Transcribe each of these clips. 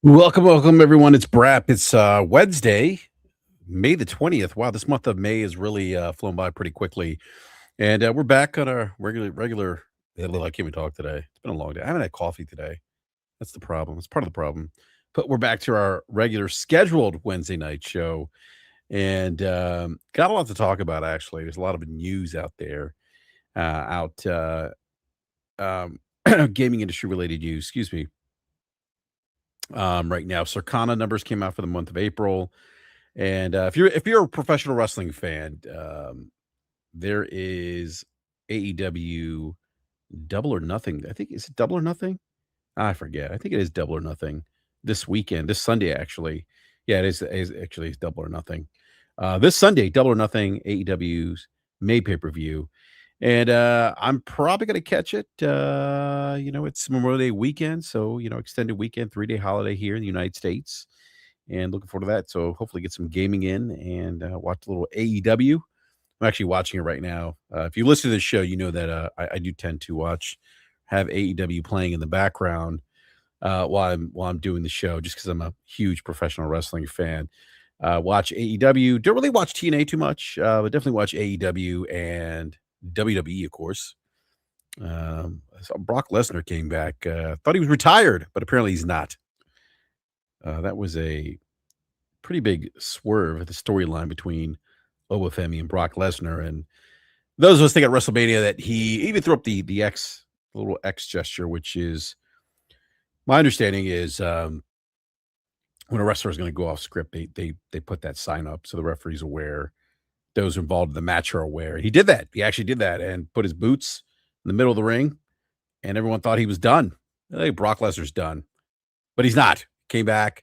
Welcome, everyone. It's BRAP. It's Wednesday, May the 20th. Wow, this month of May has really flown by pretty quickly. And we're back on our regular. I can't even talk today. It's been a long day. I haven't had coffee today. That's the problem. It's part of the problem. But we're back to our regular scheduled Wednesday night show. And got a lot to talk about, actually. There's a lot of news out there, out um, gaming industry related news. Excuse me. Right now, Circana numbers came out for the month of April. And, if you're a professional wrestling fan, there is AEW Double or Nothing. I think is it Double or Nothing? I forget. I think it is Double or Nothing this weekend, this Sunday, actually. Yeah, it is actually it's Double or Nothing. This Sunday, Double or Nothing, AEW's May pay-per-view. And I'm probably gonna catch it. It's Memorial Day weekend, so extended weekend, 3-day holiday here in the United States and looking forward to that. So hopefully get some gaming in and watch a little AEW. I'm actually watching it right now. If you listen to the show, you know that I do tend to have AEW playing in the background while I'm doing the show, just because I'm a huge professional wrestling fan. Watch AEW. Don't really watch TNA too much, but definitely watch AEW and WWE, of course. I saw Brock Lesnar came back. Thought he was retired, but apparently he's not. That was a pretty big swerve at the storyline between Obafemi and Brock Lesnar. And those of us think at WrestleMania that he even threw up the little X gesture, which is my understanding is when a wrestler is going to go off script, they put that sign up so the referee's aware. Those involved in the match are aware. He did that. He actually did that and put his boots in the middle of the ring, and everyone thought he was done. Hey, Brock Lesnar's done, but he's not. Came back,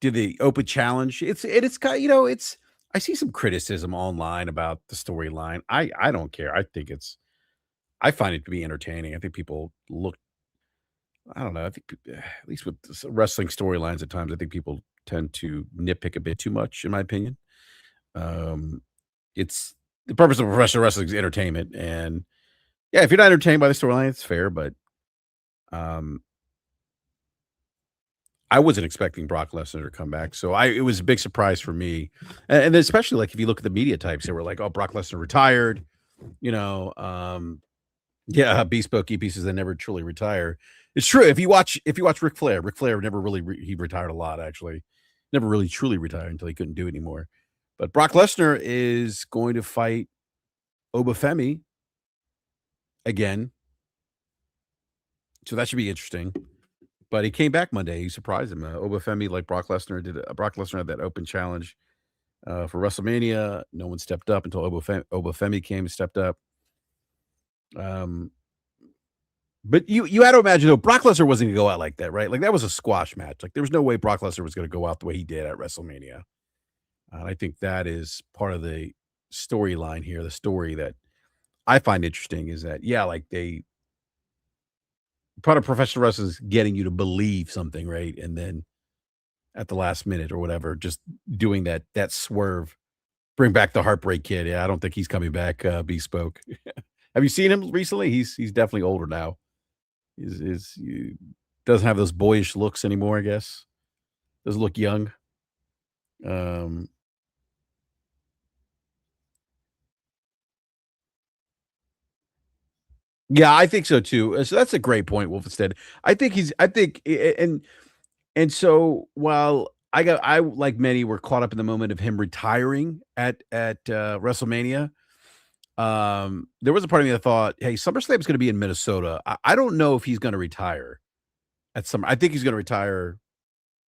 did the open challenge. It's kind of, it's I see some criticism online about the storyline. I don't care. I find it to be entertaining. I think people look I don't know. I think at least with wrestling storylines at times, I think people tend to nitpick a bit too much, in my opinion. Um, it's the purpose of professional wrestling is entertainment, and yeah, if you're not entertained by the storyline, it's fair. But um, I wasn't expecting Brock Lesnar to come back, so it was a big surprise for me, and especially like if you look at the media types, they were like, "Oh, Brock Lesnar retired," you know. Yeah, bespoke pieces that never truly retire. It's true. If you watch Ric Flair never really he retired a lot actually. Never really truly retired until he couldn't do it anymore. But Brock Lesnar is going to fight Obafemi again, so that should be interesting. But he came back Monday. He surprised him. Obafemi, like Brock Lesnar did. Brock Lesnar had that open challenge for WrestleMania. No one stepped up until Obafemi came and stepped up. Um, But you had to imagine though, Brock Lesnar wasn't gonna go out like that, right? Like that was a squash match. Like there was no way Brock Lesnar was gonna go out the way he did at WrestleMania. And I think that is part of the storyline here. The story that I find interesting is that yeah, like they part of professional wrestling is getting you to believe something, right? And then at the last minute or whatever, just doing that swerve, bring back the Heartbreak Kid. Yeah, I don't think he's coming back. Bespoke. Have you seen him recently? He's definitely older now. Is you doesn't have those boyish looks anymore, I guess. Doesn't look young. Um, yeah, I think so too. So that's a great point, Wolfenstead. I think and so while I like many were caught up in the moment of him retiring at WrestleMania, there was a part of me that thought, "Hey, SummerSlam's gonna be in Minnesota." I don't know if he's gonna retire at Summer I think he's gonna retire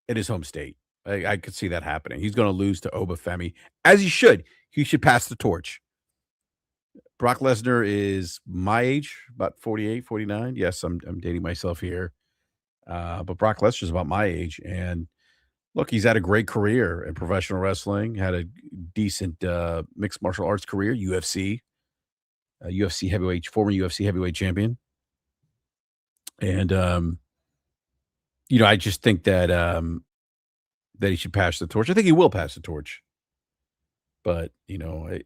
in his home state. I could see that happening. He's gonna lose to Obafemi, as he should. He should pass the torch. Brock Lesnar is my age, about 48, 49. Yes, I'm dating myself here. But Brock Lesnar's about my age, and look, he's had a great career in professional wrestling, had a decent, mixed martial arts career, UFC heavyweight former UFC heavyweight champion, and, I just think that he should pass the torch. I think he will pass the torch. But,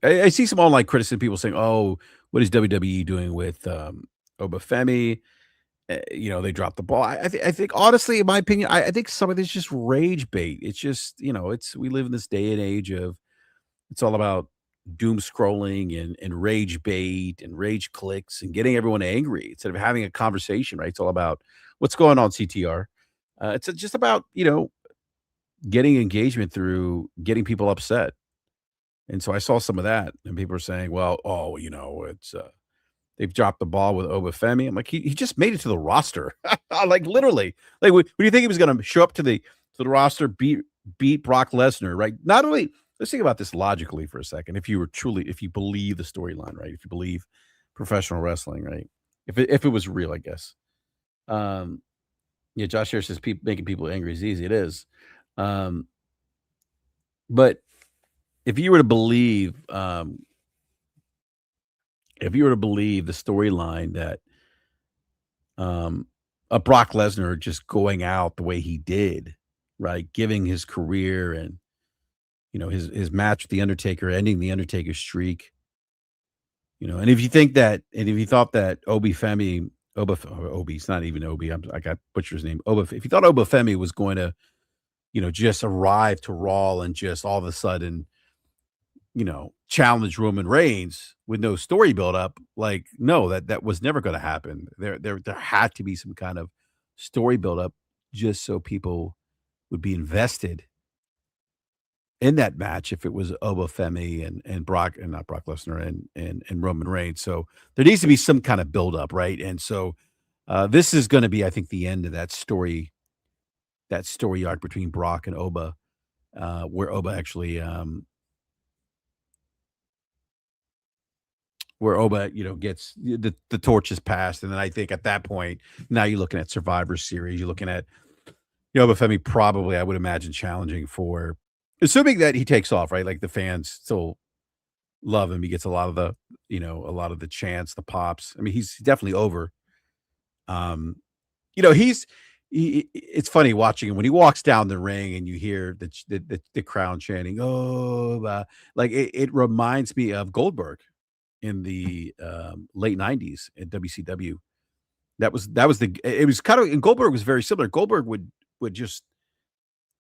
I see some online criticism, people saying, "Oh, what is WWE doing with, Obafemi?" They dropped the ball. I think honestly, in my opinion, I think some of this is just rage bait. It's just, it's we live in this day and age of it's all about doom scrolling and rage bait and rage clicks and getting everyone angry instead of having a conversation, right? It's all about what's going on, CTR. It's just about, getting engagement through getting people upset. And so I saw some of that, and people are saying, well, oh, it's they've dropped the ball with Obafemi. I'm like, he just made it to the roster. Like literally. Like what do you think he was gonna show up to the roster, beat Brock Lesnar, right? Not only let's think about this logically for a second. If you believe the storyline, right? If you believe professional wrestling, right? If it was real, I guess. Um, yeah, Josh Harris says making people angry is easy. It is. Um, but if you were to believe, if you were to believe the storyline that a Brock Lesnar just going out the way he did, right? Giving his career and his match with the Undertaker, ending the Undertaker streak, and if you thought that Obi, it's not even Obi, I got butcher's name, if you thought Obafemi was going to, just arrive to Raw and just all of a sudden challenge Roman Reigns with no story build up. Like, no, that was never going to happen. There had to be some kind of story build up just so people would be invested in that match if it was Obafemi and Brock and not Brock Lesnar and Roman Reigns. So there needs to be some kind of build up, right? And so this is going to be, I think, the end of that story arc between Brock and Oba, where Oba actually where Oba, gets the torch is passed, and then I think at that point, now you're looking at Survivor Series, you're looking at, Obafemi probably, I would imagine, challenging for assuming that he takes off, right? Like, the fans still love him, he gets a lot of the chants, the pops. I mean, he's definitely over. Um, it's funny watching him when he walks down the ring and you hear the crowd chanting, "Oh," like, it reminds me of Goldberg in the, late '90s at WCW. That was it was kind of and Goldberg was very similar. Goldberg would just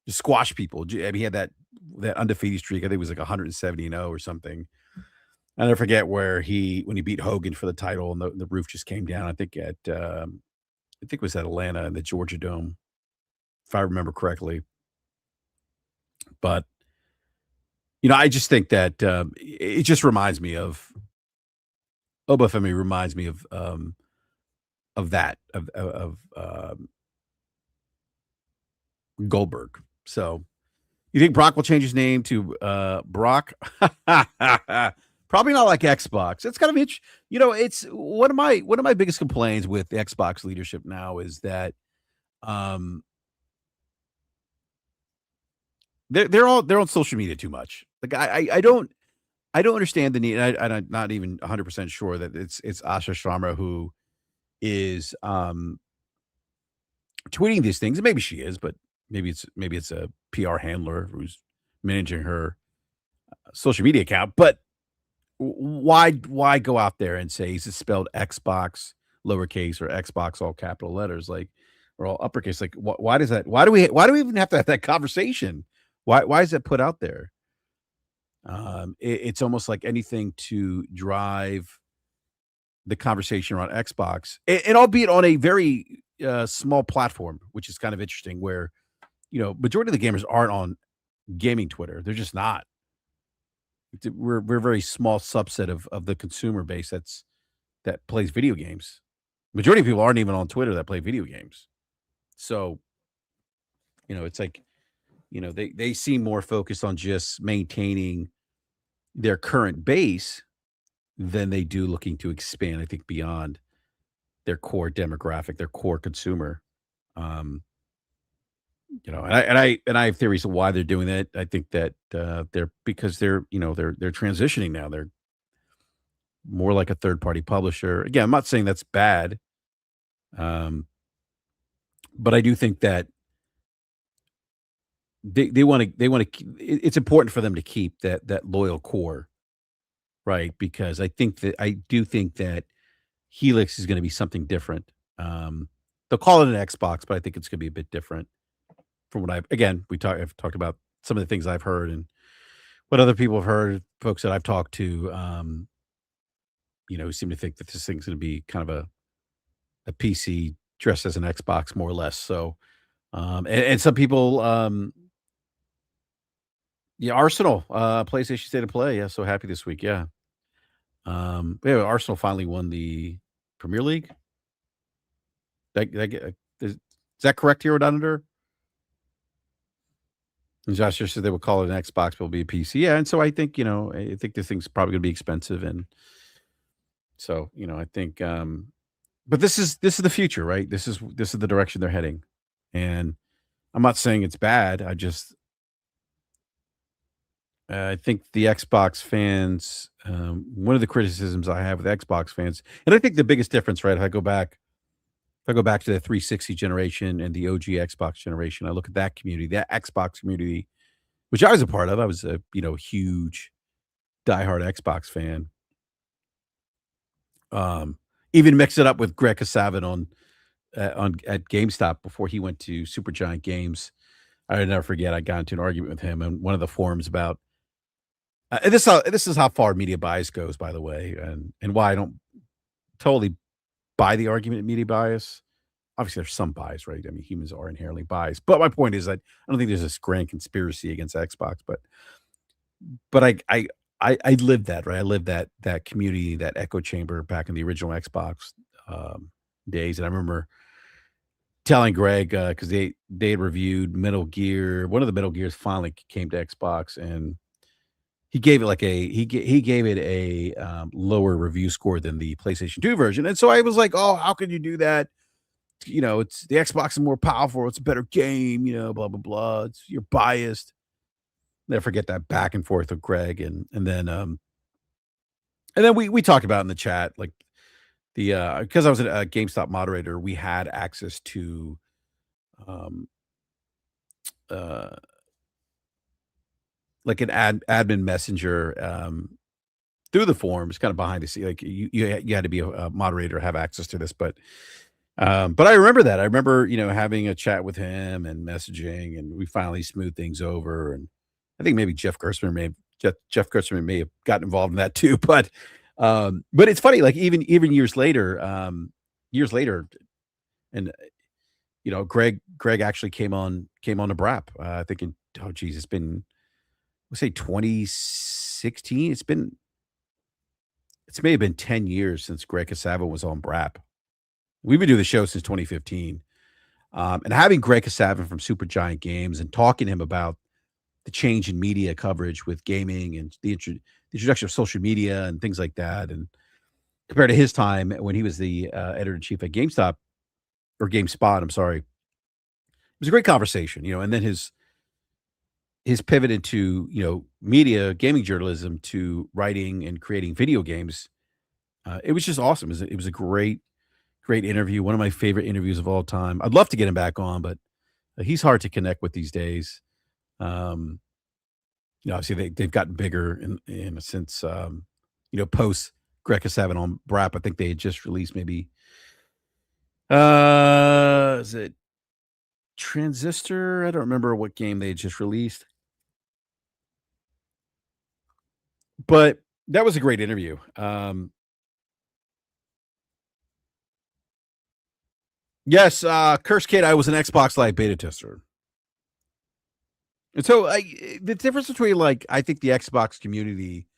squash people. I mean, he had that undefeated streak. I think it was like 170-0 or something. I never forget when he beat Hogan for the title and the roof just came down, I think it was at Atlanta in the Georgia Dome, if I remember correctly. But, I just think that, it just reminds me of Obafemi reminds me of that, Goldberg. So, you think Brock will change his name to, Brock? Probably not like Xbox. It's kind of it's one of my biggest complaints with the Xbox leadership now is that, um, they're on social media too much. Like, I don't understand the need, and I'm not even 100% sure that it's Asha Sharma who is, tweeting these things, and maybe she is, but maybe it's a PR handler who's managing her social media account. But why go out there and say is it spelled Xbox lowercase or Xbox all capital letters, like, or all uppercase? Like, why does that? Why do we even have to have that conversation? Why is that put out there? It's almost like anything to drive the conversation around Xbox, and albeit on a very small platform, which is kind of interesting. Where majority of the gamers aren't on gaming Twitter; they're just not. We're a very small subset of the consumer base that plays video games. Majority of people aren't even on Twitter that play video games. So it's like they seem more focused on just maintaining their current base than they do looking to expand. I think beyond their core demographic, their core consumer. Um, and I have theories of why they're doing that. I think that they're because they're transitioning now. They're more like a third party publisher. Again, I'm not saying that's bad, um, but I do think that they want to. It's important for them to keep that loyal core, right? Because I do think that Helix is going to be something different. they'll call it an Xbox, but I think it's gonna be a bit different from what I've talked about some of the things I've heard and what other people have heard, folks that I've talked to, who seem to think that this thing's gonna be kind of a PC dressed as an Xbox more or less. So, and some people, yeah, Arsenal, PlayStation State of Play. Yeah, so happy this week. Yeah. Yeah, Arsenal finally won the Premier League. Is that correct here down under? And Josh just said they would call it an Xbox, but it'll be a PC. Yeah, and so I think this thing's probably gonna be expensive, and so I think, but this is the future, right? This is the direction they're heading, and I'm not saying it's bad. I think the Xbox fans, one of the criticisms I have with Xbox fans, and I think the biggest difference, right? If I go back to the 360 generation and the OG Xbox generation, I look at that community, that Xbox community, which I was a part of. I was a huge diehard Xbox fan. Um, Even mix it up with Greg Kasavin on at GameStop before he went to Supergiant Games. I never forget. I got into an argument with him on one of the forums about and this is how far media bias goes, by the way, and why I don't totally buy the argument of media bias. Obviously, there's some bias, right? I mean, humans are inherently biased. But my point is that I don't think there's this grand conspiracy against Xbox, but I lived that, right? I lived that community, that echo chamber back in the original Xbox days, and I remember telling Greg because they had reviewed Metal Gear. One of the Metal Gears finally came to Xbox, and he gave it like he gave it a lower review score than the PlayStation 2 version, and so I was like, "Oh, how could you do that? It's the Xbox is more powerful. It's a better game. Blah blah blah. You're biased." Never forget that back and forth with Greg, and then we talked about in the chat like the because I was a GameStop moderator, we had access to um uh like an admin messenger through the forums, kind of behind the scene. Like you had to be a moderator, have access to this, but I remember that. I remember having a chat with him and messaging, and we finally smoothed things over. And I think maybe Jeff Gerstmann may have gotten involved in that too. But it's funny, like even years later, and Greg actually came on to BRAP. I think in oh geez, it's been let's say 2016. It's may have been 10 years since Greg Casavo was on BRAP. We've been doing the show since 2015. And having Greg Kasavin from Supergiant Games and talking to him about the change in media coverage with gaming and the introduction of social media and things like that, and compared to his time when he was the editor in chief at GameStop or GameSpot, I'm sorry, it was a great conversation. And then his pivot into media, gaming journalism to writing and creating video games. It was just awesome. It was a great interview. One of my favorite interviews of all time. I'd love to get him back on, but he's hard to connect with these days. Um, Obviously they've gotten bigger since post Greg Kasavin on BRAP. I think they had just released maybe is it Transistor? I don't remember what game they had just released. But that was a great interview. Yes, Curse Kid, I was an Xbox Live beta tester. And so the difference between I think the Xbox community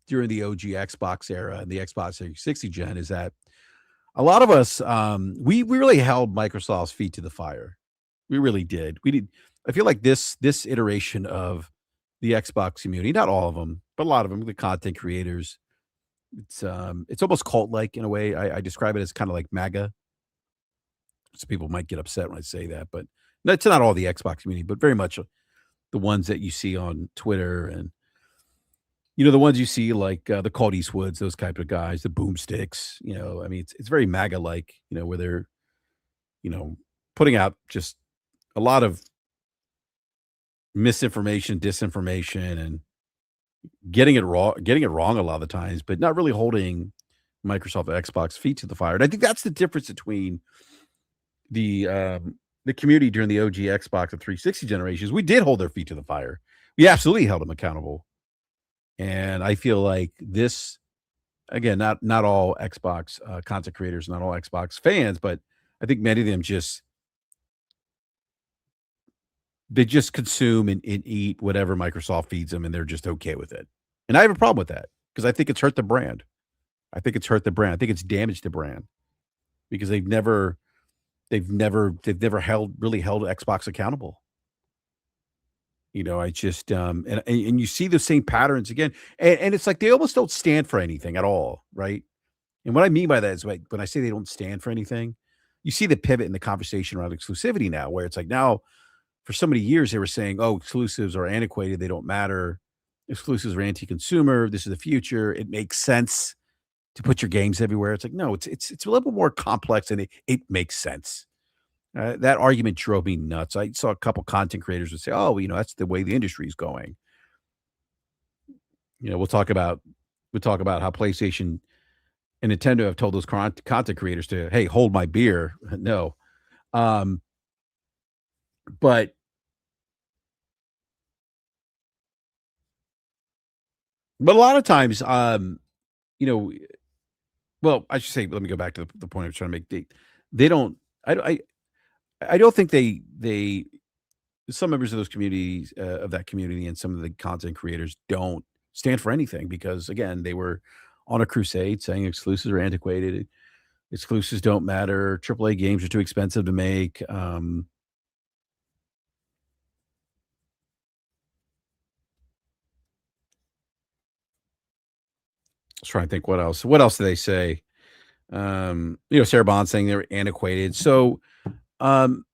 during the OG Xbox era and the Xbox 360 gen is that a lot of us we really held Microsoft's feet to the fire. We really did. We did. I feel like this iteration of the Xbox community, not all of them, but a lot of them, the content creators, it's almost cult like in a way. I describe it as kind of like MAGA. So people might get upset when I say that, but that's not all the Xbox community, but very much the ones that you see on Twitter and the ones you see like the Colt Eastwoods, those type of guys, the boomsticks. I mean, it's very MAGA like. Where they're you know putting out just a lot of misinformation, disinformation, and getting it wrong a lot of the times, but not really holding Microsoft Xbox feet to the fire. And I think that's the difference between the community during the OG Xbox and 360 generations, we did hold their feet to the fire. We absolutely held them accountable. And I feel like this again, not all Xbox content creators, not all Xbox fans, but I think many of them just they just consume and eat whatever Microsoft feeds them, and they're just okay with it. And I have a problem with that because I think it's hurt the brand. I think it's hurt the brand. I think it's damaged the brand because they've never held Xbox accountable. I just and you see the same patterns again, and it's like they almost don't stand for anything at all, right? And what I mean by that is like when I say they don't stand for anything, you see the pivot in the conversation around exclusivity now, where it's like now for so many years they were saying, "Oh, exclusives are antiquated, they don't matter. Exclusives are anti-consumer. This is the future. It makes sense to put your games everywhere." It's like, no, it's a little bit more complex, and it makes sense. That argument drove me nuts. I saw a couple content creators would say, "Oh, well, that's the way the industry is going." We'll talk about how PlayStation and Nintendo have told those content creators to, "Hey, hold my beer." No, um, but a lot of times, you know, well, I should say, let me go back to the point I was trying to make. They don't. I don't think they some members of those communities of that community and some of the content creators don't stand for anything because again they were on a crusade saying exclusives are antiquated, exclusives don't matter, AAA games are too expensive to make. I was trying to think what else do they say. Sarah Bond saying they're antiquated, so um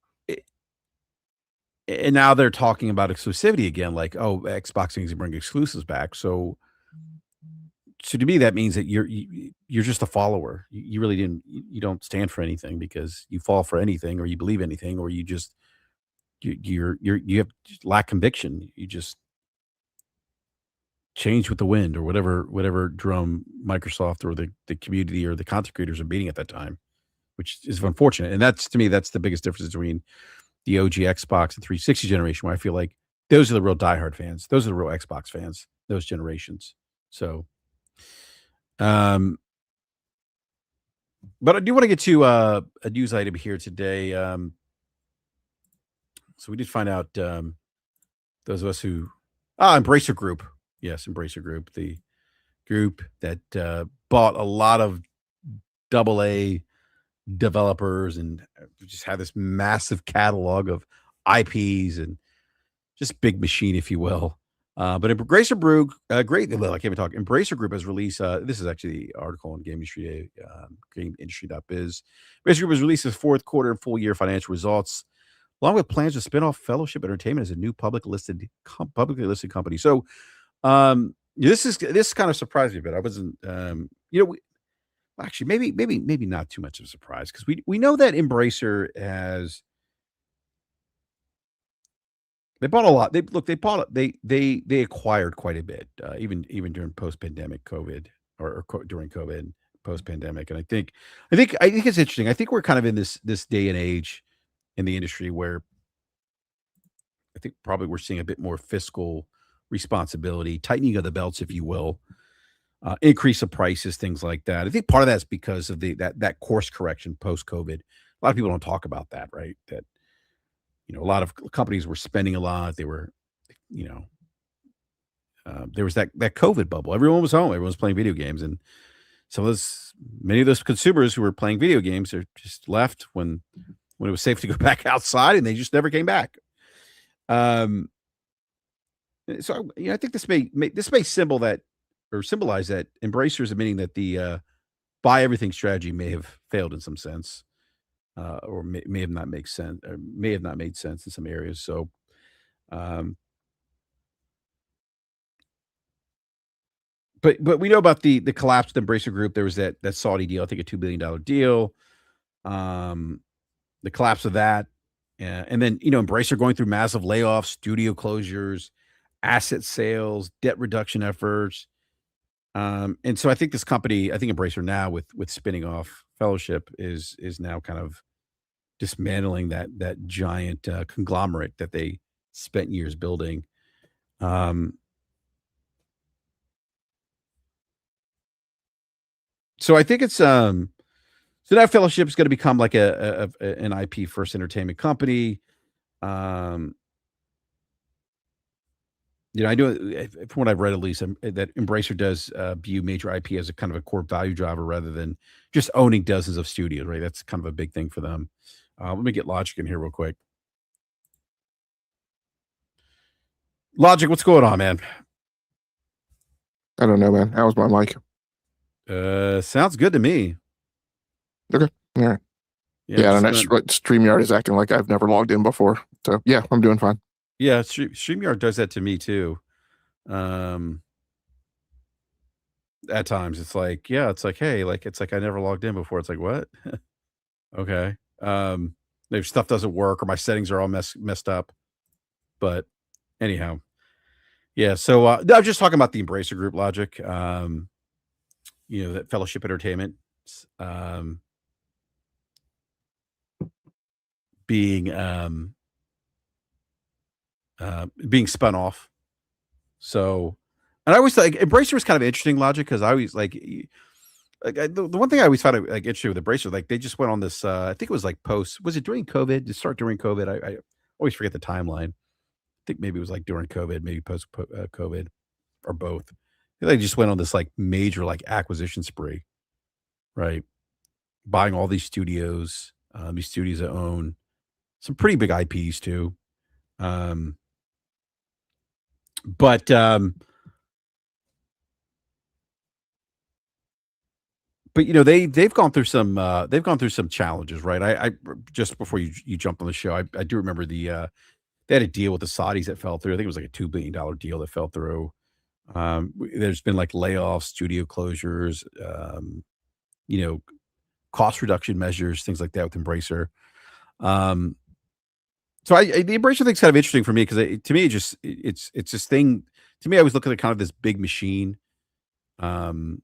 and now they're talking about exclusivity again, like, oh, Xbox needs to bring exclusives back. So to me, that means that you're just a follower. You really didn't you don't stand for anything because you fall for anything or you believe anything or you just you have lack conviction. You just change with the wind or whatever drum Microsoft or the community or the content creators are beating at that time, which is unfortunate. And that's to me, that's the biggest difference between the OG Xbox and 360 generation, where I feel like those are the real diehard fans. Those are the real Xbox fans, those generations. So um but I do want to get to a news item here today. So we did find out those of us who Embracer Group, yes, Embracer Group, the group that bought a lot of double A developers and just had this massive catalog of IPs and just big machine, if you will. But Embracer Group, great. Well, I can't even talk. Embracer Group has released. This is actually the article on Game Industry, GameIndustry.biz. Embracer Group has released its fourth quarter and full year financial results, along with plans to spin off Fellowship Entertainment as a new publicly listed company. So, this kind of surprised me a bit. I wasn't, actually, maybe not too much of a surprise because we know that Embracer has they bought a lot. They bought they acquired quite a bit, even during post-pandemic COVID or during COVID, post-pandemic, and I think it's interesting. I think we're kind of in this day and age in the industry where I think probably we're seeing a bit more fiscal responsibility, tightening of the belts, if you will, increase of prices, things like that. I think part of that's because of that course correction post-COVID. A lot of people don't talk about that, right? That a lot of companies were spending a lot. They were, you know, there was that COVID bubble. Everyone was home. Everyone was playing video games, and many of those consumers who were playing video games are just left when it was safe to go back outside, and they just never came back. Um, so I think this may symbolize that Embracer is admitting that the buy everything strategy may have failed in some sense, or may have not make sense, or may have not made sense in some areas. So, um, but we know about the collapse of the Embracer Group. There was that Saudi deal, I think a $2 billion deal. Um, the collapse of that, and then Embracer going through massive layoffs, studio closures, asset sales, debt reduction efforts. And so I think Embracer now with spinning off Fellowship is now kind of dismantling that giant conglomerate that they spent years building. Um, so I think it's so that Fellowship is going to become like an IP first entertainment company. Um, I know from what I've read at least that Embracer does view major IP as a kind of a core value driver rather than just owning dozens of studios. Right, that's kind of a big thing for them. Let me get Logic in here real quick. Logic, what's going on, man? I don't know, man. How was my mic? Sounds good to me. Okay. All right. Yeah, Yeah, I don't know. just StreamYard is acting like I've never logged in before. So yeah, I'm doing fine. yeah. Streamyard does that to me too. Um, at times, it's like, yeah, it's like, hey, like it's like I never logged in before. It's like what? Okay. Maybe stuff doesn't work or my settings are all messed up. But anyhow, yeah. So no, I'm just talking about the Embracer Group Logic. That Fellowship Entertainment. Um, being being spun off. So, and I always like Embracer was kind of interesting Logic because I always the one thing I always found like interesting with Embracer, like they just went on this. I think it was like was it during COVID? To start during COVID, I always forget the timeline. I think maybe it was like during COVID, maybe post COVID or both. They just went on this like major like acquisition spree, right? Buying all these studios that own some pretty big IPs too. Um, but they've gone through some challenges, right? I just before you jumped on the show, I do remember they had a deal with the Saudis that fell through. I think it was like a $2 billion deal that fell through. There's been like layoffs, studio closures, you know, cost reduction measures, things like that with Embracer. Um, so the Embracer thing's kind of interesting for me because to me it's this thing. To me, I was looking at kind of this big machine um,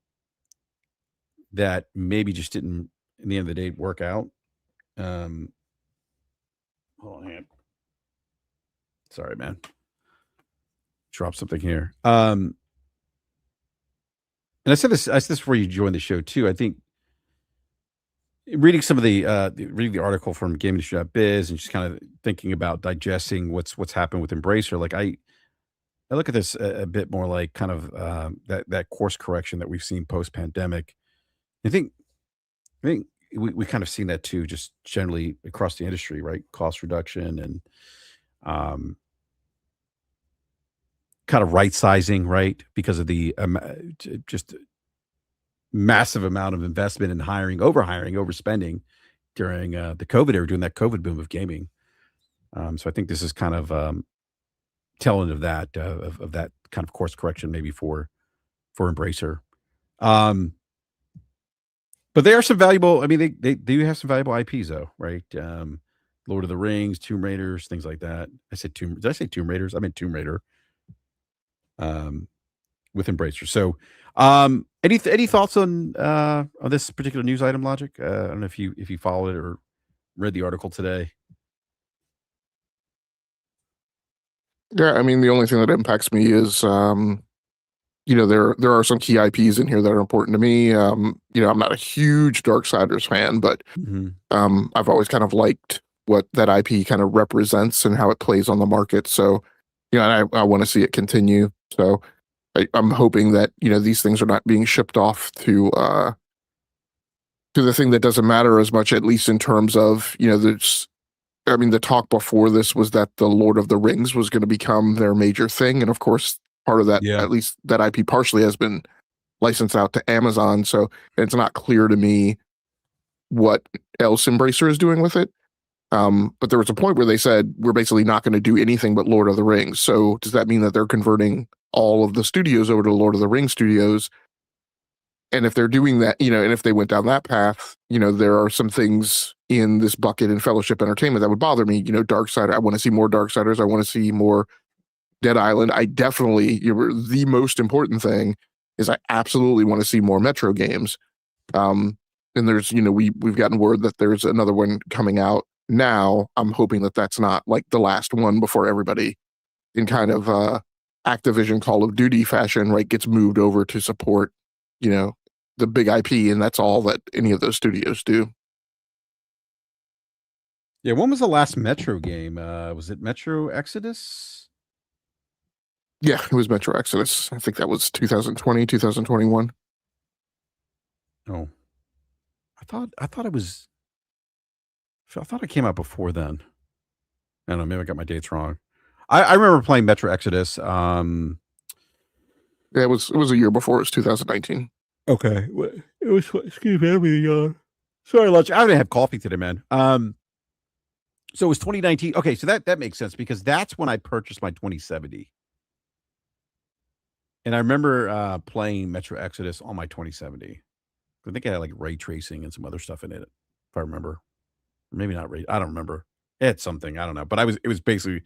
that maybe just didn't, in the end of the day, work out. Um, hold on, hand. Sorry, man. Drop something here. And I said this before you joined the show too. I think reading some of reading the article from GameIndustry.biz and just kind of thinking about digesting what's happened with Embracer. Like I look at this a bit more like kind of that course correction that we've seen post pandemic. I think I think we kind of seen that too, just generally across the industry, right? Cost reduction and um, kind of right sizing, right? Because of the just massive amount of investment in hiring, overspending during the COVID era, during that COVID boom of gaming. So I think this is kind of telling of that of that kind of course correction, maybe for Embracer. Um, but they are some valuable. I mean, they do have some valuable IPs though, right? Lord of the Rings, Tomb Raiders, things like that. I said Tomb. Did I say Tomb Raiders? I meant Tomb Raider. Um, with Embracer. So, any thoughts on this particular news item, Logic? I don't know if you followed it or read the article today. Yeah, I mean the only thing that impacts me is there are some key IPs in here that are important to me. I'm not a huge Darksiders fan, but Mhm. I've always kind of liked what that IP kind of represents and how it plays on the market. So, and I want to see it continue. So I'm hoping that, these things are not being shipped off to the thing that doesn't matter as much, at least in terms of, the talk before this was that the Lord of the Rings was going to become their major thing. And of course, part of that, Yeah. at least that IP partially has been licensed out to Amazon. So it's not clear to me what else Embracer is doing with it. But there was a point where they said, we're basically not going to do anything but Lord of the Rings. So does that mean that they're converting all of the studios over to Lord of the Rings studios? And if they're doing that, and if they went down that path, there are some things in this bucket in Fellowship Entertainment that would bother me. Darksider, I want to see more Darksiders. I want to see more Dead Island. I definitely, the most important thing is I absolutely want to see more Metro games. And there's, we've gotten word that there's another one coming out Now I'm hoping that that's not like the last one before everybody in kind of Activision Call of Duty fashion, right, gets moved over to support, you know, the big IP, and that's all that any of those studios do. Yeah, when was the last Metro game? Was it Metro Exodus? Yeah, it was Metro Exodus. I think that was 2020, 2021. Oh, I thought it came out before then. I don't know, maybe I got my dates wrong. I remember playing Metro Exodus. Yeah, it was a year before. It was 2019. Okay. It was excuse me, everything. Sorry, lunch. I didn't have coffee today, man. So it was 2019. Okay, so that makes sense because that's when I purchased my 2070. And I remember playing Metro Exodus on my 2070. I think it had like ray tracing and some other stuff in it, if I remember. Maybe not ray. I don't remember. It had something. I don't know. But it was basically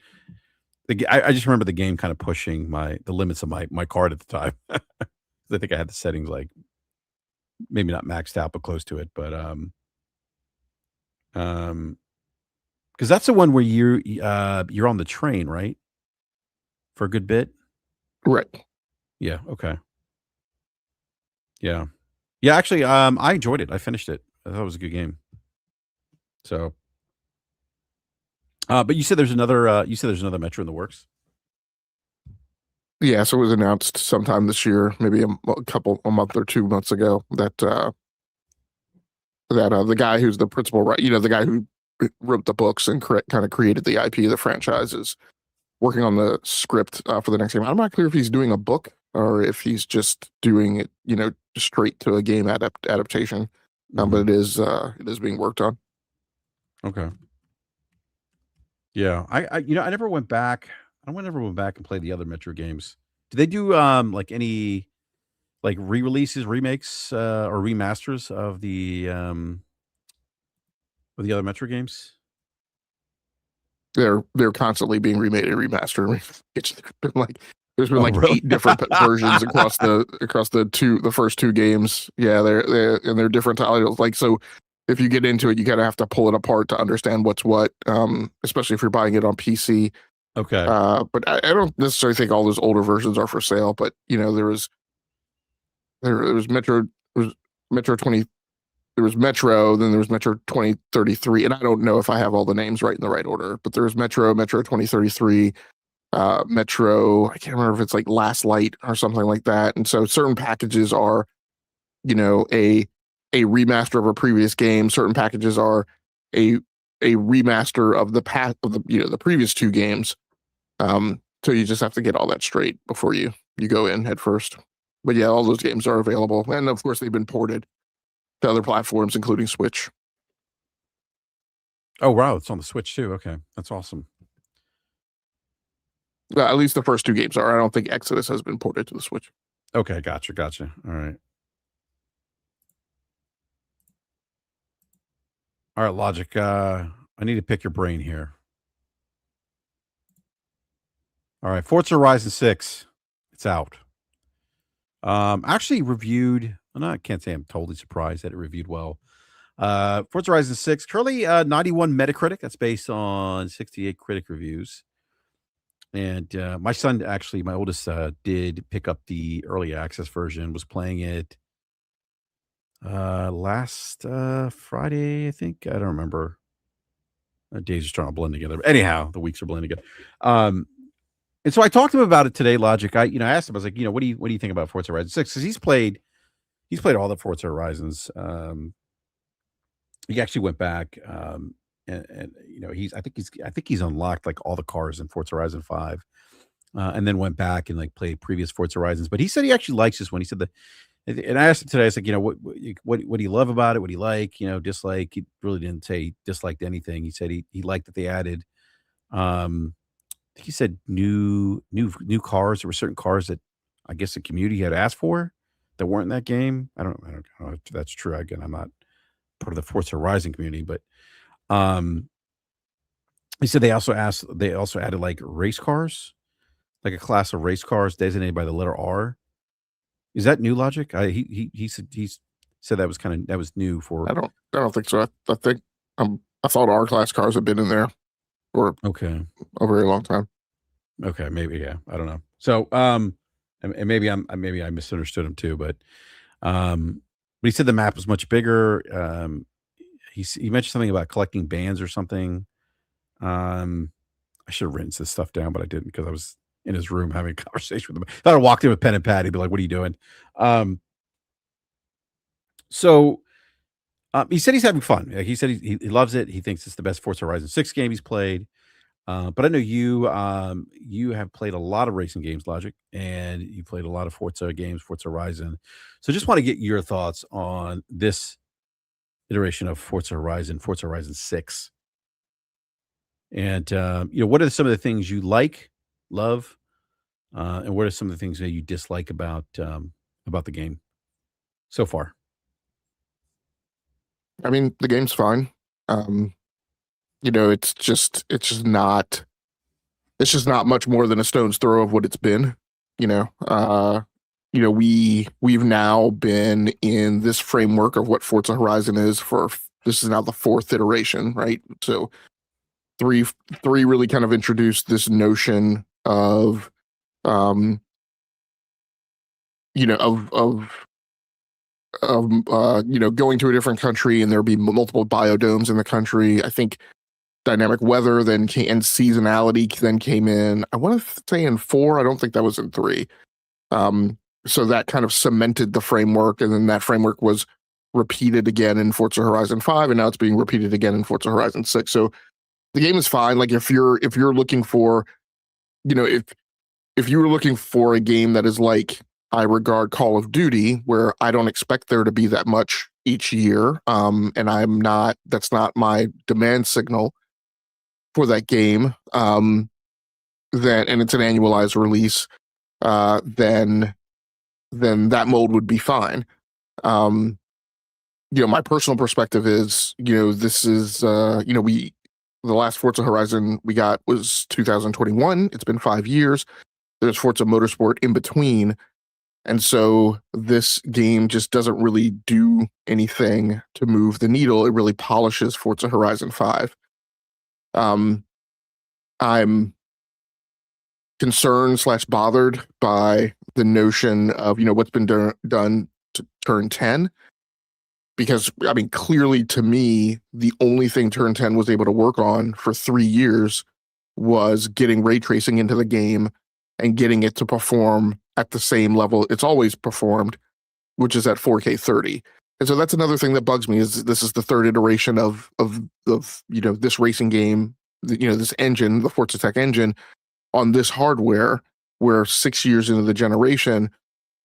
I just remember the game kind of pushing the limits of my card at the time. I think I had the settings like maybe not maxed out, but close to it. But um, because that's the one where you're on the train, right? For a good bit. Right. Yeah. Okay. Yeah. Yeah. Actually, I enjoyed it. I finished it. I thought it was a good game. So, but you said there's another. You said there's another Metro in the works. Yeah, so it was announced sometime this year, maybe a month or 2 months ago, that the guy who's the principal, right, the guy who wrote the books and kind of created the IP of the franchise is working on the script for the next game. I'm not clear if he's doing a book or if he's just doing it, straight to a game adaptation. But it is being worked on. Okay. Yeah. I never went back. Never went back and played the other Metro games. Do they do like any like re-releases, remakes, or remasters of the other Metro games? They're constantly being remade and remastered. It's been like there's been Oh, like really? 8 different versions across the first two games. Yeah, they're different titles. Like, so if you get into it, you kind of have to pull it apart to understand what's what. Especially if you're buying it on PC. Okay. But I don't necessarily think all those older versions are for sale. But there was Metro 20. There was Metro, then there was Metro 2033, and I don't know if I have all the names right in the right order, but there was Metro 2033, Metro. I can't remember if it's like Last Light or something like that. And so certain packages are, a remaster of a previous game. Certain packages are a remaster of the previous two games. So you just have to get all that straight before you go in head first. But yeah, all those games are available, and of course they've been ported to other platforms, including Switch. Oh, wow, it's on the Switch too. Okay, that's awesome. At least the first two games are. I don't think Exodus has been ported to the Switch. Okay, gotcha. All right. All right, Logic. I need to pick your brain here. All right, Forza Horizon 6. It's out. Actually reviewed. Well, no, I can't say I'm totally surprised that it reviewed well. Forza Horizon 6, currently 91 Metacritic. That's based on 68 critic reviews. And my son, actually, my oldest, did pick up the early access version, was playing it last Friday, I think. I don't remember. Days are trying to blend together. But anyhow, the weeks are blending together. And so I talked to him about it today, Logic. I asked him, I was like, what do you think about Forza Horizon 6? Because he's played all the Forza Horizons. He actually went back, and I think he's unlocked like all the cars in Forza Horizon 5, and then went back and like played previous Forza Horizons. But he said he actually likes this one. He said and I asked him today. I was like, what do you love about it? What do you like? Dislike? He really didn't say he disliked anything. He said he liked that they added. I think he said new cars. There were certain cars that I guess the community had asked for that weren't in that game. I don't know if that's true. Again, I'm not part of the Forza Horizon community, but um, he said they also added like race cars, like a class of race cars designated by the letter R. Is that new Logic? He said that was new for. I don't think so. I think I'm I thought R-Class cars had been in there for Okay. a very long time. Okay, maybe, yeah, I don't know. So, and maybe I misunderstood him too, but he said the map was much bigger. He mentioned something about collecting bands or something. Um, I should have written this stuff down, but I didn't because I was in his room having a conversation with him. If I walked in with pen and pad, he'd be like, "What are you doing?" Um, so he said he's having fun. He said he loves it. He thinks it's the best Forza Horizon 6 game he's played. But I know you have played a lot of racing games, Logic, and you played a lot of Forza games, Forza Horizon. So just want to get your thoughts on this iteration of Forza Horizon 6. And what are some of the things you like, love, and what are some of the things that you dislike about the game so far? I mean, the game's fine. Um, it's just not much more than a stone's throw of what it's been. You know, we've now been in this framework of what Forza Horizon is for. This is now the fourth iteration, right? So three three really kind of introduced this notion of um you know going to a different country and there'll be multiple biodomes in the country. I think dynamic weather then came, and seasonality then came in. I want to say in 4. I don't think that was in 3. um so that kind of cemented the framework, and then that framework was repeated again in Forza Horizon 5, and now it's being repeated again in Forza Horizon 6. So the game is fine. Like if you're looking for, if you were looking for a game that is like I regard Call of Duty, where I don't expect there to be that much each year, and that's not my demand signal for that game, and it's an annualized release, then that mode would be fine. Um, my personal perspective is, this is, the last Forza Horizon we got was 2021. It's been 5 years. There's Forza Motorsport in between. And so this game just doesn't really do anything to move the needle. It really polishes Forza Horizon 5. Um, I'm concerned slash bothered by the notion of, what's been done to Turn 10. Because, I mean, clearly to me, the only thing Turn 10 was able to work on for 3 years was getting ray tracing into the game and getting it to perform at the same level it's always performed, which is at 4K 30. And so that's another thing that bugs me, is this is the third iteration of this racing game, this engine, the Forza Tech engine, on this hardware, where 6 years into the generation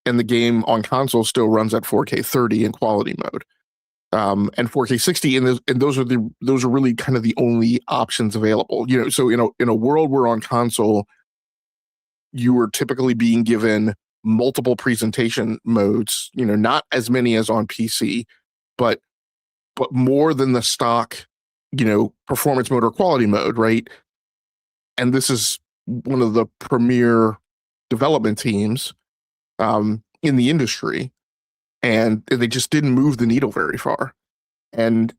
and the game on console still runs at 4K 30 in quality mode. And 4K 60, and those are really kind of the only options available. So in a world where on console you were typically being given multiple presentation modes, not as many as on PC, but more than the stock, performance mode or quality mode, right? And this is one of the premier development teams in the industry, and they just didn't move the needle very far. And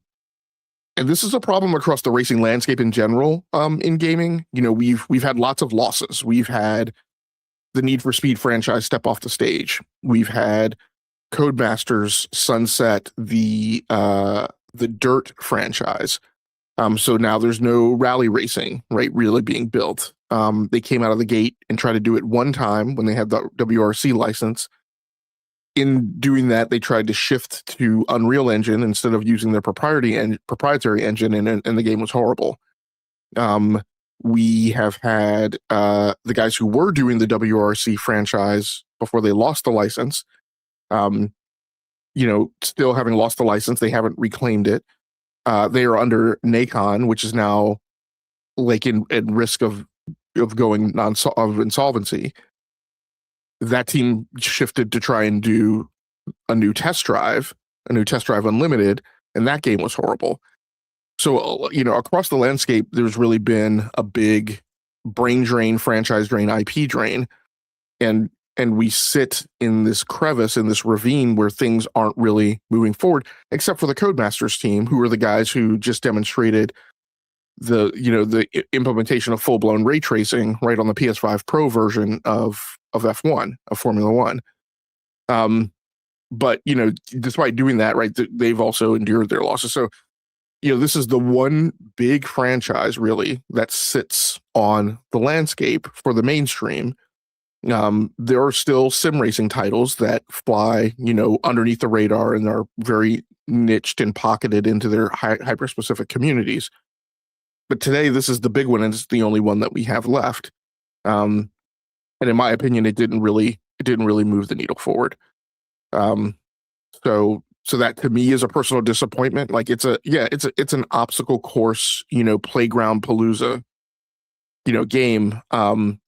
this is a problem across the racing landscape in general. In gaming, we've had lots of losses. We've had the Need for Speed franchise step off the stage. We've had Codemasters sunset the Dirt franchise. So now there's no rally racing, right, really being built. They came out of the gate and tried to do it one time when they had the WRC license. In doing that, they tried to shift to Unreal Engine instead of using their proprietary engine, and the game was horrible. We have had the guys who were doing the WRC franchise before they lost the license, still having lost the license, they haven't reclaimed it. They are under Nacon, which is now like in risk of going of insolvency. That team shifted to try and do a new test drive Unlimited, and that game was horrible. So, across the landscape, there's really been a big brain drain, franchise drain, IP drain. And and we sit in this crevice, in this ravine where things aren't really moving forward, except for the Codemasters team, who are the guys who just demonstrated the implementation of full-blown ray tracing right on the PS5 Pro version of F1, of Formula One. But despite doing that, right, they've also endured their losses. So this is the one big franchise really that sits on the landscape for the mainstream. There are still sim racing titles that fly, underneath the radar and are very niched and pocketed into their hyper specific communities. But today, this is the big one, and it's the only one that we have left. And in my opinion, it didn't really move the needle forward. So that to me is a personal disappointment. Like it's an obstacle course, playground palooza, game. And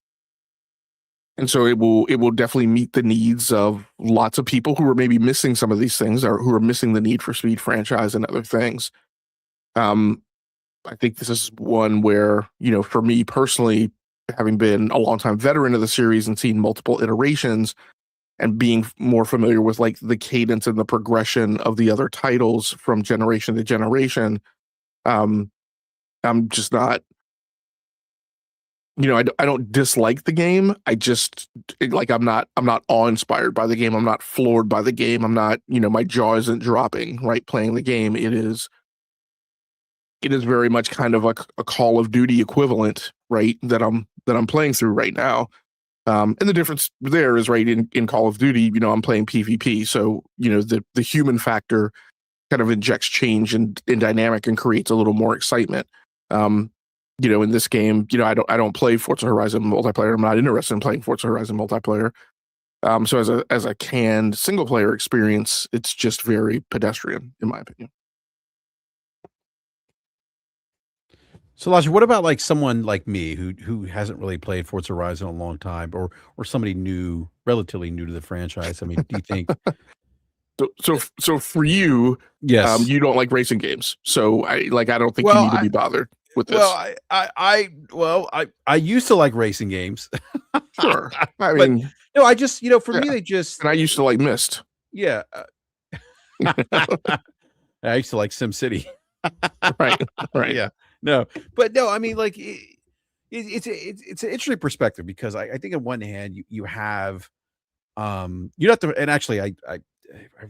so it will definitely meet the needs of lots of people who are maybe missing some of these things, or who are missing the Need for Speed franchise and other things. I think this is one where, for me personally, having been a longtime veteran of the series and seen multiple iterations and being more familiar with like the cadence and the progression of the other titles from generation to generation, I'm just not, I don't dislike the game. I just I'm not awe-inspired by the game. I'm not floored by the game. I'm not, my jaw isn't dropping, right, playing the game. It is very much kind of a Call of Duty equivalent, right, that I'm playing through right now. And the difference there is, right, in Call of Duty, I'm playing PvP, so the human factor kind of injects change and dynamic and creates a little more excitement. In this game, I don't play Forza Horizon multiplayer. I'm not interested in playing Forza Horizon multiplayer. So as a canned single player experience, it's just very pedestrian, in my opinion. So, Elijah, what about like someone like me who hasn't really played Forza Horizon in a long time, or somebody new, relatively new to the franchise? I mean, do you think? So for you, Yes. you don't like racing games, so I don't think you Well, need to be bothered with well, this. I used to like racing games, Sure, I but mean, no, I just for yeah, me they just and I used to like Myst. yeah. I used to like Sim City. Right, right. Yeah, no, but no, I mean, like it's an interesting perspective because I think on one hand you have you have to, and actually I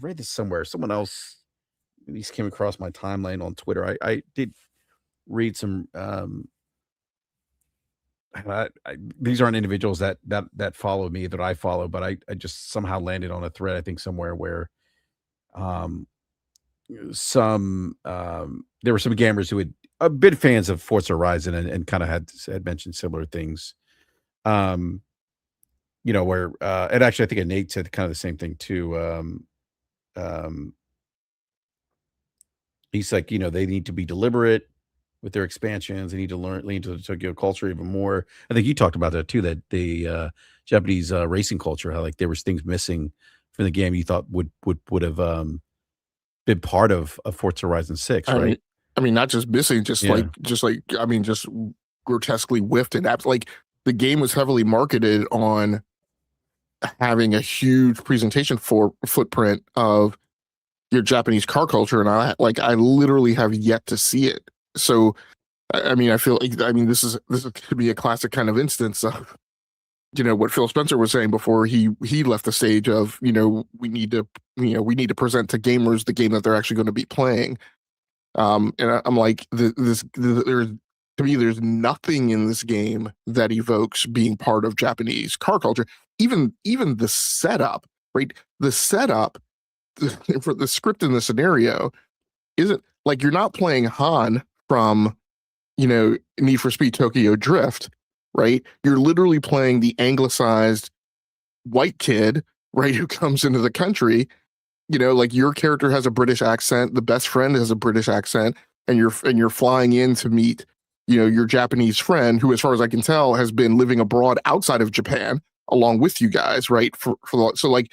read this somewhere. Someone else, these came across my timeline on Twitter. I did read some. These aren't individuals that follow me that I follow, but I just somehow landed on a thread. I think somewhere where um there were some gamers who had been fans of Forza Horizon and kind of had mentioned similar things. Um, where and actually I think Nate said kind of the same thing too. Um, he's like, they need to be deliberate with their expansions. They need to lean into the Tokyo culture even more. I think you talked about that too, that the Japanese racing culture, how like there was things missing from the game you thought would have been part of Forza Horizon 6, I mean, right? not just missing, just Yeah. just grotesquely whiffed and like the game was heavily marketed on having a huge presentation for footprint of your Japanese car culture, and I literally have yet to see it. So I mean, I feel like, I mean, this could be a classic kind of instance of what Phil Spencer was saying before he left the stage of we need to present to gamers the game that they're actually going to be playing. And I'm like, there's to me, there's nothing in this game that evokes being part of Japanese car culture. Even the setup, right? The setup for the script in the scenario isn't like you're not playing Han from Need for Speed Tokyo Drift, right? You're literally playing the anglicized white kid, right, who comes into the country. Like your character has a British accent, the best friend has a British accent, and you're flying in to meet, your Japanese friend who, as far as I can tell, has been living abroad outside of Japan along with you guys, right? So like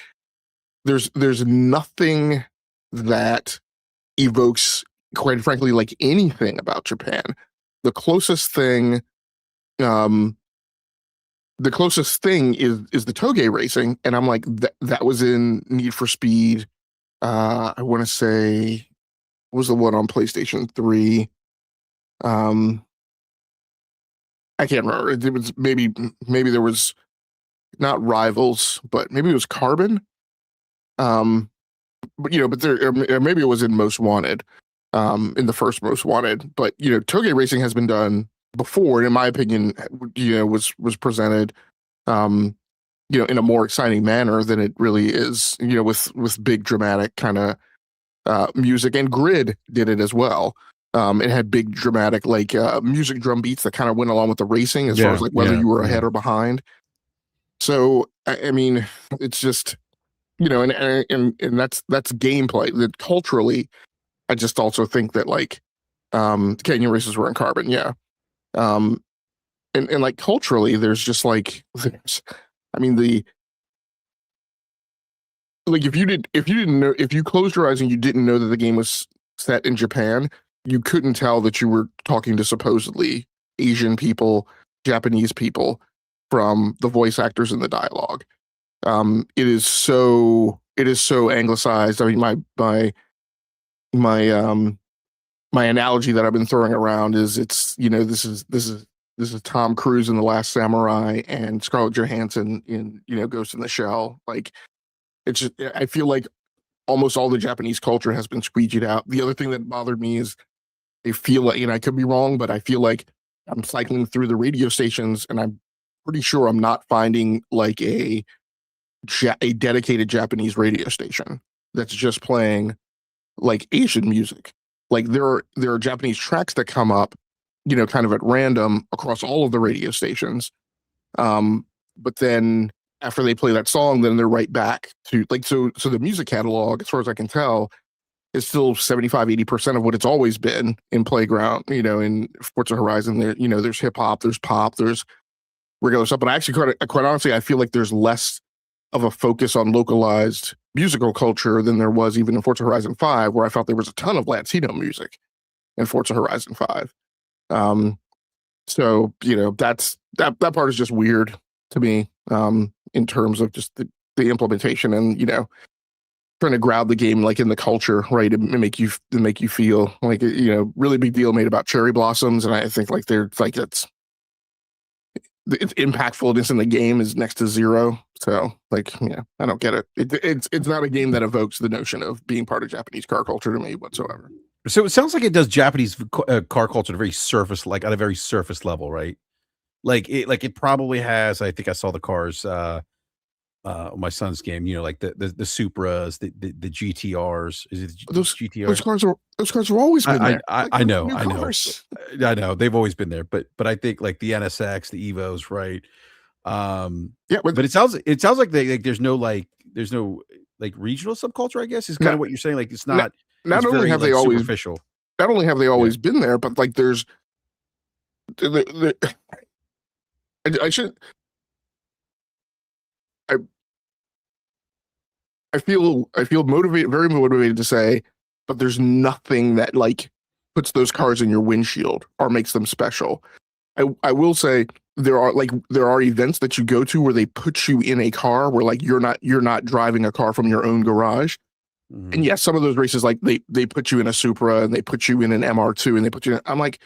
there's nothing that evokes, quite frankly, like anything about Japan. The closest thing, um, the closest thing is the toge racing, and I'm like that was in Need for Speed. I want to say what was the one on PlayStation 3. Um, I can't remember. It was maybe there was not Rivals, but maybe it was Carbon. Um, but but there maybe it was in Most Wanted, in the first Most Wanted. But toge racing has been done before, and in my opinion, was presented, in a more exciting manner than it really is. With big dramatic kind of music, and Grid did it as well. It had big dramatic music drum beats that kind of went along with the racing as far as like whether you were ahead or behind. So I mean, it's just and that's gameplay. That culturally, I just also think that Canyon races were in Carbon, yeah. And like culturally, there's just I mean if you didn't know, if you closed your eyes and you didn't know that the game was set in Japan, you couldn't tell that you were talking to supposedly Asian people, Japanese people, from the voice actors and the dialogue. It is so anglicized. I mean, my analogy that I've been throwing around is this is Tom Cruise in The Last Samurai and Scarlett Johansson in Ghost in the Shell. Like, it's just, I feel like almost all the Japanese culture has been squeegeed out. The other thing that bothered me is I feel like, I could be wrong, but I feel like I'm cycling through the radio stations and I'm pretty sure I'm not finding like a dedicated Japanese radio station that's just playing like Asian music. Like there are Japanese tracks that come up, kind of at random across all of the radio stations. But then after they play that song, then they're right back to so the music catalog, as far as I can tell, is still 75-80% of what it's always been in Playground, in Forza Horizon. There, there's hip hop, there's pop, there's regular stuff. But I actually quite honestly, I feel like there's less of a focus on localized musical culture than there was even in Forza Horizon 5, where I felt there was a ton of Latino music in Forza Horizon 5. So that part is just weird to me, in terms of just the implementation and trying to grab the game like in the culture, right, and make you feel like really big deal made about cherry blossoms, and I think it's impactfulness in the game is next to zero. So I don't get it. It's not a game that evokes the notion of being part of Japanese car culture to me whatsoever. So it sounds like it does Japanese car culture at a very surface, like at a very surface level, right? Like it probably has. I think I saw the cars. My son's game, like the Supras, the GTRs. Is it Those GTRs? those cars have always been there. I know, I know, cars. I know. They've always been there, but I think like the NSX, the Evos, right? Yeah, but it sounds like there's no regional subculture. I guess is kind of what you're saying. Like it's not. Not it's only very, have they always superficial. Not only have they always been there, but like there's I should I I feel motivated, very motivated to say, but there's nothing that like puts those cars in your windshield or makes them special. I will say there are events that you go to where they put you in a car where like you're not driving a car from your own garage. Mhm. And yes, some of those races like they put you in a Supra and they put you in an MR2 and they put you in, I'm like,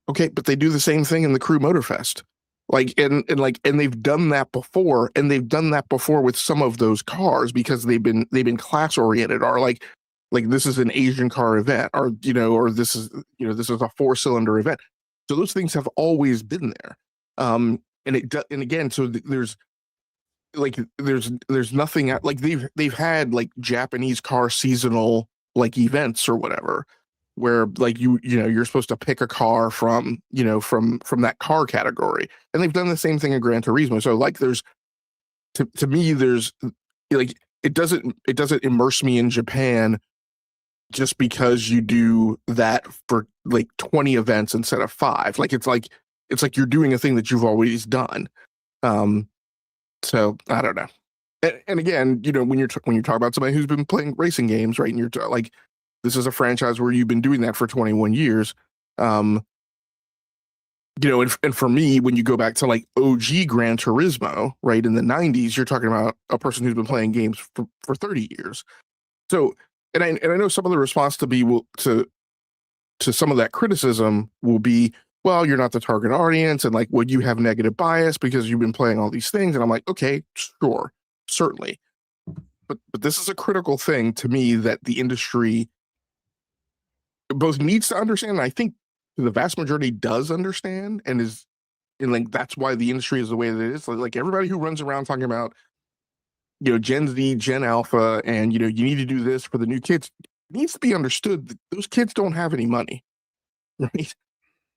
okay, but they do the same thing in the Crew Motorfest. Like and they've done that before, and they've done that before with some of those cars because they've been class oriented, or like this is an Asian car event, or or this is this is a 4-cylinder event. So those things have always been there. And again, so there's nothing like they've had like Japanese car seasonal like events or whatever, where like you're supposed to pick a car from from that car category, and they've done the same thing in Gran Turismo. So like there's to me there's like it doesn't immerse me in Japan just because you do that for like 20 events instead of 5. Like it's like you're doing a thing that you've always done. So I don't know. And again, when you talk about somebody who's been playing racing games, right, and you're like, this is a franchise where you've been doing that for 21 years. and for me, when you go back to like OG Gran Turismo, right, in the 90s, you're talking about a person who's been playing games for 30 years. So, and I know some of the response to some of that criticism will be, well, you're not the target audience, and like, would you have negative bias because you've been playing all these things? And I'm like, okay, sure, certainly. But this is a critical thing to me that the industry both needs to understand, and I think the vast majority does understand, and like that's why the industry is the way that it is. Like everybody who runs around talking about, Gen Z, Gen Alpha, and you need to do this for the new kids, it needs to be understood that those kids don't have any money, right?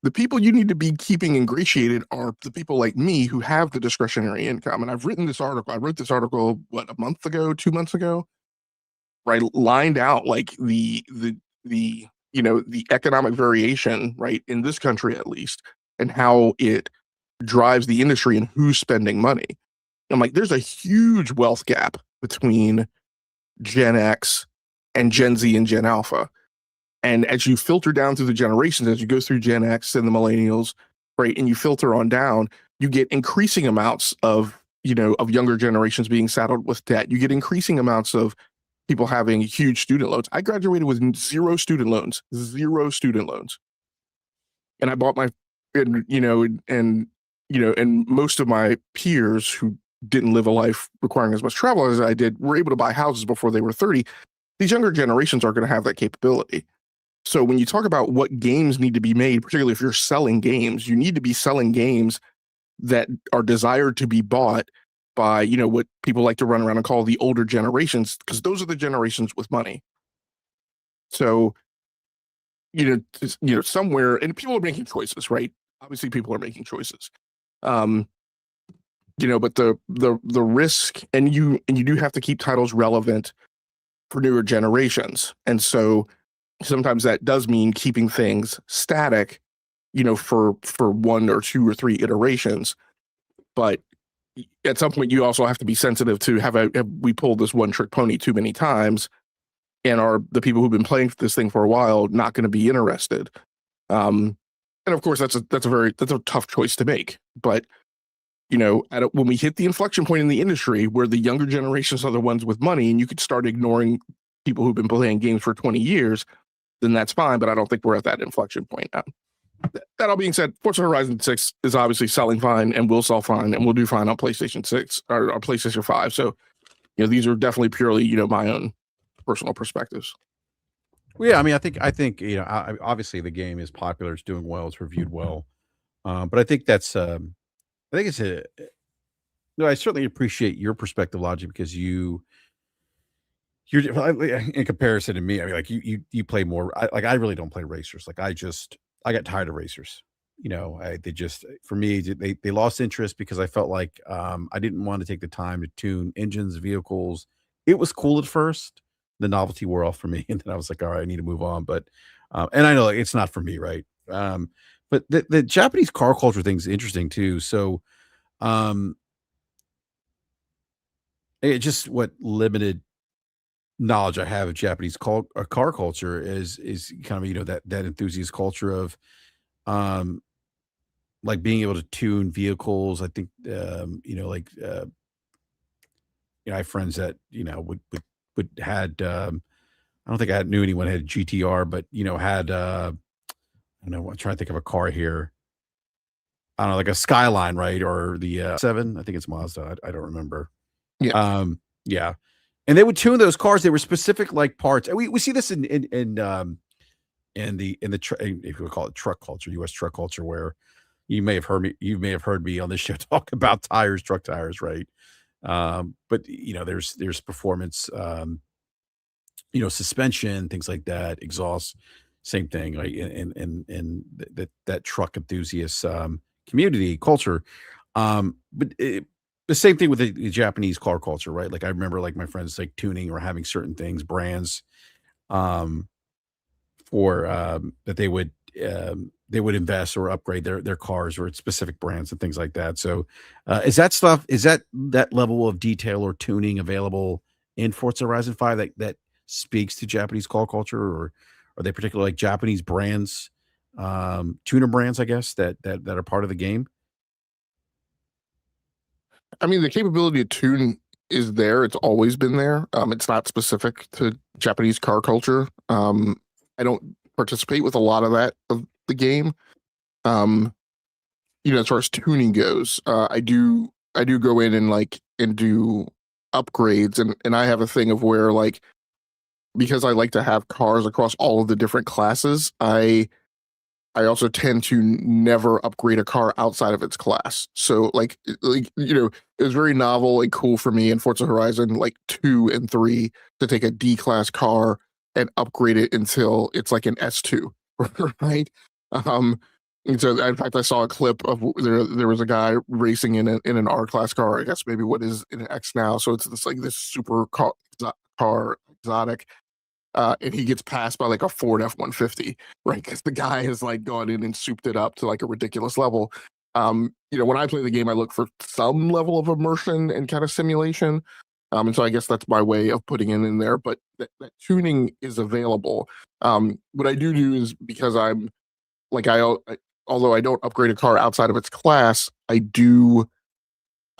The people you need to be keeping ingratiated are the people like me who have the discretionary income. And I've written this article. I wrote this article, what, a month ago, 2 months ago, right? Lined out like the economic variation, right, in this country at least, and how it drives the industry and who's spending money. I'm like, there's a huge wealth gap between Gen X and Gen Z and Gen Alpha. And as you filter down through the generations, as you go through Gen X and the millennials, right, and you filter on down, you get increasing amounts of, of younger generations being saddled with debt. You get increasing amounts of people having huge student loans. I graduated with zero student loans. And I bought and most of my peers who didn't live a life requiring as much travel as I did were able to buy houses before they were 30. These younger generations are going to have that capability. So when you talk about what games need to be made, particularly if you're selling games, you need to be selling games that are desired to be bought by, what people like to run around and call the older generations, because those are the generations with money. So, somewhere, and people are making choices, right? Obviously, people are making choices. But the risk, and you do have to keep titles relevant for newer generations, and so sometimes that does mean keeping things static, for 1 or 2 or 3 iterations. But at some point, you also have to be sensitive to have we pulled this one trick pony too many times, and are the people who've been playing this thing for a while not going to be interested? And of course, that's a tough choice to make. But when we hit the inflection point in the industry where the younger generations are the ones with money, and you could start ignoring people who've been playing games for 20 years, then that's fine. But I don't think we're at that inflection point now. That all being said, Forza Horizon 6 is obviously selling fine and will sell fine and will do fine on PlayStation 6 or PlayStation 5. So, these are definitely purely, my own personal perspectives. Well, yeah, I mean, I think obviously the game is popular, it's doing well, it's reviewed well, but I think I think it's a no. I certainly appreciate your perspective, Logic, because you're in comparison to me. I mean, like you play more. I really don't play racers. Like I got tired of racers. They just for me they lost interest because I felt like I didn't want to take the time to tune engines, vehicles. It was cool at first. The novelty wore off for me, and then I was like, all right, I need to move on. But and I know like, it's not for me, right? But the Japanese car culture thing is interesting too. So um, it just what limited knowledge I have of Japanese car culture is kind of that enthusiast culture of um like being able to tune vehicles. I think I have friends that would had I don't think I knew anyone had a GTR, but had I don't know, I'm trying to think of a car here. I don't know, like a Skyline, right? Or the 7, I think it's Mazda. I don't remember. Yeah. Yeah. And they would tune those cars. They were specific like parts. And we see this in the if you would call it truck culture, US truck culture, where you may have heard me on this show talk about tires, truck tires, right? But there's performance, suspension, things like that, exhaust, same thing, like in that truck enthusiast community culture. But the same thing with the Japanese car culture, right? Like I remember like my friends like tuning or having certain things, brands, um, for that they would invest or upgrade their cars or specific brands and things like that. So is that level of detail or tuning available in Forza Horizon 5 that speaks to Japanese car culture, or are they particularly like Japanese brands tuner brands, I guess, that are part of the game? I mean, the capability to tune is there. It's always been there. It's not specific to Japanese car culture. I don't participate with a lot of that of the game. Um, as far as tuning goes, I do go in and do upgrades, and I have a thing of where, like, because I like to have cars across all of the different classes, I also tend to never upgrade a car outside of its class. So it was very novel and cool for me in Forza Horizon like 2 and 3 to take a D class car and upgrade it until it's like an S2, right? Um and so in fact I saw a clip of there was a guy racing in an R class car, I guess maybe what is in an X now. So it's this super car exotic, and he gets passed by like a Ford F-150, right? Because the guy has like gone in and souped it up to like a ridiculous level. When I play the game, I look for some level of immersion and kind of simulation. And so I guess that's my way of putting it in there. But that tuning is available. What I do is, because I'm like although I don't upgrade a car outside of its class, I do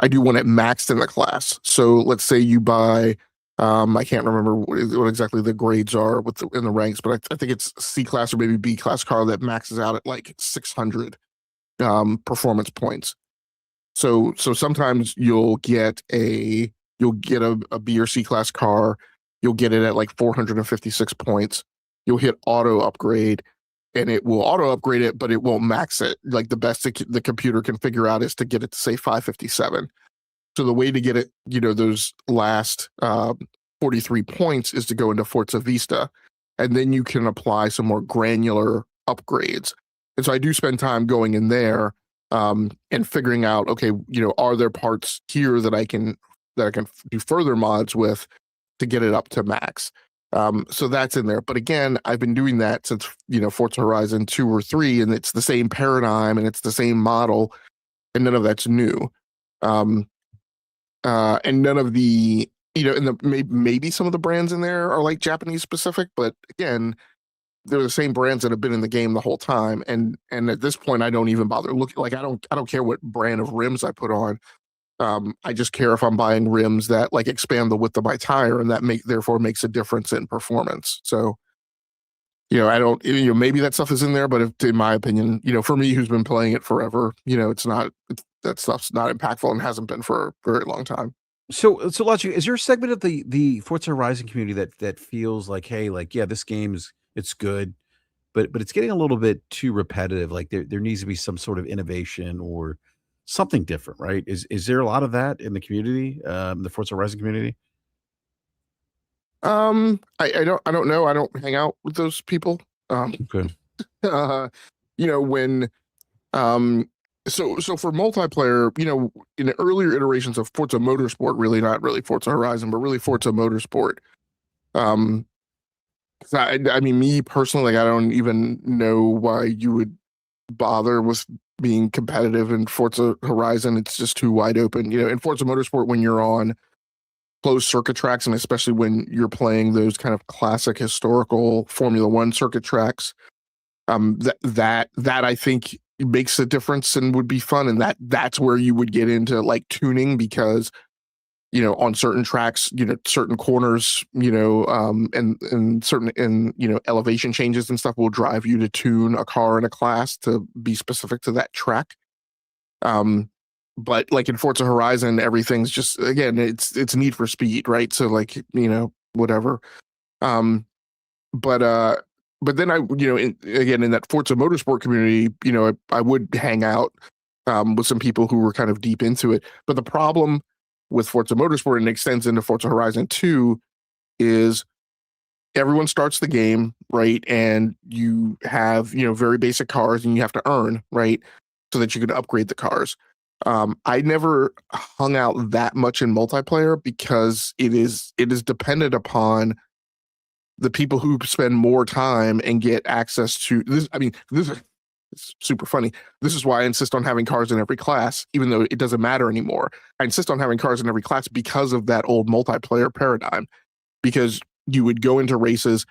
want it maxed in the class. So let's say you buy, I can't remember what exactly the grades are in the ranks, but I think it's C class or maybe B class car that maxes out at like 600 performance points. So sometimes you'll get a B or C class car, you'll get it at like 456 points. You'll hit auto upgrade, and it will auto upgrade it, but it won't max it. Like the best the computer can figure out is to get it to say 557. So the way to get it, those last 43 points is to go into Forza Vista, and then you can apply some more granular upgrades. And so I do spend time going in there, and figuring out, okay, are there parts here that I can do further mods with to get it up to max. So that's in there. But again, I've been doing that since Forza Horizon 2 or 3, and it's the same paradigm and it's the same model, and none of that's new. And none of the and maybe some of the brands in there are like Japanese specific, but again, they're the same brands that have been in the game the whole time. And at this point, I don't even bother looking. Like I don't care what brand of rims I put on. I just care if I'm buying rims that like expand the width of my tire, and that therefore makes a difference in performance. So I don't, maybe that stuff is in there, but in my opinion, for me who's been playing it forever, that stuff's not impactful and hasn't been for a very long time. So Logic, is there a segment of the Forza Horizon community that feels like, hey, like, yeah, this game it's good, but it's getting a little bit too repetitive. Like there needs to be some sort of innovation or something different, right? Is there a lot of that in the community, the Forza Horizon community? I don't know. I don't hang out with those people. Okay. When um so for multiplayer, in the earlier iterations of Forza Motorsport, really not really Forza Horizon, but really Forza Motorsport. um I mean, me personally, like, I don't even know why you would bother with being competitive in Forza Horizon. It's just too wide open. In Forza Motorsport, when you're on closed circuit tracks, and especially when you're playing those kind of classic historical Formula One circuit tracks, that I think makes a difference and would be fun. And that's where you would get into like tuning, because on certain tracks, certain corners, and certain elevation changes and stuff will drive you to tune a car in a class to be specific to that track. But like in Forza Horizon, everything's just, again, it's Need for Speed, right? So like, whatever. Um, but but then again, in that Forza Motorsport community, I would hang out with some people who were kind of deep into it. But the problem with Forza Motorsport, and extends into Forza Horizon 2, is everyone starts the game, right? And you have, very basic cars, and you have to earn, right? So that you can upgrade the cars. I never hung out that much in multiplayer, because it is dependent upon the people who spend more time and get access to this. I mean, this is it's super funny. This is why I insist on having cars in every class, even though it doesn't matter anymore. I insist on having cars in every class because of that old multiplayer paradigm. Because you would go into races,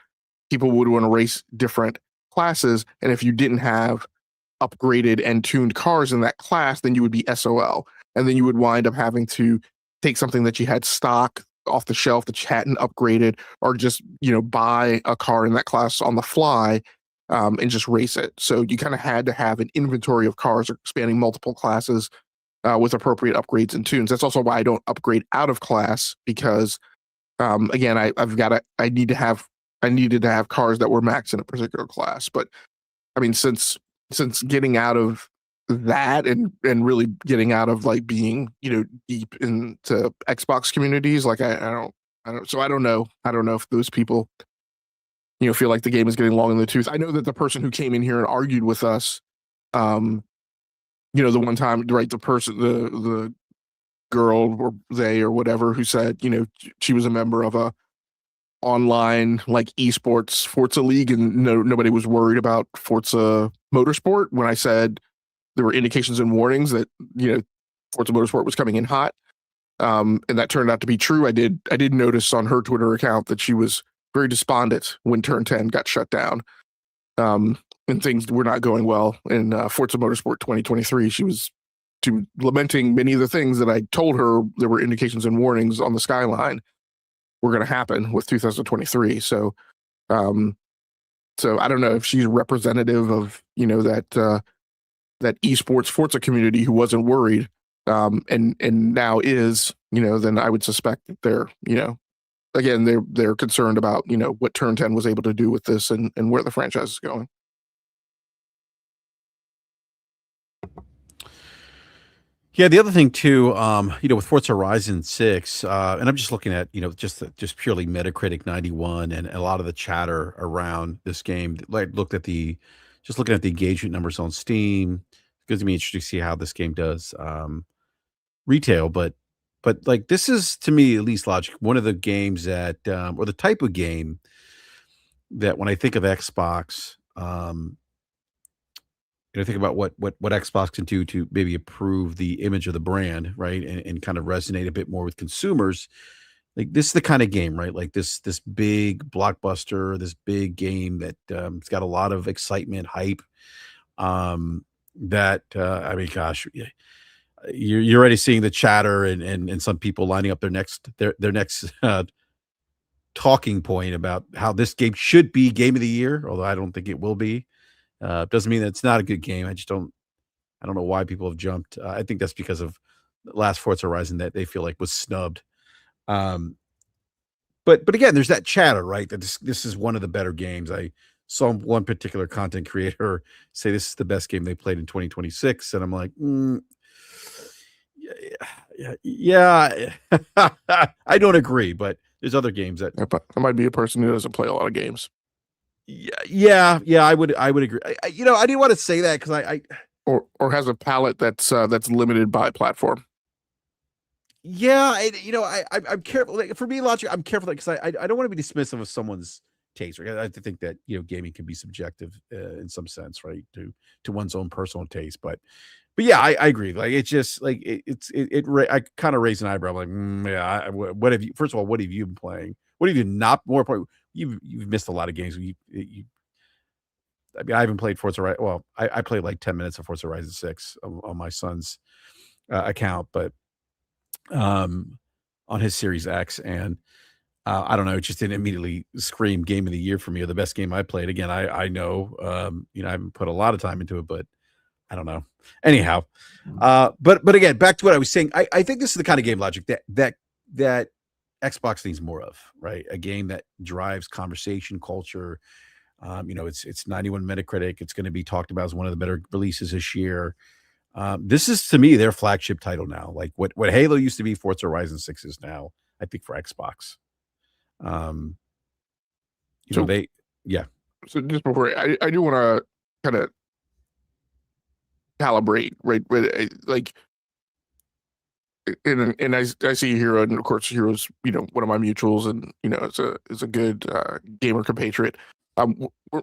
people would want to race different. classes, and if you didn't have upgraded and tuned cars in that class, then you would be SOL, and then you would wind up having to take something that you had stock off the shelf that you hadn't upgraded, or just buy a car in that class on the fly, and just race it. So you kind of had to have an inventory of cars spanning multiple classes, with appropriate upgrades and tunes. That's also why I don't upgrade out of class, because again, I needed to have cars that were maxed in a particular class. But I mean, since getting out of that, and really getting out of like being deep into Xbox communities, like I don't know if those people feel like the game is getting long in the tooth. I know that the person who came in here and argued with us, the one time, right, the girl, or they, or whatever, who said she was a member of a online like esports Forza league, and nobody was worried about Forza Motorsport, when I said there were indications and warnings that Forza Motorsport was coming in hot, and that turned out to be true. I did notice on her Twitter account that she was very despondent when Turn 10 got shut down, and things were not going well in Forza Motorsport 2023. She was lamenting many of the things that I told her there were indications and warnings on the skyline were going to happen with 2023. So I don't know if she's representative of that esports Forza community who wasn't worried, and now is. Then I would suspect that they're concerned about what Turn 10 was able to do with this, and where the franchise is going. Yeah, the other thing too, with Forza Horizon 6, and I'm just looking at, just purely Metacritic 91, and a lot of the chatter around this game. Like, just looking at the engagement numbers on Steam. It's going to be interesting to see how this game does retail, but like, this is, to me at least, Logic, one of the games that, or the type of game that, when I think of Xbox, think about what Xbox can do to maybe improve the image of the brand, right? And kind of resonate a bit more with consumers. Like, this is the kind of game, right? Like, this big blockbuster, this big game that it's got a lot of excitement, hype. That I mean, gosh, you're already seeing the chatter, and some people lining up their next talking point about how this game should be game of the year, although I don't think it will be. Doesn't mean that it's not a good game. I don't know why people have jumped. I think that's because of the last Forza Horizon that they feel like was snubbed. Um, but again, there's that chatter, right? That this is one of the better games. I saw one particular content creator say this is the best game they played in 2026, and I'm like, yeah. I don't agree, but there's other games that. Yeah, but I might be a person who doesn't play a lot of games. Yeah. I would agree. I didn't want to say that because I or has a palette that's limited by platform. Yeah, I'm careful. Like, for me, Logic, I'm careful because I don't want to be dismissive of someone's taste. Right? I think that gaming can be subjective in some sense, right? To one's own personal taste, but yeah, I agree. Like, it's just like I kind of raise an eyebrow. I'm like, yeah. What have you? First of all, what have you been playing? What have you not? More important, you've missed a lot of games. I mean, I haven't played Forza Horizon. Well, I played like 10 minutes of Forza Horizon 6 on my son's account, but on his Series X, and I don't know, it just didn't immediately scream game of the year for me, or the best game I played. Again, I know, I haven't put a lot of time into it, but I don't know. Anyhow, but again, back to what I was saying. I think this is the kind of game, Logic, that Xbox needs more of, right? A game that drives conversation, culture. It's 91 Metacritic. It's going to be talked about as one of the better releases this year. This is, to me, their flagship title now. Like what Halo used to be, Forza Horizon 6 is now, I think, for Xbox. Yeah. So just before, I do want to kind of calibrate, right? Like, and I see Hero, and of course Hero's one of my mutuals, and it's a good gamer compatriot. We're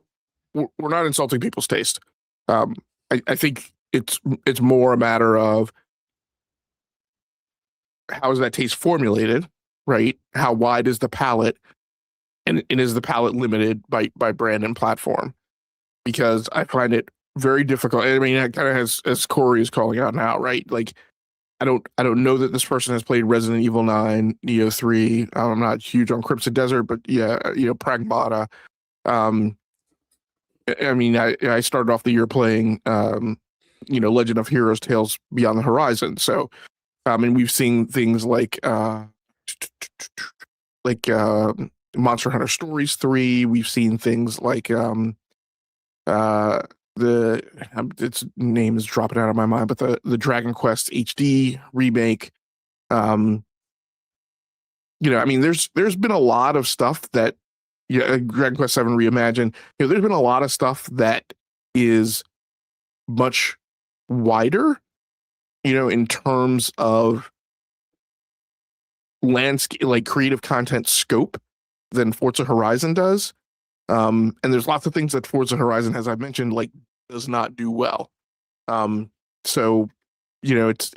not insulting people's taste. I think it's more a matter of how is that taste formulated, right? How wide is the palette, and is the palette limited by brand and platform? because I find it very difficult. I mean, it kind of has, as Corey is calling out now, right? Like, I don't know that this person has played Resident Evil 9, Neo 3. I'm not huge on Crimson Desert, but yeah, Pragmata. Um, I mean, I started off the year playing, Legend of Heroes: Tales Beyond the Horizon. So, and we've seen things like Monster Hunter Stories 3. We've seen things like the its name is dropping out of my mind, but the Dragon Quest HD remake. I mean, there's been a lot of stuff that, Dragon Quest 7 Reimagined. There's been a lot of stuff that is much wider, in terms of landscape, like creative content scope, than Forza Horizon does. And there's lots of things that Forza Horizon, as I mentioned, like does not do well. So, it's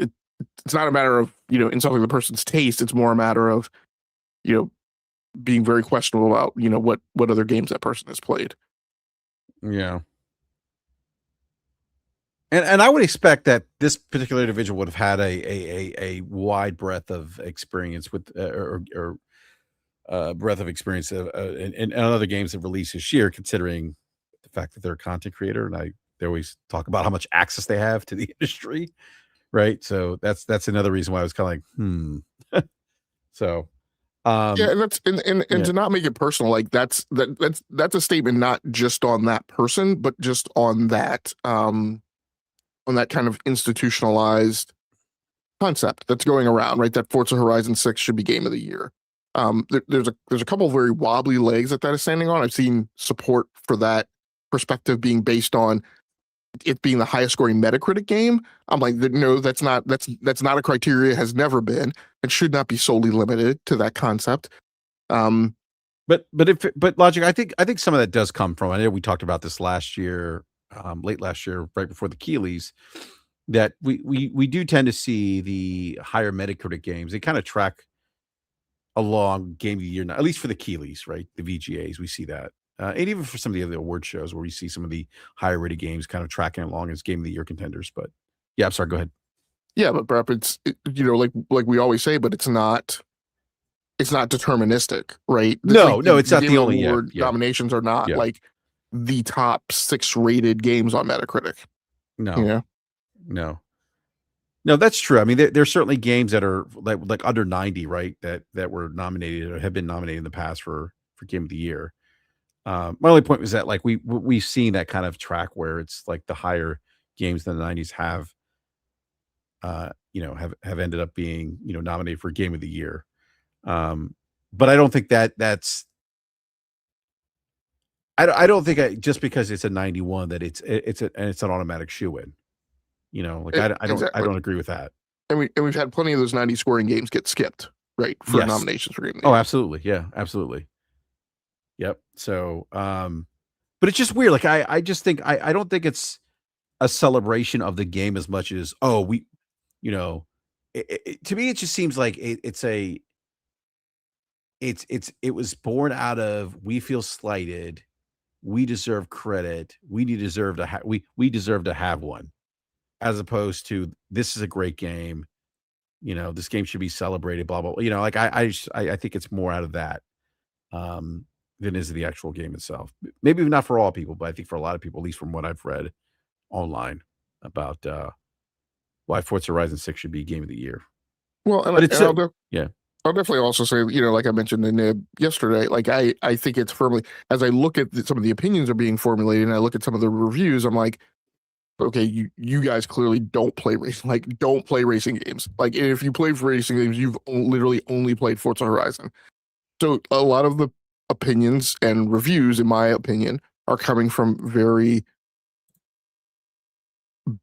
not a matter of, insulting the person's taste. It's more a matter of, being very questionable about, what other games that person has played. Yeah. And I would expect that this particular individual would have had a wide breadth of experience with or breadth of experience in other games that release this year, considering the fact that they're a content creator, and they always talk about how much access they have to the industry, right? So that's another reason why I was kind of like, So, Yeah, um, and and yeah, to not make it personal, like that's a statement not just on that person, but just on that kind of institutionalized concept that's going around, right? That Forza Horizon 6 should be game of the year. There's a couple of very wobbly legs that is standing on. I've seen support for that perspective being based on it being the highest scoring Metacritic game. I'm like, no, that's not a criteria. Has never been, and should not be solely limited to that concept. Um, but Logic, I think some of that does come from. I know we talked about this last year, late last year, right before the Keeleys, that we do tend to see the higher Metacritic games. They kind of track along game of the year, now, at least for the Keeleys, right? The VGAs, we see that. And even for some of the other award shows where we see some of the higher rated games kind of tracking along as game of the year contenders. But yeah, I'm sorry, go ahead. yeah, but BRAP, like we always say, but it's not deterministic, right? No, Like no, it's the not Game the only. Yeah, Award yeah, nominations are not yeah. like the top 6 rated games on Metacritic. You No, know, no. No, that's true. I mean, there's certainly games that are like under 90, right? That were nominated or have been nominated in the past for game of the year. My only point was that like we've seen that kind of track where it's like the higher games in the 90s have ended up being, nominated for game of the year. But I don't think I don't think just because it's a 91 that it's an automatic shoe in. Like I exactly. don't agree with that. And we've had plenty of those 90 scoring games get skipped, right, for Yes. nominations for Game of the Oh, Year. absolutely. Yeah, absolutely. Yep. So, but it's just weird. Like I just think I don't think it's a celebration of the game as much as, oh, you know, to me it just seems like it was born out of, we feel slighted, we deserve credit, we deserve to have one, as opposed to, this is a great game, this game should be celebrated, blah blah. Like I think it's more out of that, than is the actual game itself. Maybe not for all people, but I think for a lot of people, at least from what I've read online about why Forza Horizon 6 should be game of the year. Well, But it's yeah. I'll definitely also say, like I mentioned in yesterday, like I think it's firmly, as I look at some of the opinions are being formulated, and I look at some of the reviews, I'm like, okay, you guys clearly don't play racing, like don't play racing games. Like if you play racing games, you've literally only played Forza Horizon. So a lot of the opinions and reviews, in my opinion, are coming from very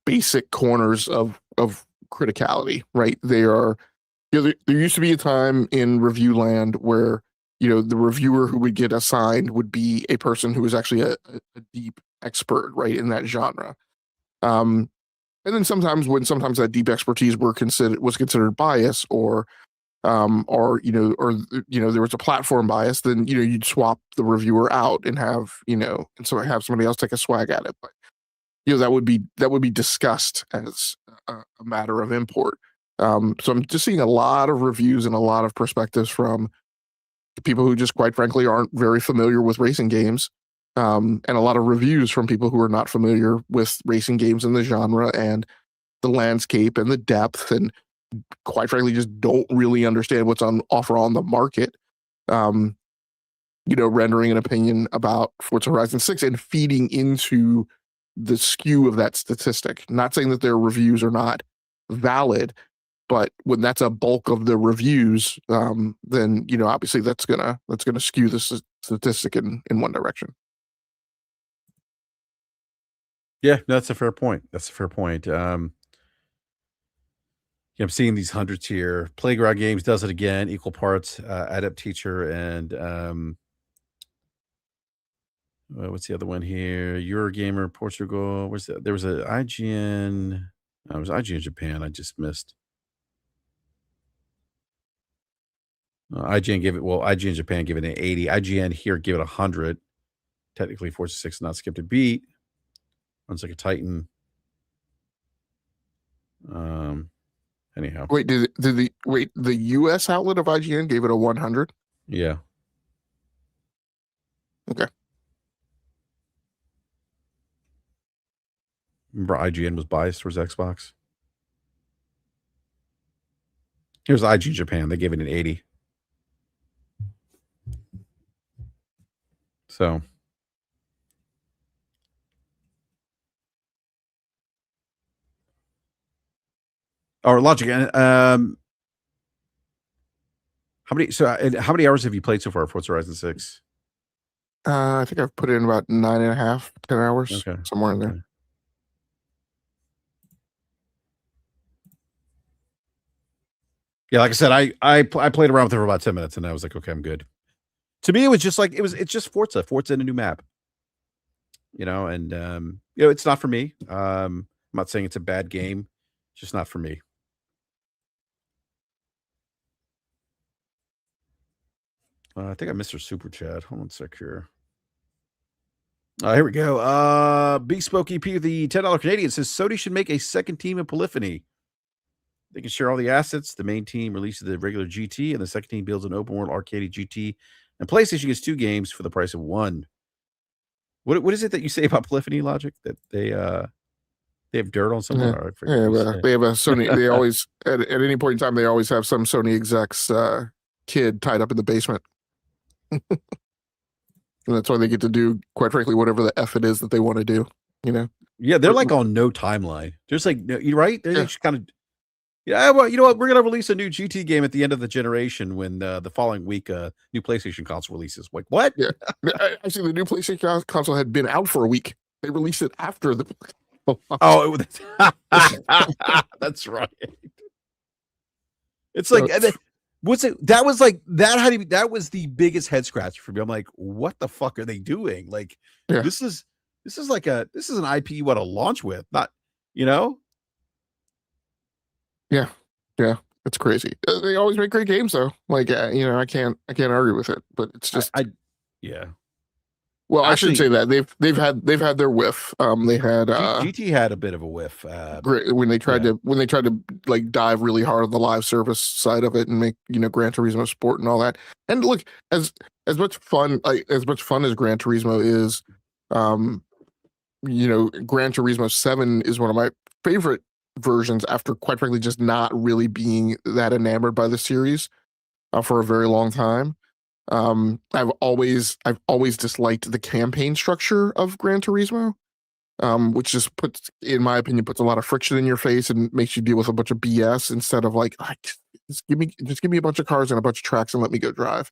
basic corners of criticality, right? They are, there used to be a time in review land where, the reviewer who would get assigned would be a person who was actually a deep expert, right, in that genre. Um, and then sometimes that deep expertise was considered bias, or or there was a platform bias, then you'd swap the reviewer out and have have somebody else take a swag at it. But that would be discussed as a matter of import. So I'm just seeing a lot of reviews and a lot of perspectives from people who just quite frankly aren't very familiar with racing games, and a lot of reviews from people who are not familiar with racing games and the genre and the landscape and the depth, and quite frankly just don't really understand what's on offer on the market. Rendering an opinion about Forza Horizon 6 and feeding into the skew of that statistic. Not saying that their reviews are not valid, but when that's a bulk of the reviews, then obviously that's gonna skew the statistic in one direction. Yeah, that's a fair point. That's a fair point. Yeah, I'm seeing these hundreds here. Playground Games does it again, equal parts Adept Teacher and what's the other one here? Eurogamer Portugal. Where's that? There was a IGN. It was IGN Japan. I just missed. IGN Japan gave it an 80. IGN here give it 100. Technically, Forza 6 not skipped a beat. Runs like a Titan. Anyhow. Wait, the US outlet of IGN gave it a 100? Yeah. Okay. Remember IGN was biased towards Xbox? Here's IGN Japan. They gave it an 80. So. Or Logic. How many hours have you played so far for Forza Horizon 6? I think I've put in about 9.5, 10 hours, somewhere in there. Yeah, like I said, I played around with it for about 10 minutes, and I was like, okay, I'm good. To me, it was just like it's just Forza in a new map. And it's not for me. I'm not saying it's a bad game, it's just not for me. I think I missed her super chat. Hold on a sec here. Here we go. Bespoke EP of the $10 Canadian says Sony should make a second team in Polyphony. They can share all the assets. The main team releases the regular GT, and the second team builds an open world arcade GT. And PlayStation gets 2 games for the price of 1. What is it that you say about Polyphony, Logic? That they have dirt on someone? They have a Sony. They always at any point in time they always have some Sony exec's kid tied up in the basement. And that's why they get to do, quite frankly, whatever the F it is that they want to do, Yeah, they're like on no timeline. Just like, right? They're just kind of, well, you know what? We're going to release a new GT game at the end of the generation when the following week new PlayStation console releases. Like, what? Yeah. Actually, the new PlayStation console had been out for a week. They released it after the... Oh, that's right. It's like... What's it? That was like that. That was the biggest head scratcher for me. I'm like, what the fuck are they doing? Like, this is an IP you want to launch with, not, Yeah, it's crazy. They always make great games though. Like, I can't argue with it. But it's just, yeah. Well, actually, I should say that they've had their whiff. They had GT had a bit of a whiff when they tried to like dive really hard on the live service side of it and make Gran Turismo Sport and all that. And look, as much fun as Gran Turismo is, Gran Turismo 7 is one of my favorite versions after, quite frankly, just not really being that enamored by the series for a very long time. I've always disliked the campaign structure of Gran Turismo, which just in my opinion, puts a lot of friction in your face and makes you deal with a bunch of BS instead of like, just give me a bunch of cars and a bunch of tracks and let me go drive.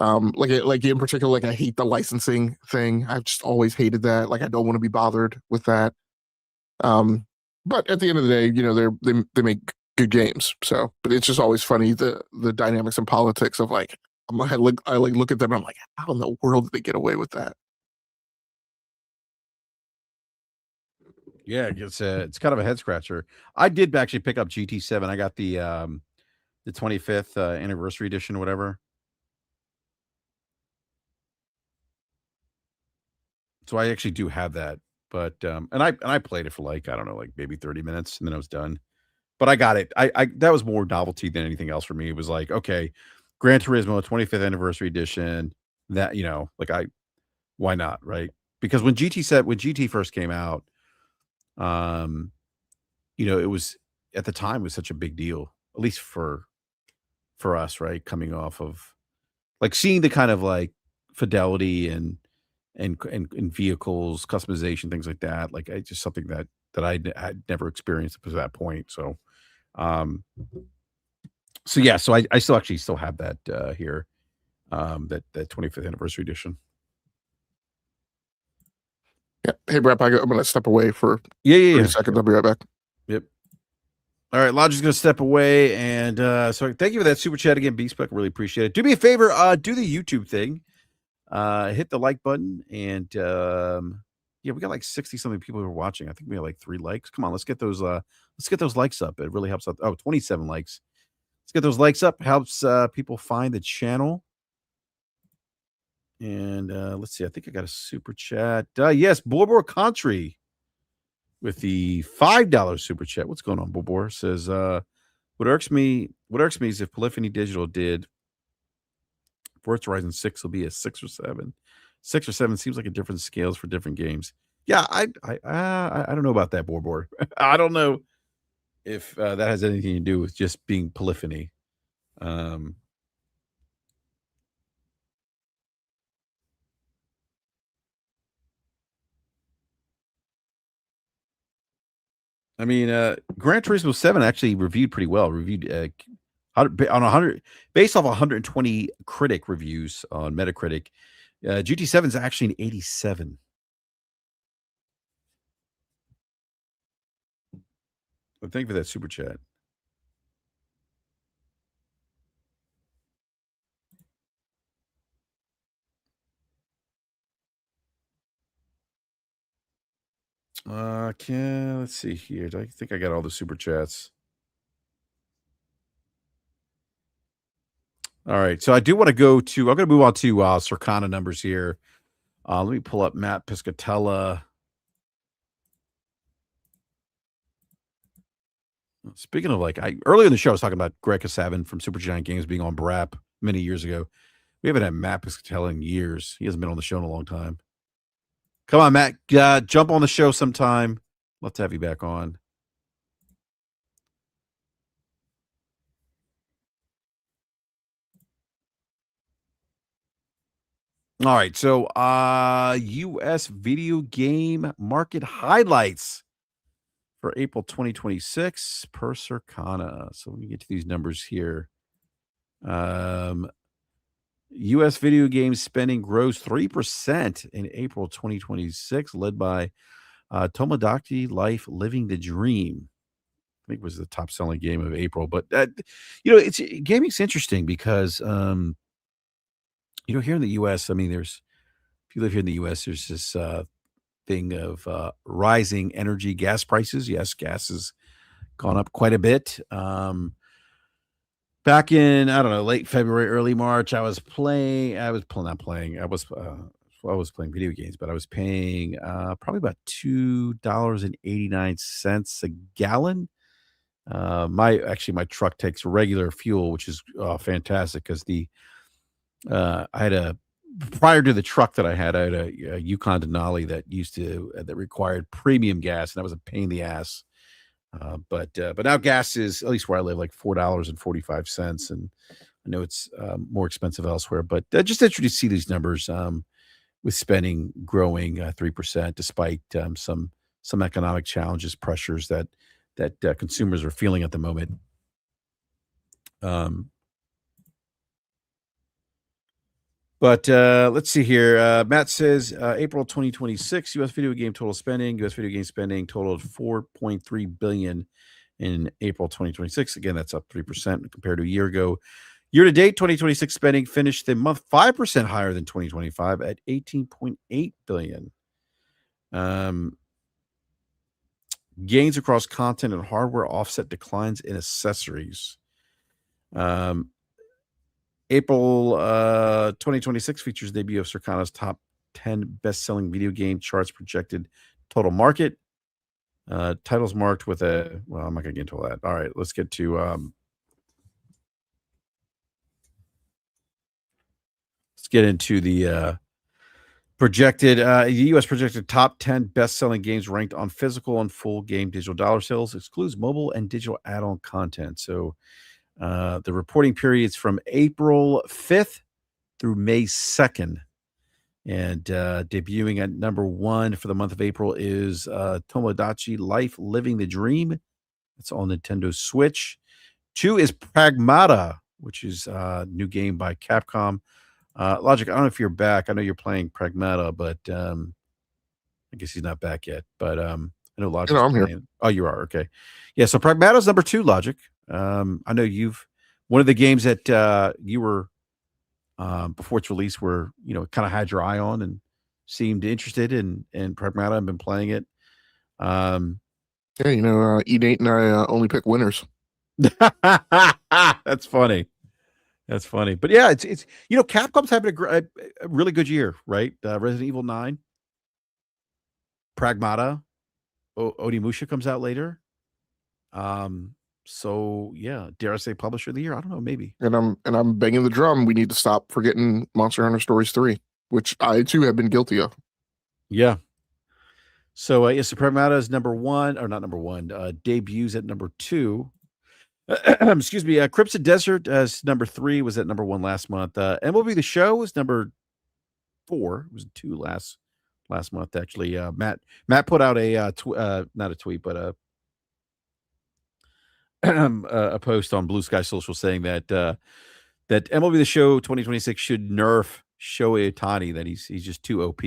Like in particular, like I hate the licensing thing. I've just always hated that. Like I don't want to be bothered with that. But at the end of the day, they make good games. So, but it's just always funny the dynamics and politics of like. I look at them and I'm like, how in the world did they get away with that? Yeah, it's kind of a head scratcher. I did actually pick up GT7. I got the the 25th anniversary edition or whatever. So I actually do have that, but and I played it for like I don't know, like maybe 30 minutes, and then I was done. But I got it. I that was more novelty than anything else for me. It was like, okay, Gran Turismo 25th anniversary edition. That like why not, right? Because when GT first came out, um, it was at the time it was such a big deal, at least for us, right? Coming off of like seeing the kind of like fidelity and vehicles, customization, things like that. Like it's just something that had never experienced up to that point. Um, so yeah, so I still actually still have that here, that 25th anniversary edition. Yeah. Hey, Brap, I'm going to step away for Yeah, yeah, 30 yeah. seconds. I'll be right back. Yep. All right, Lodge is going to step away, and so thank you for that super chat again, Beastbuck. Really appreciate it. Do me a favor, do the YouTube thing. Hit the like button, and yeah, we got like 60 something people who are watching. I think we have like 3 likes. Come on, let's get those likes up. It really helps out. Oh, 27 likes. Let's get those likes up. Helps people find the channel. And let's see. I think I got a super chat. Yes, Borbor Country with the $5 super chat. What's going on, Borbor? Says what irks me is if Polyphony Digital did Forza Horizon 6 will be a 6 or 7. 6 or 7 seems like a different scales for different games. Yeah, I don't know about that, Borbor. I don't know if that has anything to do with just being polyphony. Um, I mean, Gran Turismo 7 actually reviewed pretty well. Reviewed on 100 based off 120 critic reviews on Metacritic. GT7 is actually an 87. But thank you for that super chat. Can let's see here. I think I got all the super chats. All right, so I do want to go to. I'm going to move on to Circana numbers here. Let me pull up Matt Piscatella. Speaking of like, I earlier in the show I was talking about Greg Kasavin from Supergiant Games being on BRAP many years ago. We haven't had Matt Piscatella in years. He hasn't been on the show in a long time. Come on, Matt, jump on the show sometime. Love to have you back on. All right, so US video game market highlights for April 2026 per Circana. So let me get to these numbers here. Um, US video game spending grows 3% in April 2026, led by Tomodachi Life Living the Dream. I think was the top selling game of April. But it's gaming's interesting because here in the US, I mean, if you live here in the US, there's this thing of rising energy gas prices. Yes, gas has gone up quite a bit. Back in, I don't know, late February, early March, not playing. I was playing video games, but I was paying probably about $2.89 a gallon. My truck takes regular fuel, which is fantastic because I had a prior to the truck that I had a Yukon Denali that required premium gas, and that was a pain in the ass. But now gas is, at least where I live, like $4.45, and I know it's more expensive elsewhere. But just interested to see these numbers with spending growing 3%, despite some economic challenges, pressures that consumers are feeling at the moment. But let's see here. Matt says April 2026 U.S. video game total spending. U.S. video game spending totaled $4.3 billion in April 2026. Again, that's up 3% compared to a year ago. Year to date, 2026 spending finished the month 5% higher than 2025 at $18.8 billion. Gains across content and hardware offset declines in accessories. Um, April 2026 features debut of Circana's top 10 best-selling video game charts projected total market. Titles marked with a well, I'm not gonna get into all that. All right, let's get to let's get into the projected the US projected top 10 best-selling games ranked on physical and full game digital dollar sales, excludes mobile and digital add-on content. So the reporting periods from April 5th through May 2nd. And debuting at number 1 for the month of April is Tomodachi Life Living the Dream. It's on Nintendo Switch. 2 is Pragmata, which is a new game by Capcom. Logic, I don't know if you're back. I know you're playing Pragmata, but I guess he's not back yet. But I know Logic's I'm playing. here. Oh, you are? Okay. Yeah, so Pragmata's number 2, Logic. I know one of the games that you were before its release where kind of had your eye on and seemed interested in Pragmata and been playing it. Yeah, Eat 8 and I only pick winners. That's funny. That's funny. But yeah, it's Capcom's having a really good year, right? Resident Evil 9, Pragmata, Onimusha comes out later. So yeah, dare I say publisher of the year? I don't know, maybe. And I'm banging the drum. We need to stop forgetting Monster Hunter Stories 3, which I too have been guilty of. Yeah. So yes, Pragmata is number 1, or not number 1. Debuts at number 2. Excuse me. Crimson Desert as number 3 was at number 1 last month. MLB The Show was number 4. It was 2 last month actually. Matt put out a not a tweet, but a post on Blue Sky Social saying that that MLB The Show 2026 should nerf Shohei Ohtani, that he's just too OP.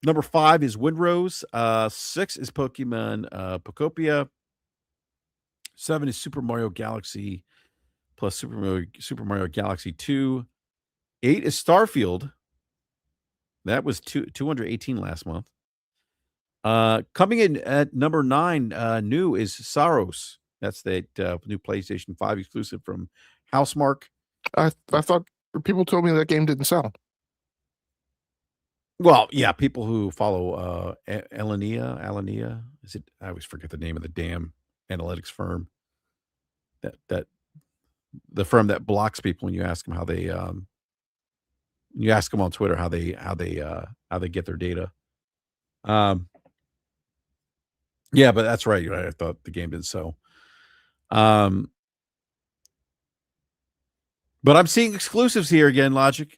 Number 5 is Windrose. 6 is Pokemon Pokopia. 7 is Super Mario Galaxy plus Super Mario Galaxy 2. 8 is Starfield. That was 218 last month. Coming in at number 9, new is Saros. That's that new PlayStation 5 exclusive from Housemarque. I thought people told me that game didn't sell. Well, yeah, people who follow Alania, is it? I always forget the name of the damn analytics firm. That the firm that blocks people when you ask them how they you ask them on Twitter how they get their data. Yeah, but that's right. I thought the game didn't sell. But I'm seeing exclusives here again, Logic.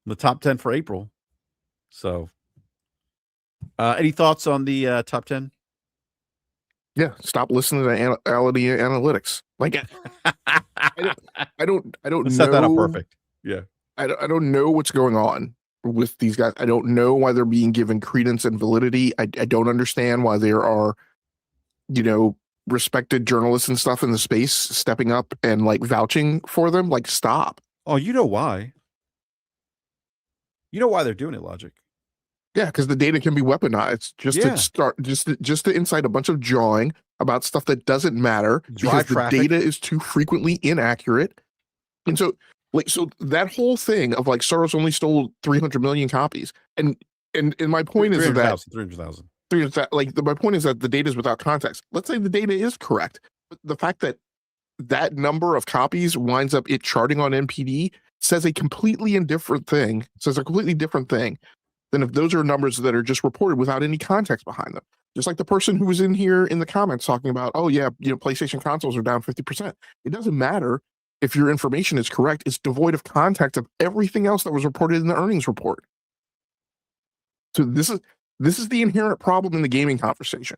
The top 10 for April. So, any thoughts on the top 10? Yeah, stop listening to analytics. Like, I don't know. Set that up perfect. Yeah, I don't know what's going on with these guys. I don't know why they're being given credence and validity. I don't understand why there are, respected journalists and stuff in the space stepping up and like vouching for them. Like, stop. Oh, you know why? You know why they're doing it, Logic? Yeah, because the data can be weaponized just to incite a bunch of jawing about stuff that doesn't matter because the data is too frequently inaccurate. And so that whole thing of like Soros only stole 300 million copies, and my point is that 300,000. My point is that the data is without context. Let's say the data is correct, but the fact that that number of copies winds up it charting on NPD says a completely different thing than if those are numbers that are just reported without any context behind them. Just like the person who was in here in the comments talking about, oh yeah, PlayStation consoles are down 50%. It doesn't matter if your information is correct. It's devoid of context of everything else that was reported in the earnings report. So this is the inherent problem in the gaming conversation,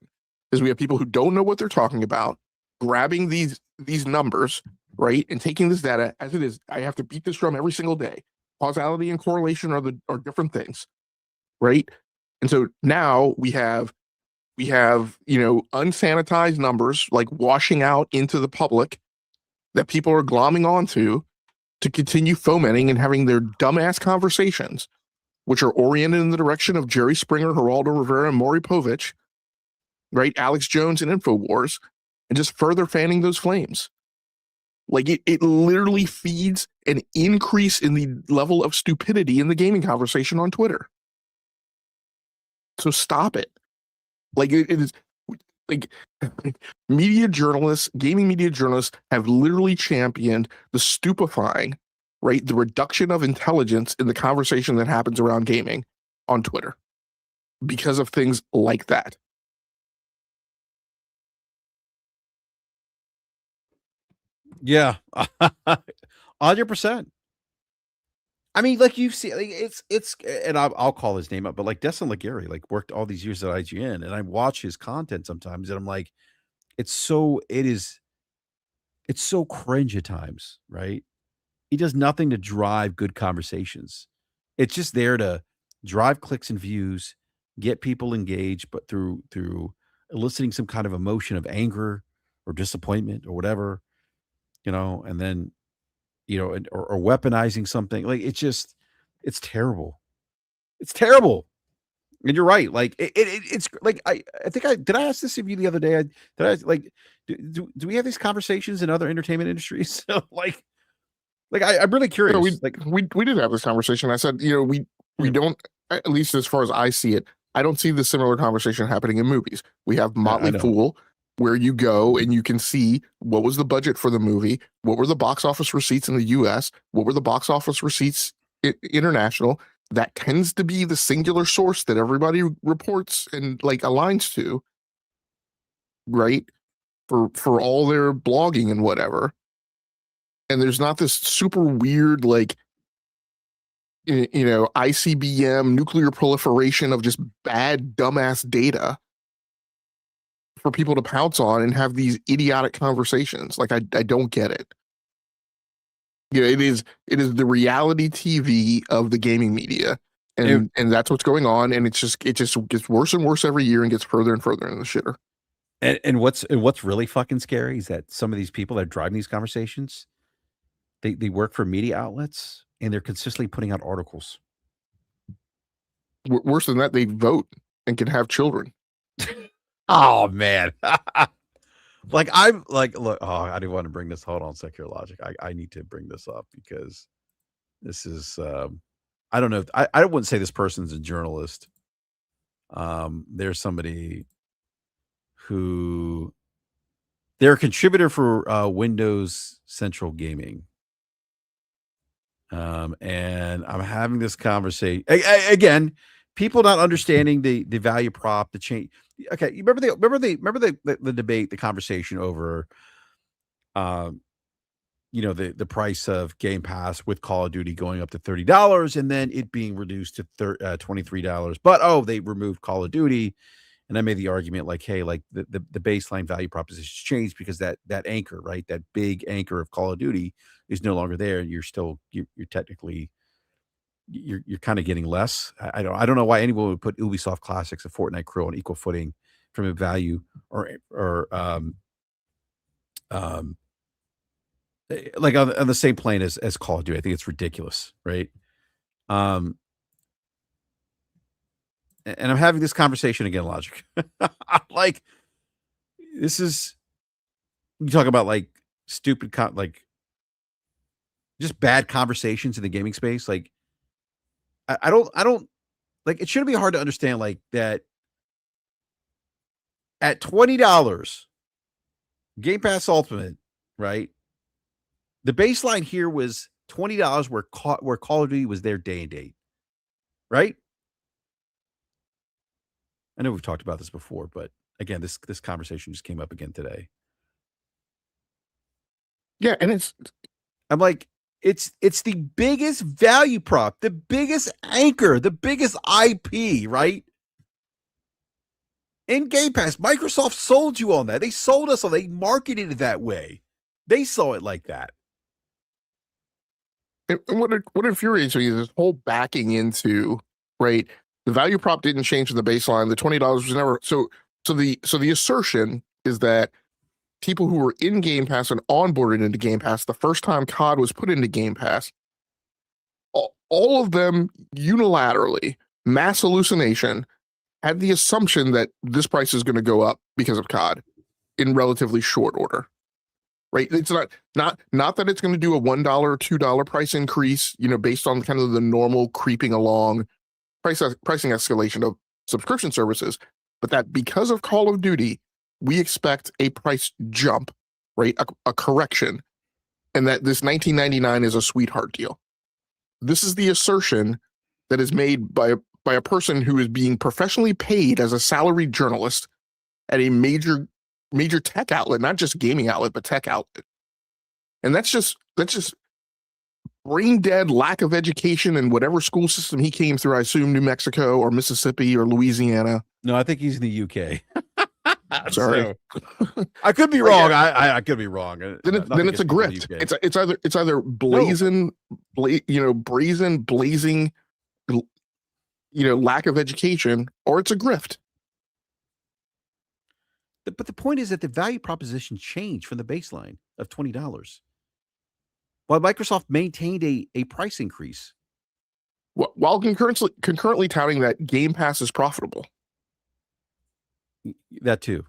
is we have people who don't know what they're talking about, grabbing these numbers, right, and taking this data as it is. I have to beat this drum every single day. Causality and correlation are different things, right? And so now we have unsanitized numbers like washing out into the public that people are glomming onto to continue fomenting and having their dumbass conversations which are oriented in the direction of Jerry Springer, Geraldo Rivera, and Maury Povich, right? Alex Jones and InfoWars, and just further fanning those flames. Like it literally feeds an increase in the level of stupidity in the gaming conversation on Twitter. So stop it. Like it is like media journalists, gaming media journalists have literally championed the stupefying, right? The reduction of intelligence in the conversation that happens around gaming on Twitter because of things like that. Yeah, 100%. I mean, like you see, like it's, and I'll call his name up, but like Destin Legary, like worked all these years at IGN, and I watch his content sometimes, and I'm like, it's so cringe at times, right? He does nothing to drive good conversations. It's just there to drive clicks and views, get people engaged, but through eliciting some kind of emotion of anger or disappointment or whatever, and then or weaponizing something. Like it's terrible. It's terrible. And you're right. Like it's like I think I ask this of you the other day. Like do we have these conversations in other entertainment industries? Like I'm really You know, curious. Like we did have this conversation. I said, we Yeah. don't, at least as far as I see it, I don't see the similar conversation happening in movies. We have I Motley know. Fool, where you go and you can see what was the budget for the movie, what were the box office receipts in the US, what were the box office receipts international. That tends to be the singular source that everybody reports and like aligns to, right? For all their blogging and whatever. And there's not this super weird like ICBM nuclear proliferation of just bad dumbass data for people to pounce on and have these idiotic conversations. Like I don't get it. It is the reality TV of the gaming media, It- and that's what's going on. And it just gets worse and worse every year and gets further and further in the shitter. and what's really fucking scary is that some of these people that are driving these conversations, they work for media outlets and they're consistently putting out articles. Worse than that, they vote and can have children. Oh man. Like I'm like, look, I didn't want to bring this. Hold on, Secure Logic. I need to bring this up because this is I don't know. I wouldn't say this person's a journalist. There's somebody who they're a contributor for Windows Central Gaming. And I'm having this conversation again. People not understanding the value prop, the change. Okay, you remember the debate, the conversation over, um, the price of Game Pass with Call of Duty going up to $30 and then it being reduced to $23. But they removed Call of Duty, and I made the argument like, hey, like the baseline value proposition changed because that anchor, right, that big anchor of Call of Duty is no longer there. You're still you're technically you're kind of getting less. I don't know why anyone would put Ubisoft Classics and Fortnite Crew on equal footing from a value or like on the same plane as Call of Duty. I think it's ridiculous, right? Um, and I'm having this conversation again, Logic. Like this is you talk about like stupid, like just bad conversations in the gaming space. Like I don't like it shouldn't be hard to understand like that at $20 Game Pass Ultimate, right? The baseline here was $20 where Call of Duty was their day and date, right? I know we've talked about this before, but again, this conversation just came up again today. Yeah, and I'm like, it's the biggest value prop, the biggest anchor, the biggest IP, right? In Game Pass, Microsoft sold you on that. They sold us on. They marketed it that way. They saw it like that. and what infuriates me is this whole backing into, right? The value prop didn't change in the baseline. The $20 was never so the assertion is that people who were in Game Pass and onboarded into Game Pass the first time COD was put into Game Pass all of them unilaterally, mass hallucination, had the assumption that this price is going to go up because of COD in relatively short order. Right? It's not that it's going to do a $1 or $2 price increase, based on kind of the normal creeping along pricing escalation of subscription services, but that because of Call of Duty, we expect a price jump, right? A correction, and that this $19.99 is a sweetheart deal. This is the assertion that is made by a person who is being professionally paid as a salaried journalist at a major tech outlet, not just gaming outlet, but tech outlet. And that's just brain dead lack of education in whatever school system he came through. I assume New Mexico or Mississippi or Louisiana. No, I think he's in the UK. Sorry, so, I could be wrong. I could be wrong. Then it's a grift. It's either brazen, blazing, lack of education, or it's a grift. But the point is that the value proposition changed from the baseline of $20, while Microsoft maintained a price increase, while concurrently touting that Game Pass is profitable. That too.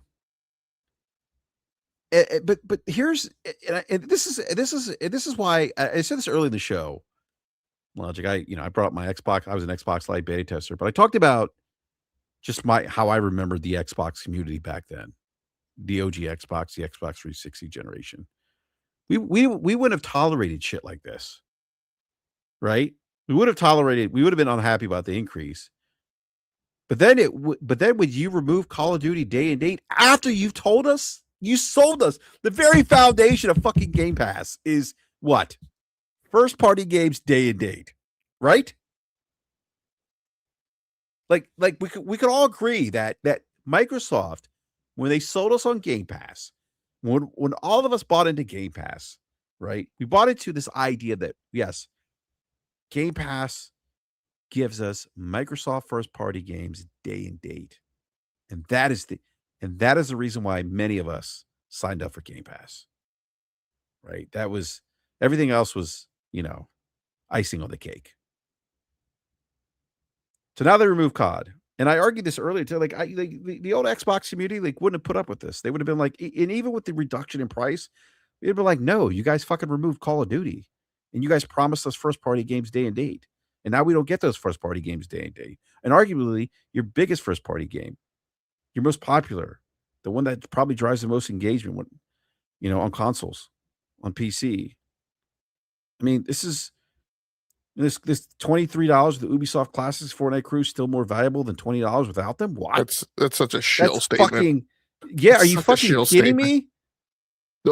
But here's this is why I said this early in the show. Logic, I brought up my Xbox. I was an Xbox Live beta tester, but I talked about just how I remembered the Xbox community back then, the OG Xbox, the Xbox 360 generation. We wouldn't have tolerated shit like this, right? We would have been unhappy about the increase. But then when you remove Call of Duty day and date after you've told us, you sold us the very foundation of fucking Game Pass is what? First party games day and date, right? Like we could all agree that Microsoft, when they sold us on Game Pass, when all of us bought into Game Pass, right? We bought into this idea that yes, Game Pass gives us Microsoft first party games day and date. And that is the reason why many of us signed up for Game Pass. Right? That was everything else was, icing on the cake. So now they remove COD. And I argued this earlier too. The old Xbox community wouldn't have put up with this. They would have been like, and even with the reduction in price, they'd be like, no, you guys fucking removed Call of Duty. And you guys promised us first party games day and date. And now we don't get those first party games day and date. And arguably, your biggest first party game, your most popular, the one that probably drives the most engagement on consoles, on PC. I mean, this $23 with the Ubisoft Classics Fortnite Crew still more valuable than $20 without them? What? That's such a shill statement. Are you fucking kidding me?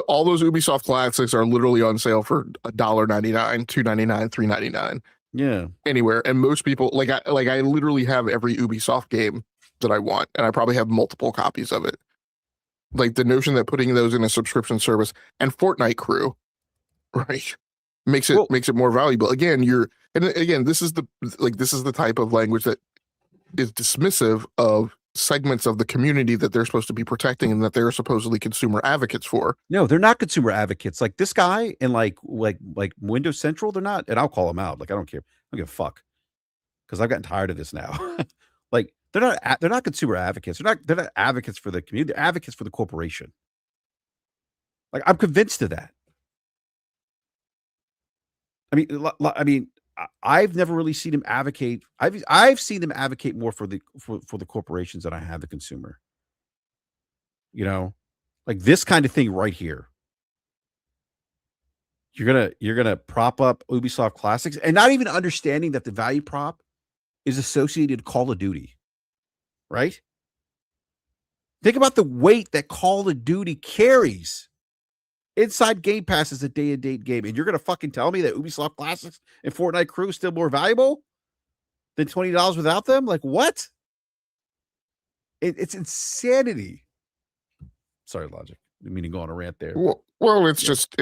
All those Ubisoft Classics are literally on sale for $1.99, $2.99, $3.99. Yeah. Anywhere. And most people I literally have every Ubisoft game that I want, and I probably have multiple copies of it. Like the notion that putting those in a subscription service and Fortnite Crew, right, makes it more valuable. Again, this is the type of language that is dismissive of segments of the community that they're supposed to be protecting and that they're supposedly consumer advocates for. No, they're not consumer advocates. Like this guy and like Windows Central, they're not. And I'll call them out. Like I don't care. I don't give a fuck because I've gotten tired of this now. Like they're not consumer advocates. They're not advocates for the community. They're advocates for the corporation. Like I'm convinced of that. I mean, I've never really seen them advocate. I've seen them advocate more for the corporations than I have the consumer. Like this kind of thing right here. You're gonna prop up Ubisoft Classics and not even understanding that the value prop is associated with Call of Duty, right? Think about the weight that Call of Duty carries. Inside Game Pass is a day and date game, and you're gonna fucking tell me that Ubisoft Classics and Fortnite Crew is still more valuable than $20 without them? Like what? It's insanity. Sorry, Logic. Didn't mean to go on a rant there. Well, it's just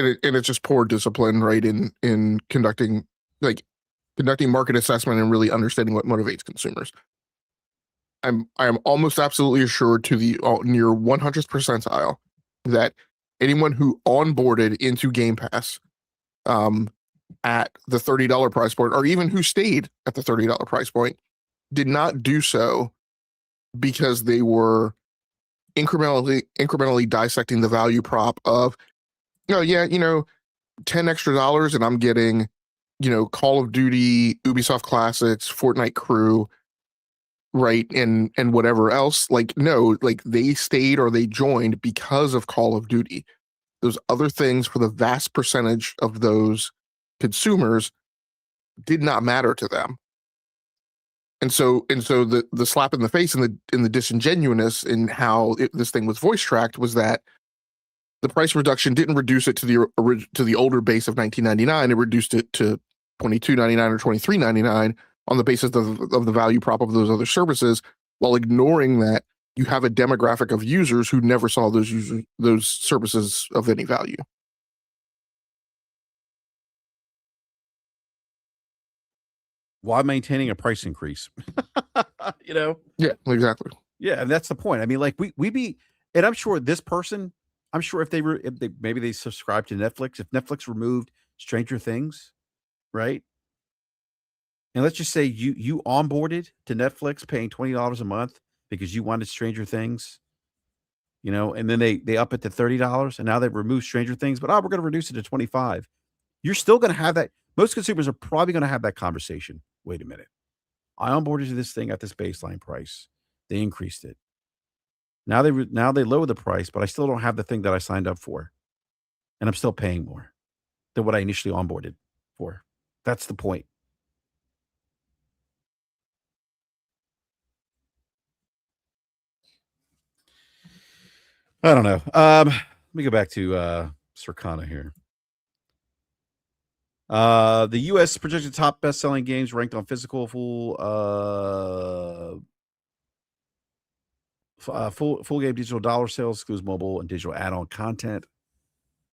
poor discipline, right? In conducting market assessment and really understanding what motivates consumers. I am almost absolutely assured to the near 100th percentile that anyone who onboarded into Game Pass at the $30 price point, or even who stayed at the $30 price point, did not do so because they were incrementally dissecting the value prop of, oh yeah, $10 extra and I'm getting, Call of Duty, Ubisoft Classics, Fortnite Crew, right, and whatever else. Like, no, like they stayed or they joined because of Call of Duty. Those other things, for the vast percentage of those consumers, did not matter to them. And so the slap in the face and the disingenuousness in how this thing was voice tracked was that the price reduction didn't reduce it to the older base of $19.99. It reduced it to $22.99 or $23.99 on the basis of the value prop of those other services, while ignoring that you have a demographic of users who never saw those services of any value. While maintaining a price increase. You know? Yeah, exactly. Yeah, and that's the point. I mean, like we be, and I'm sure this person, I'm sure if they maybe they subscribe to Netflix, if Netflix removed Stranger Things, right? And let's just say you onboarded to Netflix paying $20 a month because you wanted Stranger Things, and then they up it to $30 and now they've removed Stranger Things, but we're going to reduce it to 25. You're still going to have that. Most consumers are probably going to have that conversation. Wait a minute. I onboarded to this thing at this baseline price. They increased it. Now they lower the price, but I still don't have the thing that I signed up for, and I'm still paying more than what I initially onboarded for. That's the point. I don't know. Let me go back to Circana here. The U.S. projected top best-selling games ranked on physical full game digital dollar sales, excludes mobile and digital add-on content.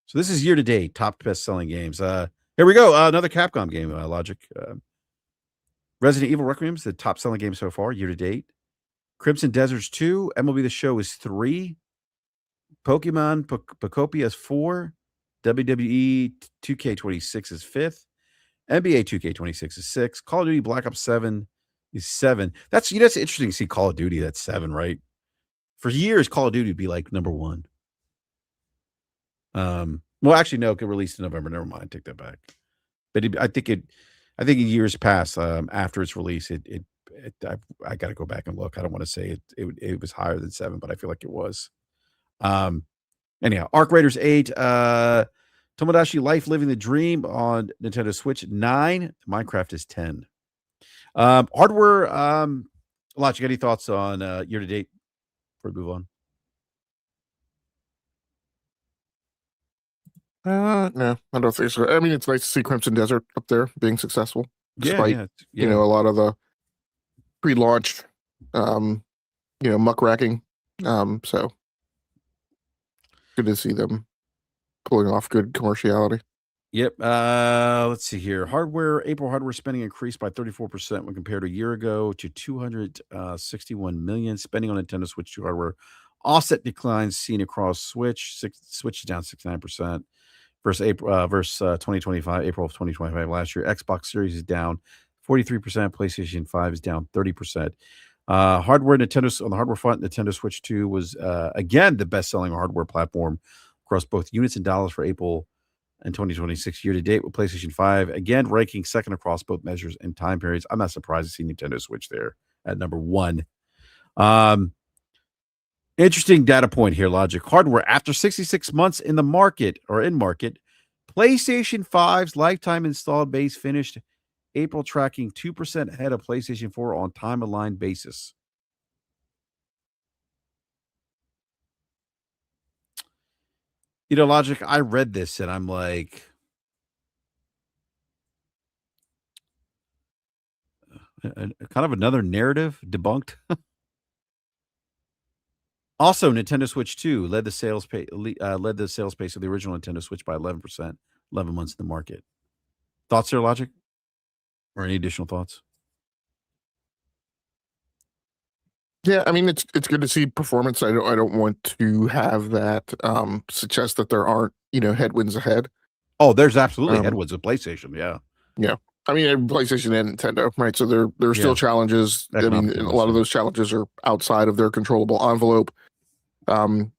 So this is year to date top best-selling games. Here we go. Another Capcom game. Logic. Resident Evil Requiem is the top-selling game so far year to date. Crimson Deserts 2. MLB The Show is 3. Pokemon Pocopia is 4. WWE 2K26 is 5th. NBA 2K26 is 6. Call of Duty Black Ops 7 is 7. That's interesting to see Call of Duty. That's 7, right? For years, Call of Duty would be like number 1. Well, actually, no, it got released in November. Never mind, take that back. But I think in years past, after its release, I got to go back and look. I don't want to say it was higher than 7, but I feel like it was. Anyhow, Arc Raiders 8, Tomodachi Life Living the Dream on Nintendo Switch 9. Minecraft is 10. Hardware, Logic, any thoughts on year to date before we move on? No, I don't think so. I mean, it's nice to see Crimson Desert up there being successful, despite yeah. a lot of the pre-launch, muckraking. So good to see them pulling off good commerciality. Yep. Let's see here. April hardware spending increased by 34% when compared to a year ago to 261 million. Spending on Nintendo Switch 2 hardware offset declines seen across Switch. Switch is down 69% versus 2025, April of 2025 last year. Xbox Series is down 43%. PlayStation 5 is down 30%. Hardware Nintendo on the hardware front, Nintendo Switch 2 was again the best-selling hardware platform across both units and dollars for April and 2026 year to date, with PlayStation 5 again ranking second across both measures and time periods. I'm not surprised to see Nintendo Switch there at number 1. Interesting data point here, Logic. Hardware after 66 months in market, PlayStation 5's lifetime installed base finished April tracking 2% ahead of PlayStation 4 on time-aligned basis. Logic, I read this and I'm like, kind of another narrative debunked. Also, Nintendo Switch 2 led the sales pace of the original Nintendo Switch by 11%, 11 months in the market. Thoughts there, Logic? Or any additional thoughts? Yeah, I mean, it's good to see performance. I don't want to have that suggest that there aren't headwinds ahead. Oh, there's absolutely Um, headwinds with PlayStation. Yeah. yeah, I mean PlayStation and Nintendo, right? So there are still Yeah. challenges. I mean, Economic and a headwinds. lot of Yeah. those challenges are outside of their controllable envelope. Um,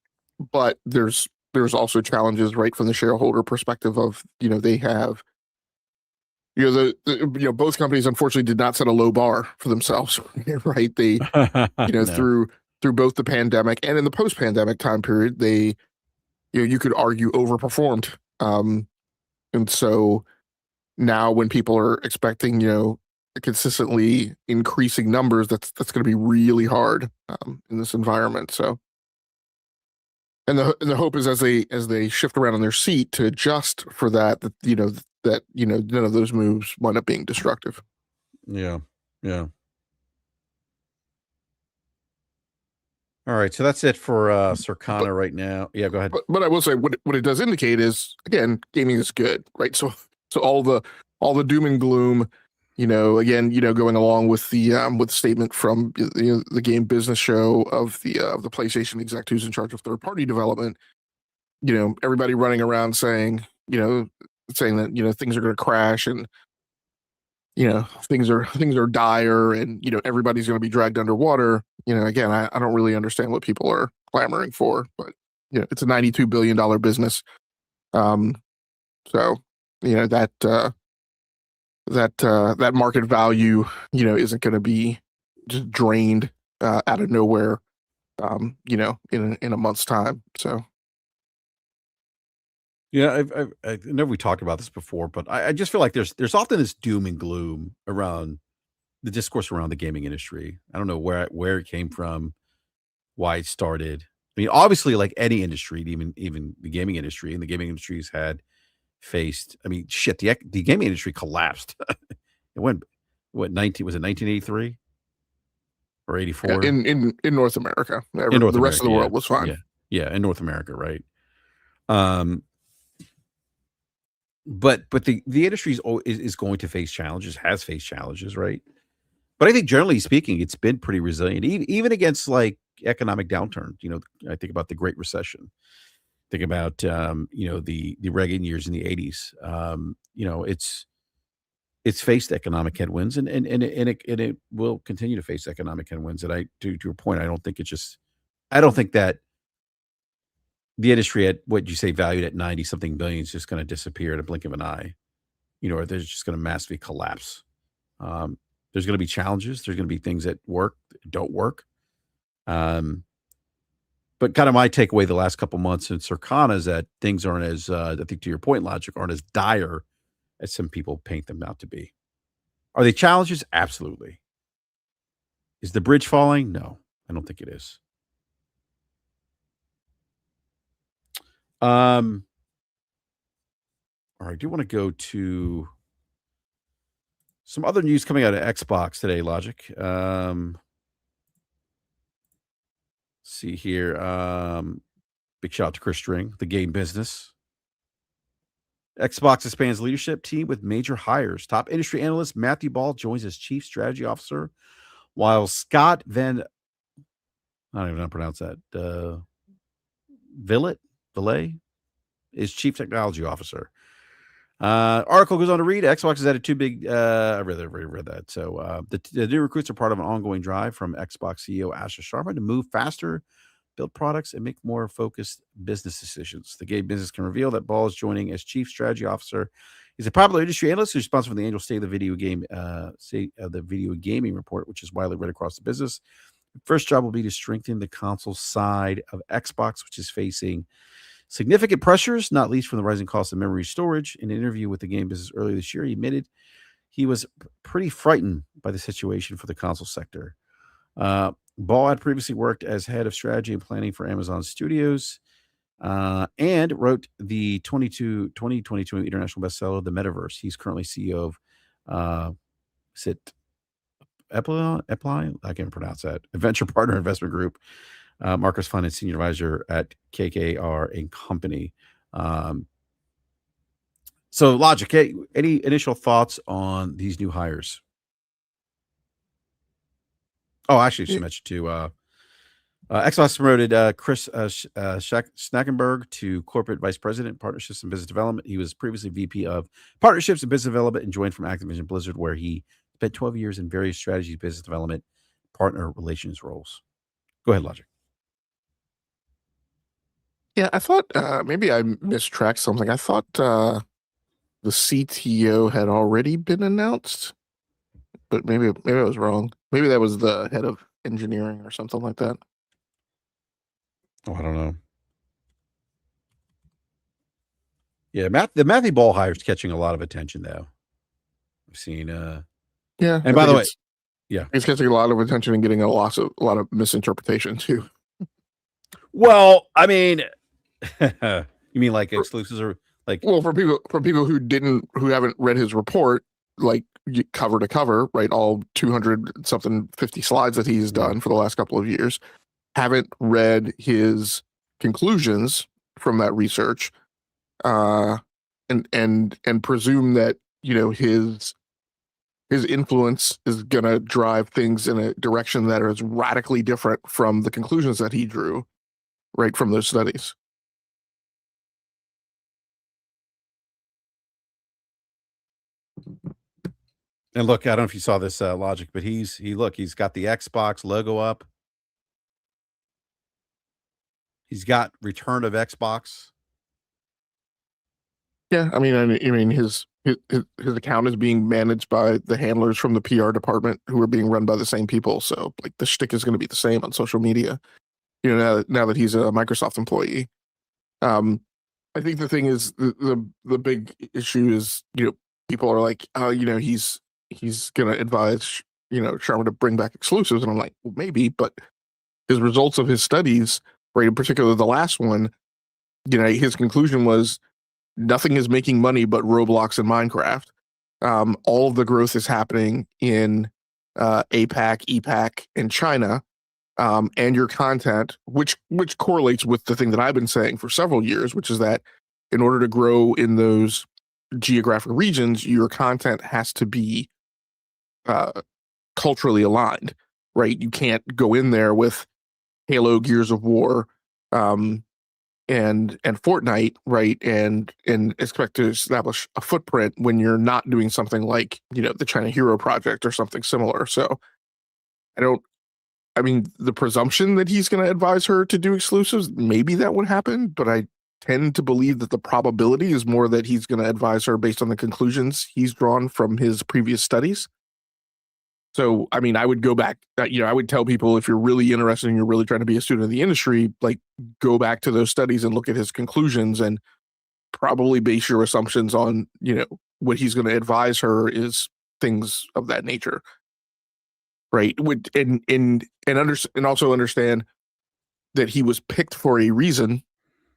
but there's also challenges right from the shareholder perspective of they have both companies unfortunately did not set a low bar for themselves, right? They No. through both the pandemic and in the post-pandemic time period, they you could argue overperformed. And so now when people are expecting consistently increasing numbers, that's going to be really hard in this environment. So and the hope is as they shift around on their seat to adjust for that none of those moves wind up being destructive. Yeah. Yeah. All right. So that's it for But Circana right now. Yeah. Go ahead. but I will say what it does indicate is again gaming is good, right? So all the doom and gloom, again, going along with the statement from the game business show of the PlayStation exec who's in charge of third party development, everybody running around saying that things are going to crash and things are dire and everybody's going to be dragged underwater. Again, I don't really understand what people are clamoring for, but it's a $92 billion business. um so that market value isn't going to be just drained out of nowhere in a month's time. So Yeah, I know we talked about this before, but I just feel like there's often this doom and gloom around the discourse around the gaming industry. I don't know where it came from, why it started. I mean, obviously, like any industry, even the gaming industry, and the gaming industry's had faced. I mean, shit, the gaming industry collapsed. It went what 19 was it 1983 or yeah, 84 in North America, in North the rest of America? the Yeah, world was fine. yeah, yeah, in North America, right? Um, but the industry is going to face challenges, has faced challenges, right? But I think generally speaking, it's been pretty resilient, even against like economic downturn. I think about the Great Recession. Think about the Reagan years in the '80s. It's faced economic headwinds, and it will continue to face economic headwinds. And to your point, I don't think that the industry at what you say valued at 90 something billion is just going to disappear in a blink of an eye. Or there's just going to massively collapse. Um, there's going to be challenges. There's going to be things that work, that don't work. Um, but kind of my takeaway the last couple months in Circana is that things aren't as, I think to your point, Logic, aren't as dire as some people paint them out to be. Are they challenges? Absolutely. Is the bridge falling? No, I don't think it is. Um, all right, I do want to go to some other news coming out of Xbox today, Logic. See here. Big shout out to Chris String, the game business. Xbox expands leadership team with major hires. Top industry analyst Matthew Ball joins as chief strategy officer, while Scott Van I don't even know how to pronounce that. Villet is chief technology officer. Article goes on to read Xbox has added two big. I already read that. So the new recruits are part of an ongoing drive from Xbox CEO Asher Sharma to move faster, build products, and make more focused business decisions. The game business can reveal that Ball is joining as chief strategy officer. He's a popular industry analyst who's responsible for the annual state of the video game, state of the video gaming report, which is widely read across the business. The first job will be to strengthen the console side of Xbox, which is facing significant pressures, not least from the rising cost of memory storage. In an interview with the game business earlier this year, he admitted he was pretty frightened by the situation for the console sector. Ball had previously worked as head of strategy and planning for Amazon Studios and wrote the 2022 international bestseller, The Metaverse. He's currently CEO of is it Epline? I can't pronounce that. A venture partner investment group. Marcus Fund and senior advisor at KKR and Company. Um, so, Logic, hey, any initial thoughts on these new hires? Oh, actually, just Y- mentioned too. Xbox promoted Chris Schnackenberg to corporate vice president, partnerships and business development. He was previously VP of partnerships and business development and joined from Activision Blizzard, where he spent 12 years in various strategy, business development, partner relations roles. Go ahead, Logic. Yeah, I thought maybe I mistracked something. I thought the CTO had already been announced, but maybe I was wrong. Maybe that was the head of engineering or something like that. Oh, I don't know. Yeah, the Matthew Ball hire is catching a lot of attention, though. I've seen. Yeah, And I by think the way, yeah. it's catching a lot of attention and getting a lot of misinterpretation too. Well, I mean, you mean like exclusives or like? Well, for people who haven't read his report, like cover to cover, right, all 200 something 50 slides that he's done for the last couple of years, haven't read his conclusions from that research, and presume that his influence is gonna drive things in a direction that is radically different from the conclusions that he drew, right, from those studies. And look, I don't know if you saw this Logic, but he's got the Xbox logo up. He's got Return of Xbox. Yeah, I mean, his account is being managed by the handlers from the PR department who are being run by the same people. So like the shtick is going to be the same on social media. Now that he's a Microsoft employee. I think the thing is the big issue is people are like, oh, he's going to advise Sharma to bring back exclusives, and I'm like, well, maybe, but his results of his studies, right, in particular the last one, his conclusion was nothing is making money but Roblox and Minecraft. All of the growth is happening in APAC, EPAC, and China. And your content, which correlates with the thing that I've been saying for several years, which is that in order to grow in those geographic regions, your content has to be culturally aligned, right? You can't go in there with Halo, Gears of War, and Fortnite, right, and expect to establish a footprint when you're not doing something like the China Hero Project or something similar. So I mean, the presumption that he's going to advise her to do exclusives, maybe that would happen, but I tend to believe that the probability is more that he's going to advise her based on the conclusions he's drawn from his previous studies. So, I mean, I would go back, I would tell people, if you're really interested and you're really trying to be a student of the industry, like go back to those studies and look at his conclusions, and probably base your assumptions on, what he's going to advise her is things of that nature. Right. And also understand that he was picked for a reason,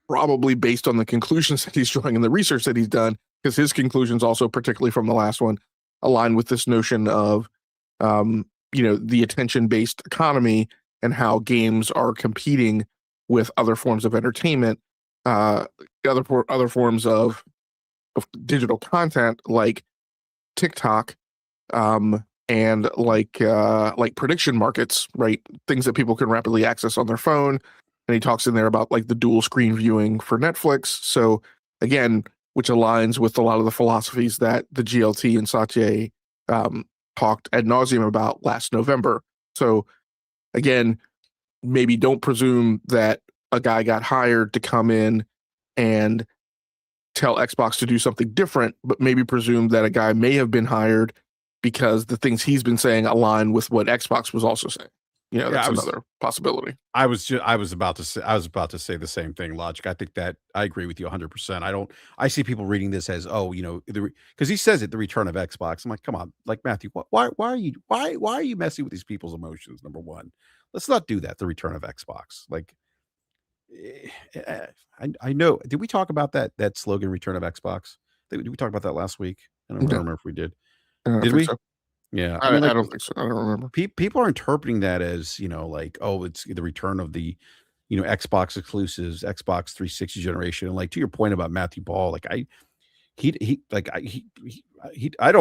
probably based on the conclusions that he's drawing and the research that he's done, because his conclusions also, particularly from the last one, align with this notion of, the attention-based economy and how games are competing with other forms of entertainment, other forms of digital content like TikTok, and like prediction markets, right? Things that people can rapidly access on their phone. And he talks in there about like the dual screen viewing for Netflix. So again, which aligns with a lot of the philosophies that the GLT and Satya talked ad nauseum about last November. So again, maybe don't presume that a guy got hired to come in and tell Xbox to do something different, but maybe presume that a guy may have been hired because the things he's been saying align with what Xbox was also saying. That's another possibility. I was about to say the same thing, Logic. I think that I agree with you 100%. I see people reading this as, oh, because he says it, the return of Xbox. I'm like, come on, like Matthew, why are you messing with these people's emotions? Number one, let's not do that. The return of Xbox. Like, I know. Did we talk about that slogan, return of Xbox? Did we talk about that last week? I don't remember if we did. I don't Did think we? so. Yeah, I don't think so. I don't remember. People are interpreting that as, like, oh, it's the return of the, Xbox exclusives, Xbox 360 generation. And like, to your point about Matthew Ball, like I don't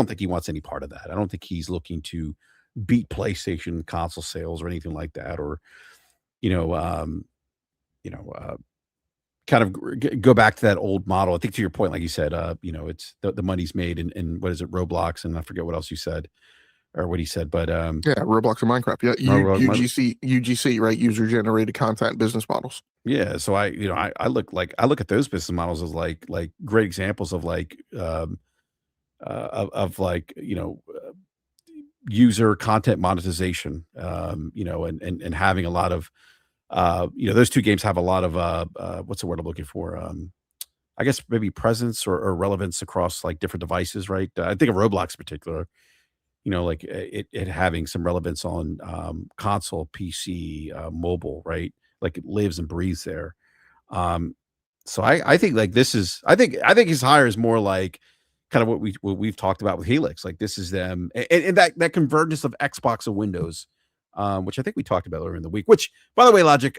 think he wants any part of that. I don't think he's looking to beat PlayStation console sales or anything like that. Or you know, you know, kind of go back to that old model. I think to your point, like you said, it's the money's made in what is it, Roblox, and I forget what else you said or what he said, but Yeah, Roblox and Minecraft. Yeah, UGC, right? User generated content business models. yeah. So I look at those business models as like great examples of like of like user content monetization, and having a lot of those two games have a lot of what's the word I'm looking for? I guess maybe presence or relevance across like different devices, right? I think of Roblox in particular, like it having some relevance on console, PC, mobile, right? Like it lives and breathes there. Um, so I think like this is I think his hire is more like kind of what we've talked about with Helix. Like this is them and that convergence of Xbox and Windows, which I think we talked about earlier in the week. Which, by the way, Logic,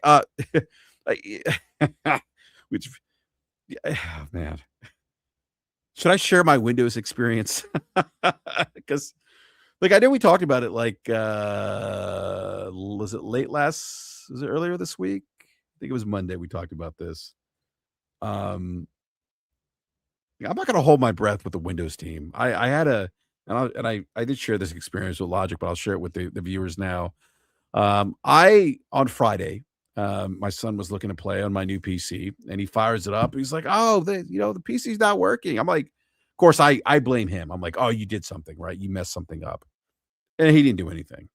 which oh, man, should I share my Windows experience? Because like I know we talked about it like was it was it earlier this week? I think it was Monday we talked about this. Um I'm not gonna hold my breath with the Windows team. I had a and I did share this experience with Logic, but I'll share it with the viewers now. I on Friday, my son was looking to play on my new PC and he fires it up. He's like, "Oh, the PC's not working." I'm like, of course, I blame him. I'm like, "Oh, you did something, right? You messed something up." And he didn't do anything.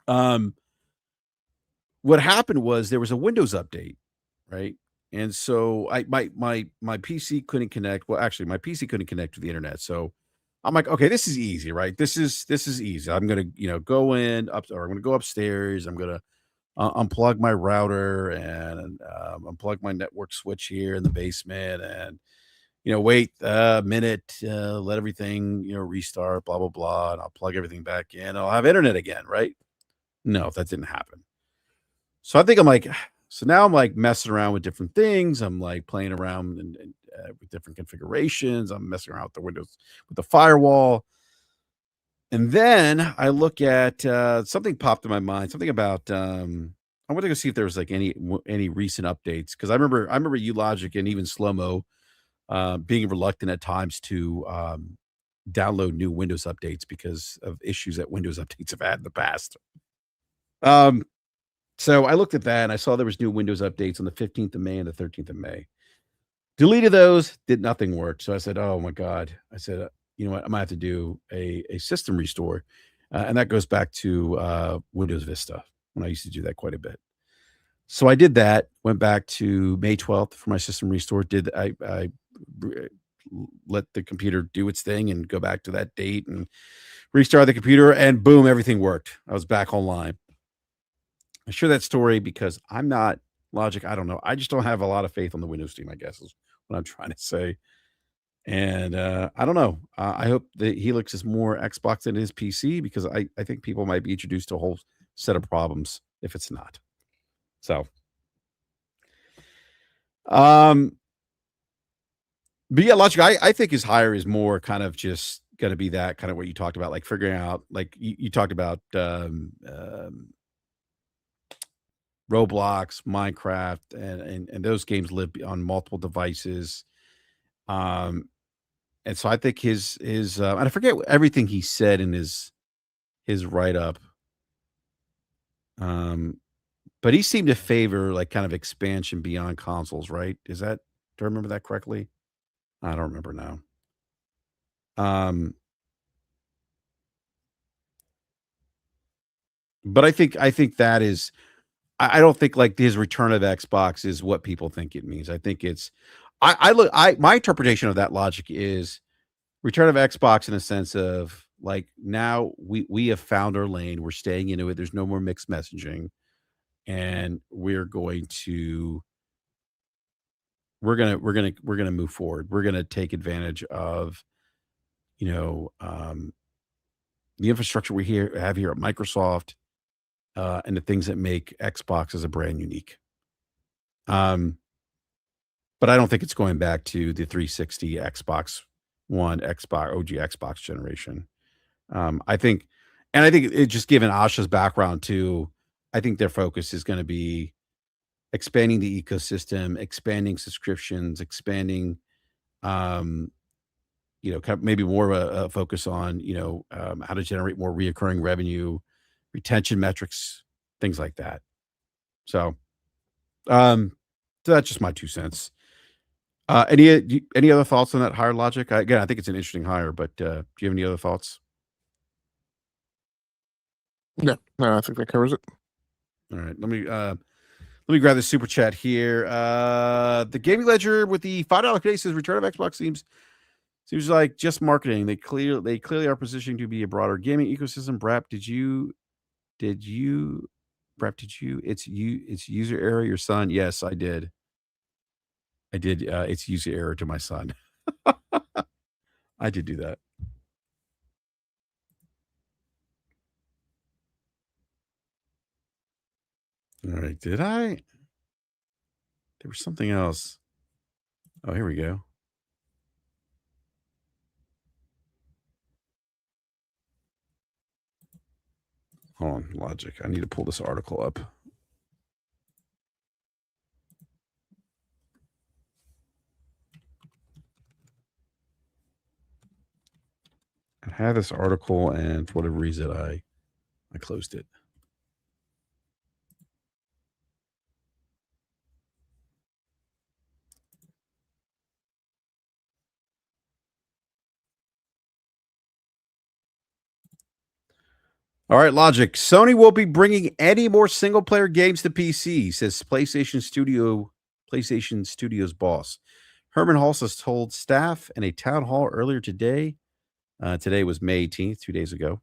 Um, what happened was there was a Windows update, right? And so my PC couldn't connect. Well, actually, my PC couldn't connect to the internet. So I'm like, okay, this is easy, right? This is easy. I'm gonna go in up or I'm gonna go upstairs. I'm gonna unplug my router and unplug my network switch here in the basement and wait a minute, let everything restart, blah blah blah, and I'll plug everything back in. I'll have internet again, right? No, that didn't happen. So I think I'm like, so now I'm like messing around with different things. I'm like playing around with different configurations. I'm messing around with the Windows with the firewall. And then I look at something popped in my mind, something about I want to go see if there was like any recent updates because I remember you Logic and even Slow Mo being reluctant at times to download new Windows updates because of issues that Windows updates have had in the past. Um, So I looked at that and I saw there was new Windows updates on the 15th of May and the 13th of May. Deleted those, did nothing work. So I said, "Oh my god." I said, "You know what? I might have to do a system restore." And that goes back to Windows Vista when I used to do that quite a bit. So I did that, went back to May 12th for my system restore. Did I br- let the computer do its thing and go back to that date and restart the computer and boom, everything worked. I was back online. I share that story because I'm not Logic. I don't know. I just don't have a lot of faith on the Windows team, I guess is what I'm trying to say. And I don't know. I hope that Helix is more Xbox than his PC because I think people might be introduced to a whole set of problems if it's not. So, um, but yeah, Logic, I think his hire is more kind of just going to be that kind of what you talked about, like figuring out, like you talked about Roblox, Minecraft, and those games live on multiple devices. Um, and so I think his and I forget everything he said in his write up. Um, but he seemed to favor like kind of expansion beyond consoles, right? Do I remember that correctly? I don't remember now. Um, but I think that is I don't think like his return of Xbox is what people think it means. I think it's I look I my interpretation of that logic is return of Xbox in a sense of like now we have found our lane. We're staying into it. There's no more mixed messaging, and we're gonna move forward. We're gonna take advantage of you know um, the infrastructure we have here at Microsoft and the things that make Xbox as a brand unique. Um, but I don't think it's going back to the 360 Xbox One, Xbox OG Xbox generation. I think, and I think it just given Asha's background too. I think their focus is going to be expanding the ecosystem, expanding subscriptions, expanding, um, maybe more of a focus on, how to generate more reoccurring revenue, retention metrics, things like that. So, um, so that's just my 2 cents. Any other thoughts on that hire logic? Again, I think it's an interesting hire, but, do you have any other thoughts? Yeah, no, I think that covers it. All right, let me grab the super chat here. The gaming ledger with the $5 case says return of Xbox seems like just marketing. They clearly are positioning to be a broader gaming ecosystem. Did you BRAP, it's user error, your son? Yes, I did. I did, it's user error to my son. I did do that. All right, did I? There was something else. Oh, here we go. Hold on, logic. I need to pull this article up. I had this article, and for whatever reason, I closed it. All right, logic. Sony won't be bringing any more single player games to PC, says PlayStation Studios boss. Herman Hulse told staff in a town hall earlier today. Today was May 18th, 2 days ago.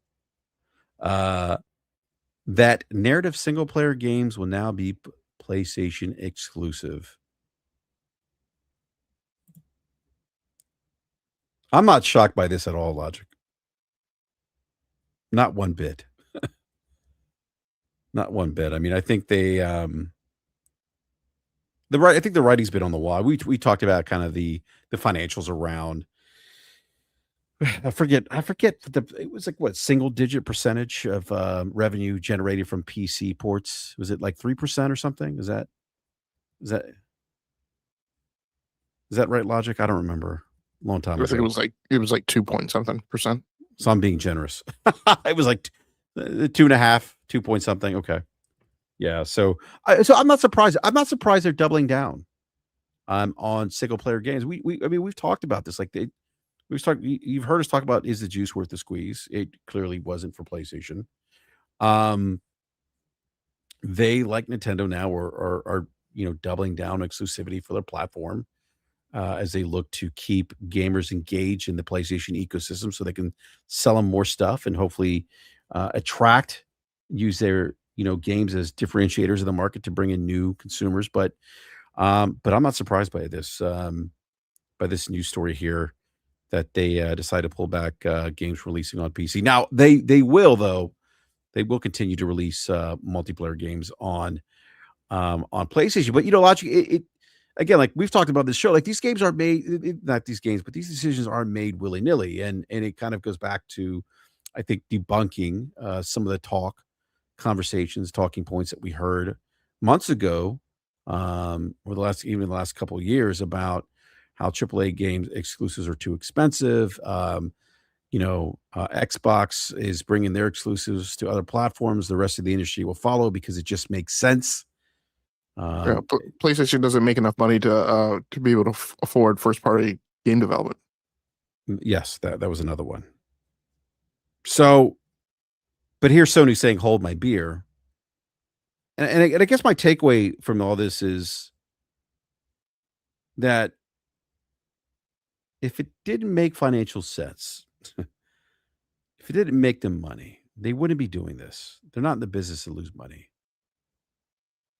That narrative single player games will now be PlayStation exclusive. I'm not shocked by this at all, logic. Not one bit. Not one bit. I mean, I think I think the writing's been on the wall. We talked about kind of the financials around. I forget it was like what single digit percentage of revenue generated from PC ports. Was it like 3% or something? Is that is that right? Logic? I don't remember. A long time I think ago. it was like 2 point something%. So I'm being generous. It was like 2.5, 2 point something. Okay. Yeah. So I'm not surprised. I'm not surprised they're doubling down on single player games. I mean, we've talked about this. You've heard us talk about, is the juice worth the squeeze? It clearly wasn't for PlayStation. Um, they, like Nintendo now, are doubling down exclusivity for their platform, as they look to keep gamers engaged in the PlayStation ecosystem, so they can sell them more stuff and hopefully use their games as differentiators in the market to bring in new consumers. But I'm not surprised by this news story here that they decide to pull back games releasing on PC. Now they will continue to release multiplayer games on PlayStation. But Logic, it again, like we've talked about this show, like these games are made, not these games, but these decisions aren't made willy nilly, and it kind of goes back to, I think, debunking some of the conversations, talking points that we heard months ago, or the last couple of years about how AAA games exclusives are too expensive. Xbox is bringing their exclusives to other platforms. The rest of the industry will follow because it just makes sense. Yeah, Um, PlayStation doesn't make enough money to be able to afford first party game development. yes, that was another one. So, but here's Sony saying, "Hold my beer," and I guess my takeaway from all this is that if it didn't make financial sense, if it didn't make them money, they wouldn't be doing this. They're not in the business to lose money.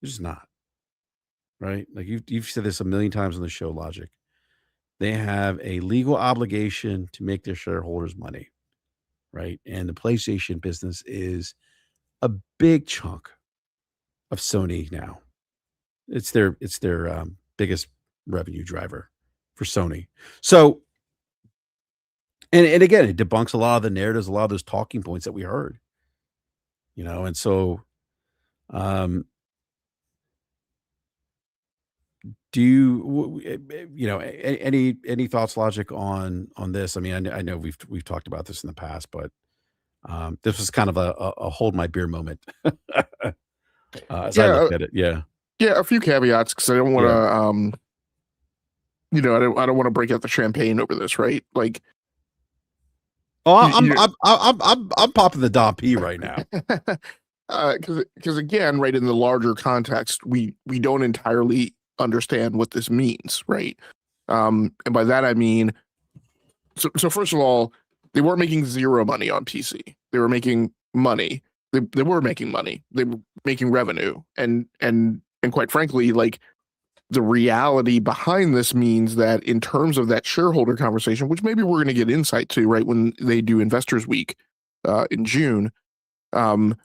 They're just not, right? Like you've said this a million times on the show, Logic. They have a legal obligation to make their shareholders money, right? And the PlayStation business is a big chunk of Sony now. It's their biggest revenue driver for Sony. So, and again, it debunks a lot of the narratives, a lot of those talking points that we heard, and so Um, do you, any thoughts, logic on this? I mean, I know we've talked about this in the past, but this was kind of a hold my beer moment as I Yeah, look at it. Yeah, yeah, a few caveats because I don't want yeah. to, I don't want to break out the champagne over this, right? Like, Oh, you, I'm you I'm I'm popping the Dom P right now. because again, right in the larger context, we don't entirely understand what this means, right? And by that I mean, so first of all, they weren't making zero money on PC. They were making money. They were making money. They were making revenue, and quite frankly, like the reality behind this means that in terms of that shareholder conversation, which maybe we're going to get insight to right when they do Investors Week in June, um,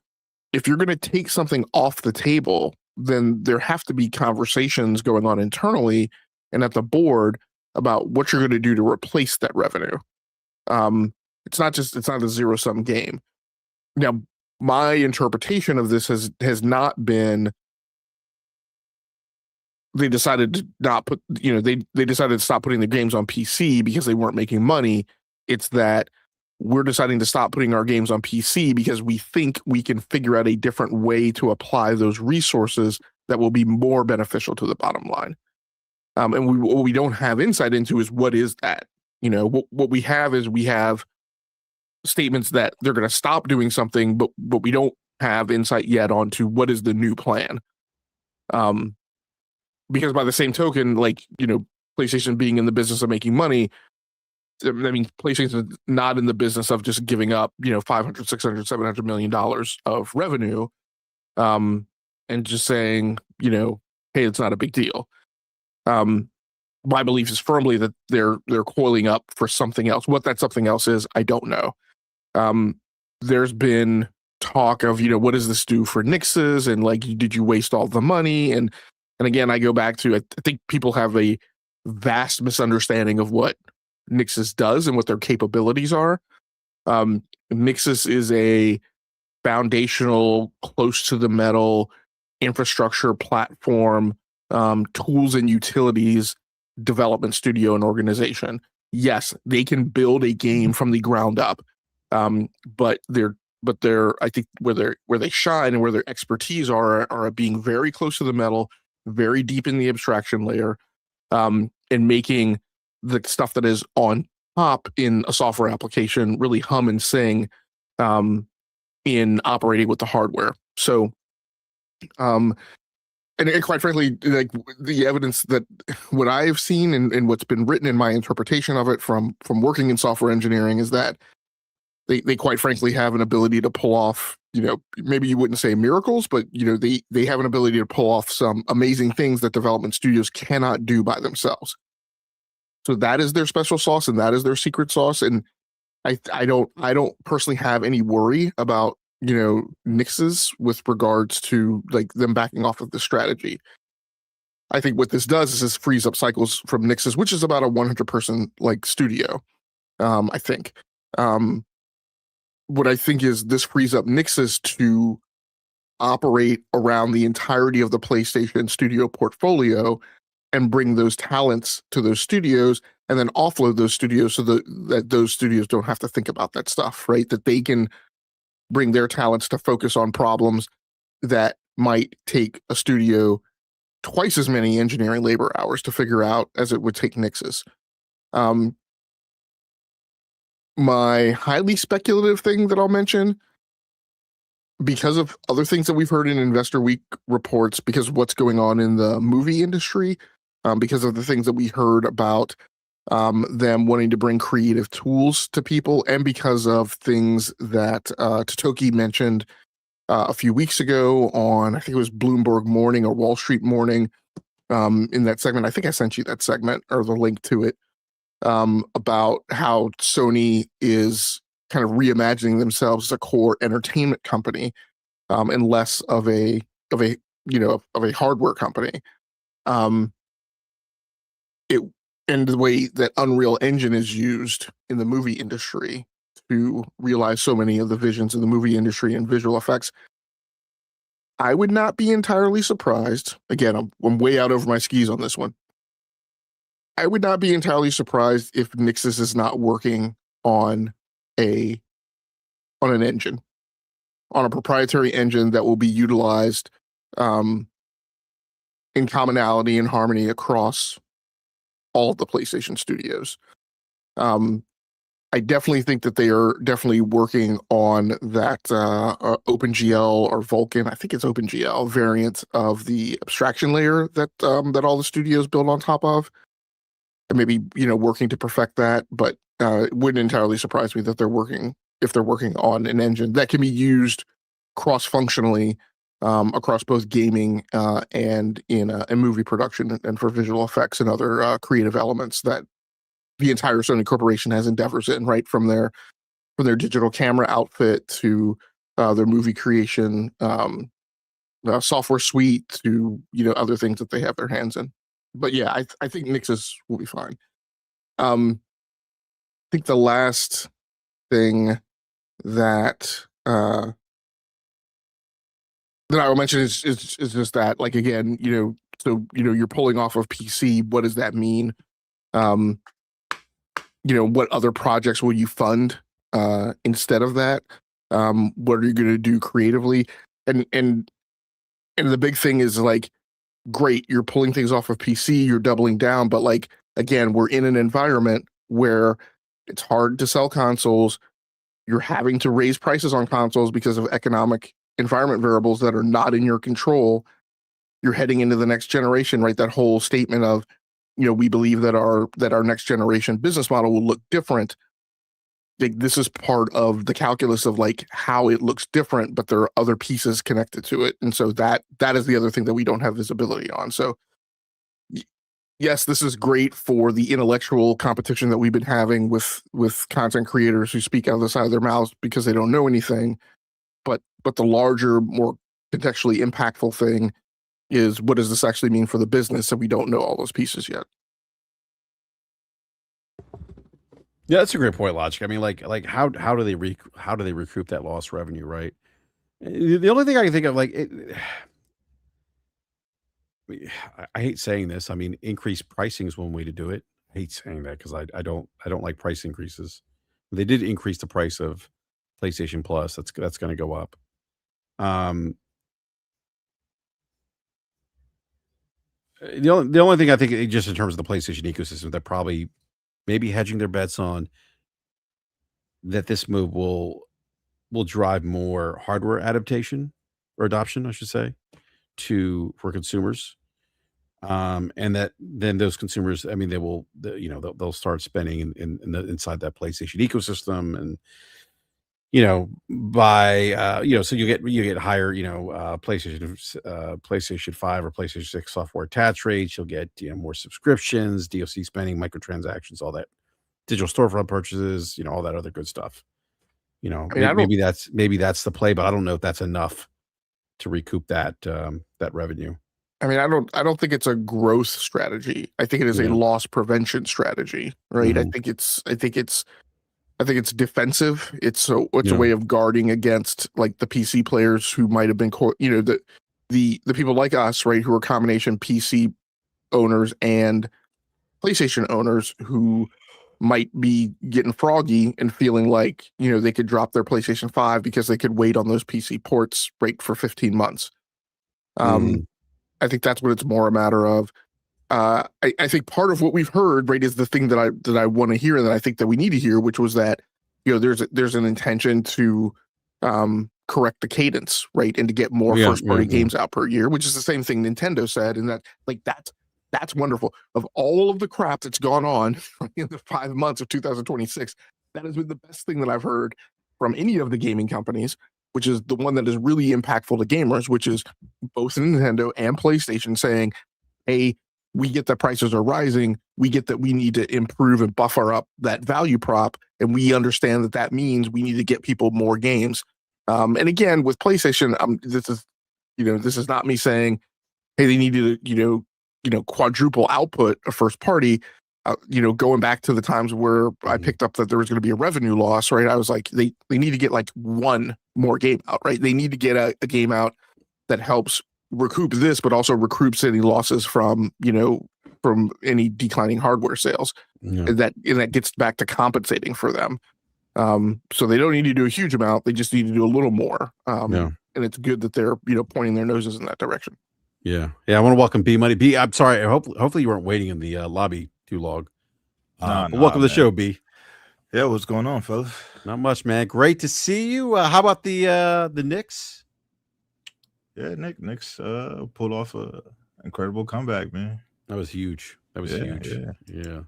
if you're going to take something off the table, then there have to be conversations going on internally and at the board about what you're going to do to replace that revenue. It's not a zero sum game. Now, my interpretation of this has not been they decided to not put they decided to stop putting the games on PC because they weren't making money. It's that we're deciding to stop putting our games on PC because we think we can figure out a different way to apply those resources that will be more beneficial to the bottom line. And what we don't have insight into is what is that. What we have is we have statements that they're going to stop doing something, but we don't have insight yet onto what is the new plan. Um, because by the same token, like, PlayStation being in the business of making money, I mean, PlayStation is not in the business of just giving up, 500, 600, $700 million of revenue, and just saying, hey, it's not a big deal. My belief is firmly that they're coiling up for something else. What that something else is, I don't know. There's been talk of, what does this do for Nixes, and like, did you waste all the money? And again, I go back to, I think people have a vast misunderstanding of what Nixes does and what their capabilities are. Nixes is a foundational, close to the metal infrastructure platform, tools and utilities development studio and organization. Yes, they can build a game from the ground up, but they're I think where they shine and where their expertise are at being very close to the metal, very deep in the abstraction layer, and making the stuff that is on top in a software application really hum and sing, in operating with the hardware. So, um, and quite frankly, like the evidence that what I've seen and what's been written in my interpretation of it from working in software engineering is that they quite frankly have an ability to pull off, maybe you wouldn't say miracles, but they have an ability to pull off some amazing things that development studios cannot do by themselves. So that is their special sauce and that is their secret sauce. And I don't personally have any worry about, Nixes with regards to like them backing off of the strategy. I think what this does is this frees up cycles from Nixes, which is about a 100 person like studio. I think. What I think is this frees up Nixes to operate around the entirety of the PlayStation studio portfolio and bring those talents to those studios and then offload those studios so that those studios don't have to think about that stuff, right? That they can bring their talents to focus on problems that might take a studio twice as many engineering labor hours to figure out as it would take Nix's. My highly speculative thing that I'll mention, because of other things that we've heard in Investor Week reports, because of what's going on in the movie industry, because of the things that we heard about them wanting to bring creative tools to people, and because of things that Totoki mentioned a few weeks ago on, I think it was Bloomberg Morning or Wall Street Morning, in that segment. I think I sent you that segment or the link to it, about how Sony is kind of reimagining themselves as a core entertainment company, and less of a hardware company. Um, it and the way that Unreal Engine is used in the movie industry to realize so many of the visions of the movie industry and visual effects. I would not be entirely surprised. Again, I'm way out over my skis on this one. I would not be entirely surprised if Nixus is not working on a on an engine, on a proprietary engine that will be utilized um, in commonality and harmony across all of the PlayStation studios. Um, I definitely think that they are definitely working on that OpenGL or Vulkan. I think it's OpenGL variant of the abstraction layer that that all the studios build on top of. And maybe working to perfect that, but it wouldn't entirely surprise me that they're working on an engine that can be used cross-functionally across both gaming and in movie production and for visual effects and other creative elements that the entire Sony Corporation has endeavors in, right from their digital camera outfit to their movie creation software suite to other things that they have their hands in. But yeah, I think Nixus will be fine. I think the last thing that that I will mention is just that, like, again, so you're pulling off of PC. What does that mean? What other projects will you fund instead of that? What are you going to do creatively? And the big thing is, like, great, you're pulling things off of PC, you're doubling down, but, like, again, we're in an environment where it's hard to sell consoles. You're having to raise prices on consoles because of economic environment variables that are not in your control. You're heading into the next generation, right? That whole statement of, we believe that our next generation business model will look different. Like, this is part of the calculus of, like, how it looks different, but there are other pieces connected to it. And so that is the other thing that we don't have visibility on. So yes, this is great for the intellectual competition that we've been having with content creators who speak out of the side of their mouths because they don't know anything. But the larger, more contextually impactful thing is, what does this actually mean for the business? And we don't know all those pieces yet. Yeah, that's a great point, Logic. I mean, how do they recoup that lost revenue, right? The only thing I can think of, I hate saying this. I mean, increased pricing is one way to do it. I hate saying that because I don't like price increases. They did increase the price of PlayStation Plus. That's going to go up. Um, the only thing I think, just in terms of the PlayStation ecosystem, they're probably maybe hedging their bets on that this move will drive more hardware adaptation or adoption, I should say, for consumers. And that then those consumers, I mean, they'll start spending inside that PlayStation ecosystem, and so you get higher, PlayStation 5 or PlayStation 6 software attach rates. You'll get more subscriptions, DLC spending, microtransactions, all that, digital storefront purchases, all that other good stuff. I mean, Maybe that's the play, but I don't know if that's enough to recoup that revenue. I don't think it's a growth strategy. I think it is a Yeah. loss prevention strategy, right? Mhm. I think it's defensive. It's a Yeah. way of guarding against, like, the PC players who might have been, the people like us, right, who are combination PC owners and PlayStation owners who might be getting froggy and feeling like, they could drop their PlayStation 5 because they could wait on those PC ports, right, for 15 months. Mhm. I think that's what it's more a matter of. I think part of what we've heard, right, is the thing that I want to hear and that I think that we need to hear, which was that, there's an intention to correct the cadence, right, and to get more Yeah, first yeah, party yeah. games out per year, which is the same thing Nintendo said, and that, like, that's wonderful. Of all of the crap that's gone on in the 5 months of 2026, that has been the best thing that I've heard from any of the gaming companies, which is the one that is really impactful to gamers, which is both Nintendo and PlayStation saying, hey, we get that prices are rising. We get that we need to improve and buffer up that value prop. And we understand that that means we need to get people more games. And again, with PlayStation, this is not me saying, hey, they need to, quadruple output of first party. Going back to the times where I Mhm. picked up that there was going to be a revenue loss, right? I was like, they need to get, like, one more game out, right? They need to get a game out that helps recoup this, but also recoups any losses from from any declining hardware sales. Yeah. And that gets back to compensating for them. So they don't need to do a huge amount; they just need to do a little more. Yeah. And it's good that they're pointing their noses in that direction. Yeah. I want to welcome B Money. B, I'm sorry. Hopefully you weren't waiting in the lobby too long. Nah, But welcome to the man. show, B. Yeah, what's going on, fellas? Not much, man. Great to see you. How about the Knicks? Yeah, Nick's pulled off a incredible comeback, man. That was huge. That was huge. Yeah. Yeah.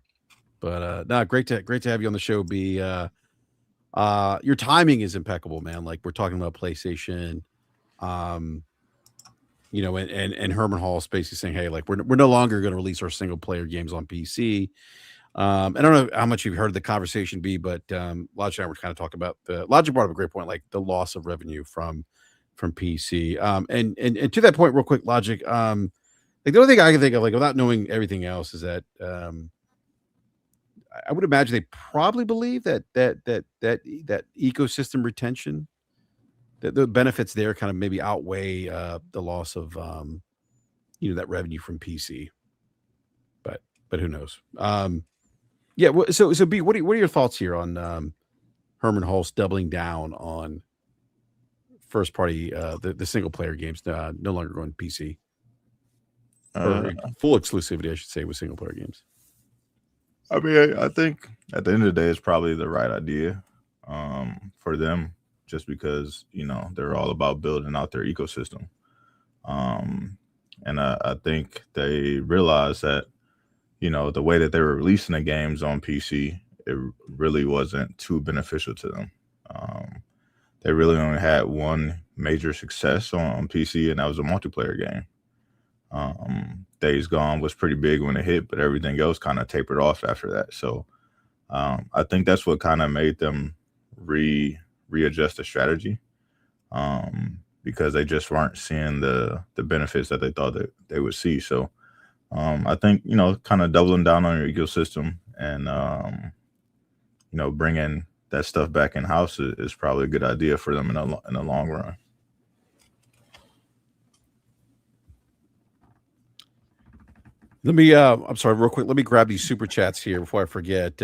But no, great to have you on the show, B. Your timing is impeccable, man. Like we're talking about PlayStation, and Herman Hall is basically saying, hey, like we're no longer going to release our single player games on PC. I don't know how much you've heard of the conversation, B, but Logic and I were kind of talking about Logic brought up a great point, like the loss of revenue from PC. And to that point, real quick, Logic, like the only thing I can think of, like without knowing everything else, is that I would imagine they probably believe that ecosystem retention, that the benefits there kind of maybe outweigh the loss of that revenue from PC. But who knows? Yeah. So B, what are your thoughts here on Herman Hulst doubling down on first party the single player games no longer going PC or full exclusivity, I should say, with single player games? I mean, I think at the end of the day, it's probably the right idea for them, just because they're all about building out their ecosystem, and I think they realized that the way that they were releasing the games on PC, it really wasn't too beneficial to them. They really only had one major success on PC, and that was a multiplayer game. Days Gone was pretty big when it hit, but everything else kind of tapered off after that. So I think that's what kind of made them readjust the strategy, because they just weren't seeing the benefits that they thought that they would see. So I think kind of doubling down on your ecosystem and bringing that stuff back in house is probably a good idea for them in the long run. Let me I'm sorry, real quick. Let me grab these super chats here before I forget.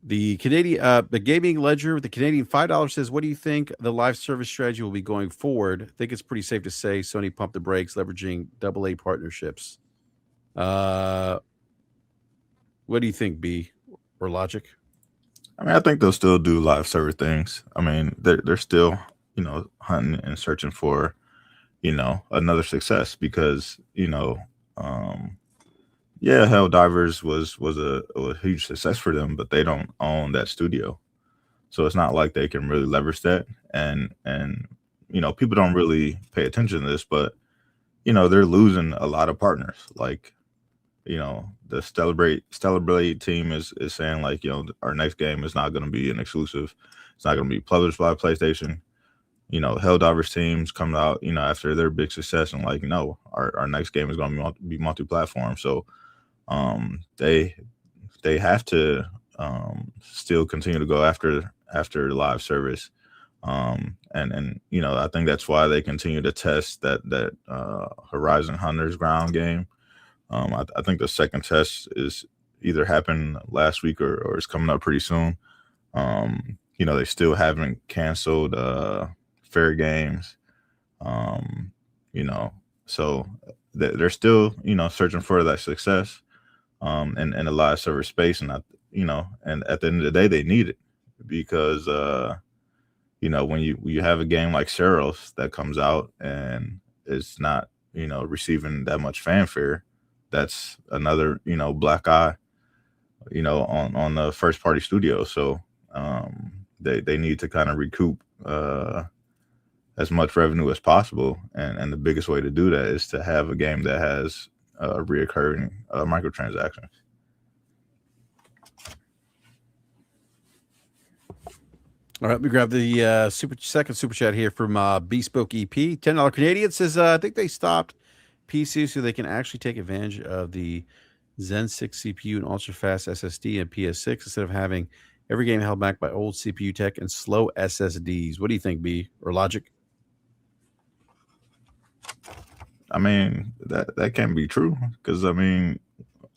The Canadian the Gaming Ledger with the Canadian $5 says, what do you think the live service strategy will be going forward? I think it's pretty safe to say Sony pumped the brakes, leveraging AA partnerships. What do you think, B or Logic? I mean, I think they'll still do live server things. I mean, they're still hunting and searching for another success, because Helldivers was a huge success for them, but they don't own that studio, so it's not like they can really leverage that. And people don't really pay attention to this, but they're losing a lot of partners. Like the Stellar Blade team is saying, like, our next game is not going to be an exclusive. It's not going to be published by PlayStation. Helldivers teams come out, after their big success, and like, no, our next game is going to be multi-platform. So they have to still continue to go after live service. And I think that's why they continue to test that Horizon Hunters ground game. I think the second test is either happened last week or it's coming up pretty soon. They still haven't canceled Fair Games. So they're still searching for that success in the live service space, and and at the end of the day, they need it, because when you have a game like Seros that comes out and it's not receiving that much fanfare, that's another black eye on the first party studio. So they need to kind of recoup as much revenue as possible, and the biggest way to do that is to have a game that has reoccurring microtransactions. All right, let me grab the second super chat here from Bespoke EP. $10 Canadian says, I think they stopped PC so they can actually take advantage of the Zen 6 CPU and ultra fast SSD and PS6 instead of having every game held back by old CPU tech and slow SSDs. What do you think, B or Logic? I mean, that can't be true because I mean,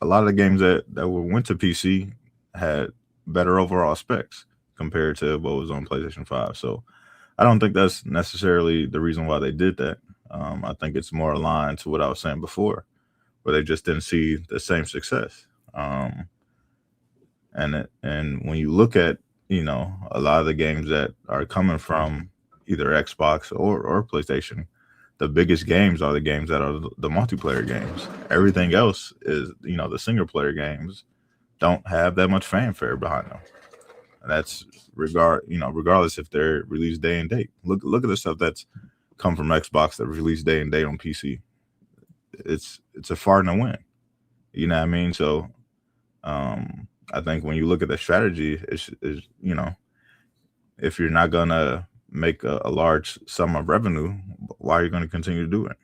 a lot of the games that went to PC had better overall specs compared to what was on PlayStation 5. So I don't think that's necessarily the reason why they did that. I think it's more aligned to what I was saying before, where they just didn't see the same success. And when you look at a lot of the games that are coming from either Xbox or PlayStation, the biggest games are the games that are the multiplayer games. Everything else is the single player games don't have that much fanfare behind them. And that's regardless if they're released day and date. Look at the stuff that's come from Xbox that released day and date on PC. It's a fart and a win. You know what I mean? So I think when you look at the strategy, is if you're not gonna make a large sum of revenue, why are you going to continue to do it?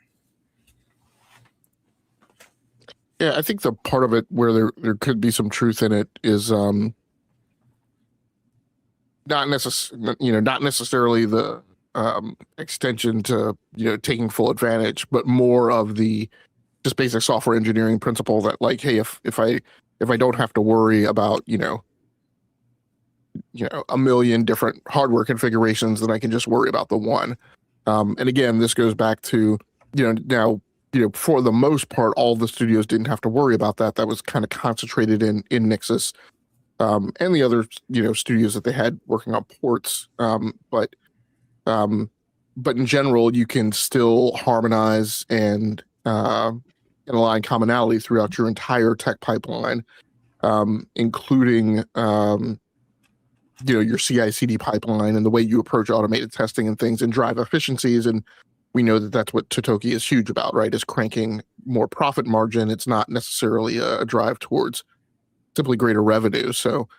Yeah, I think the part of it where there could be some truth in it is not necessarily the extension to taking full advantage, but more of the just basic software engineering principle that, like, hey, if I don't have to worry about a million different hardware configurations, then I can just worry about the one. And again, this goes back to now for the most part, all the studios didn't have to worry about that. That was kind of concentrated in Nixxes and the other studios that they had working on ports. But in general, you can still harmonize and align commonality throughout your entire tech pipeline, including your CI/CD pipeline and the way you approach automated testing and things and drive efficiencies. And we know that that's what Totoki is huge about, right? Is cranking more profit margin. It's not necessarily a drive towards simply greater revenue. So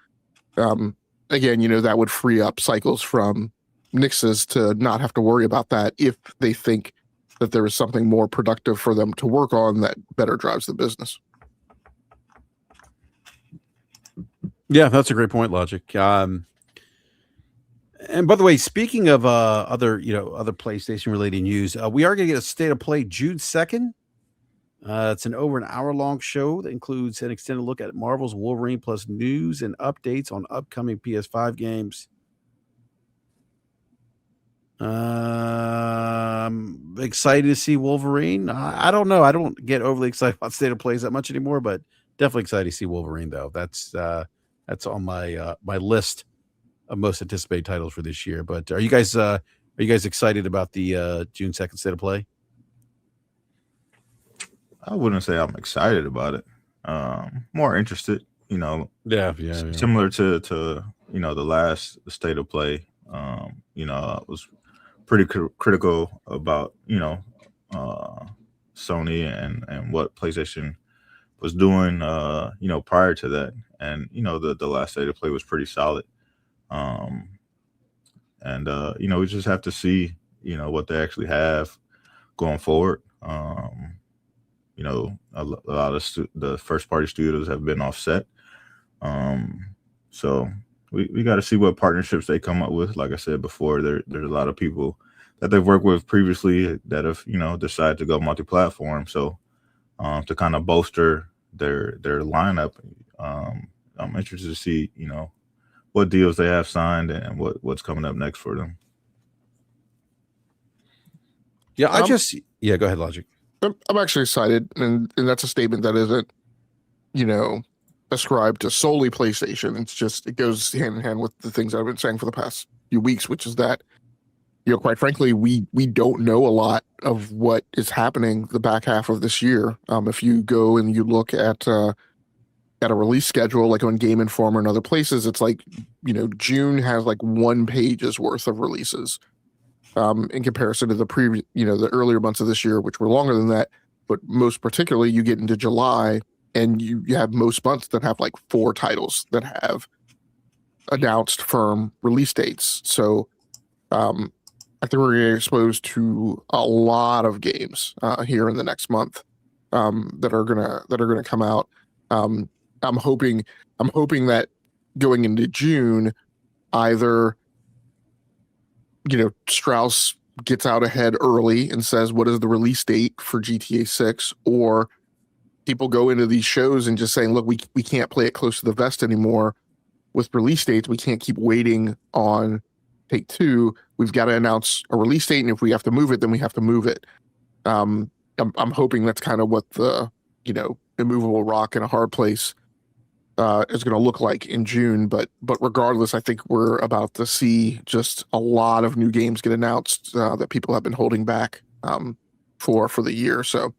again, that would free up cycles from Nixxes to not have to worry about that if they think that there is something more productive for them to work on that better drives the business. Yeah, that's a great point, Logic. And by the way, speaking of other PlayStation related news, we are going to get a state of play June 2nd. It's over an hour long show that includes an extended look at Marvel's Wolverine plus news and updates on upcoming PS5 games. Excited to see Wolverine. I don't know. I don't get overly excited about state of plays that much anymore, but definitely excited to see Wolverine though. That's on my my list of most anticipated titles for this year. But are you guys excited about the June 2nd state of play? I wouldn't say I'm excited about it. More interested, Yeah. Similar to the last state of play. I was pretty critical about Sony and what PlayStation was doing prior to that, and the last state of play was pretty solid. We just have to see what they actually have going forward. A lot of the first party studios have been offset. So we got to see what partnerships they come up with. Like I said before, there's a lot of people that they've worked with previously that have decided to go multi-platform. So to kind of bolster their lineup, I'm interested to see what deals they have signed and what's coming up next for them. Yeah, go ahead, Logic. I'm actually excited, and that's a statement that isn't, ascribed to solely PlayStation. It's just, it goes hand in hand with the things I've been saying for the past few weeks, which is that, quite frankly, we don't know a lot of what is happening the back half of this year. If you go and you look at a release schedule, like on Game Informer and other places, it's like, June has like 1 page's worth of releases. In comparison to the the earlier months of this year, which were longer than that. But most particularly, you get into July and you have most months that have like 4 titles that have announced firm release dates. So I think we're going to get exposed to a lot of games here in the next month that are gonna come out. I'm hoping that going into June, either Strauss gets out ahead early and says, what is the release date for GTA 6? Or people go into these shows and just saying, look, we can't play it close to the vest anymore with release dates. We can't keep waiting on Take-Two. We've got to announce a release date, and if we have to move it, then we have to move it. I'm hoping that's kind of what the, immovable rock in a hard place is going to look like in June. But regardless, I think we're about to see just a lot of new games get announced that people have been holding back for the year. So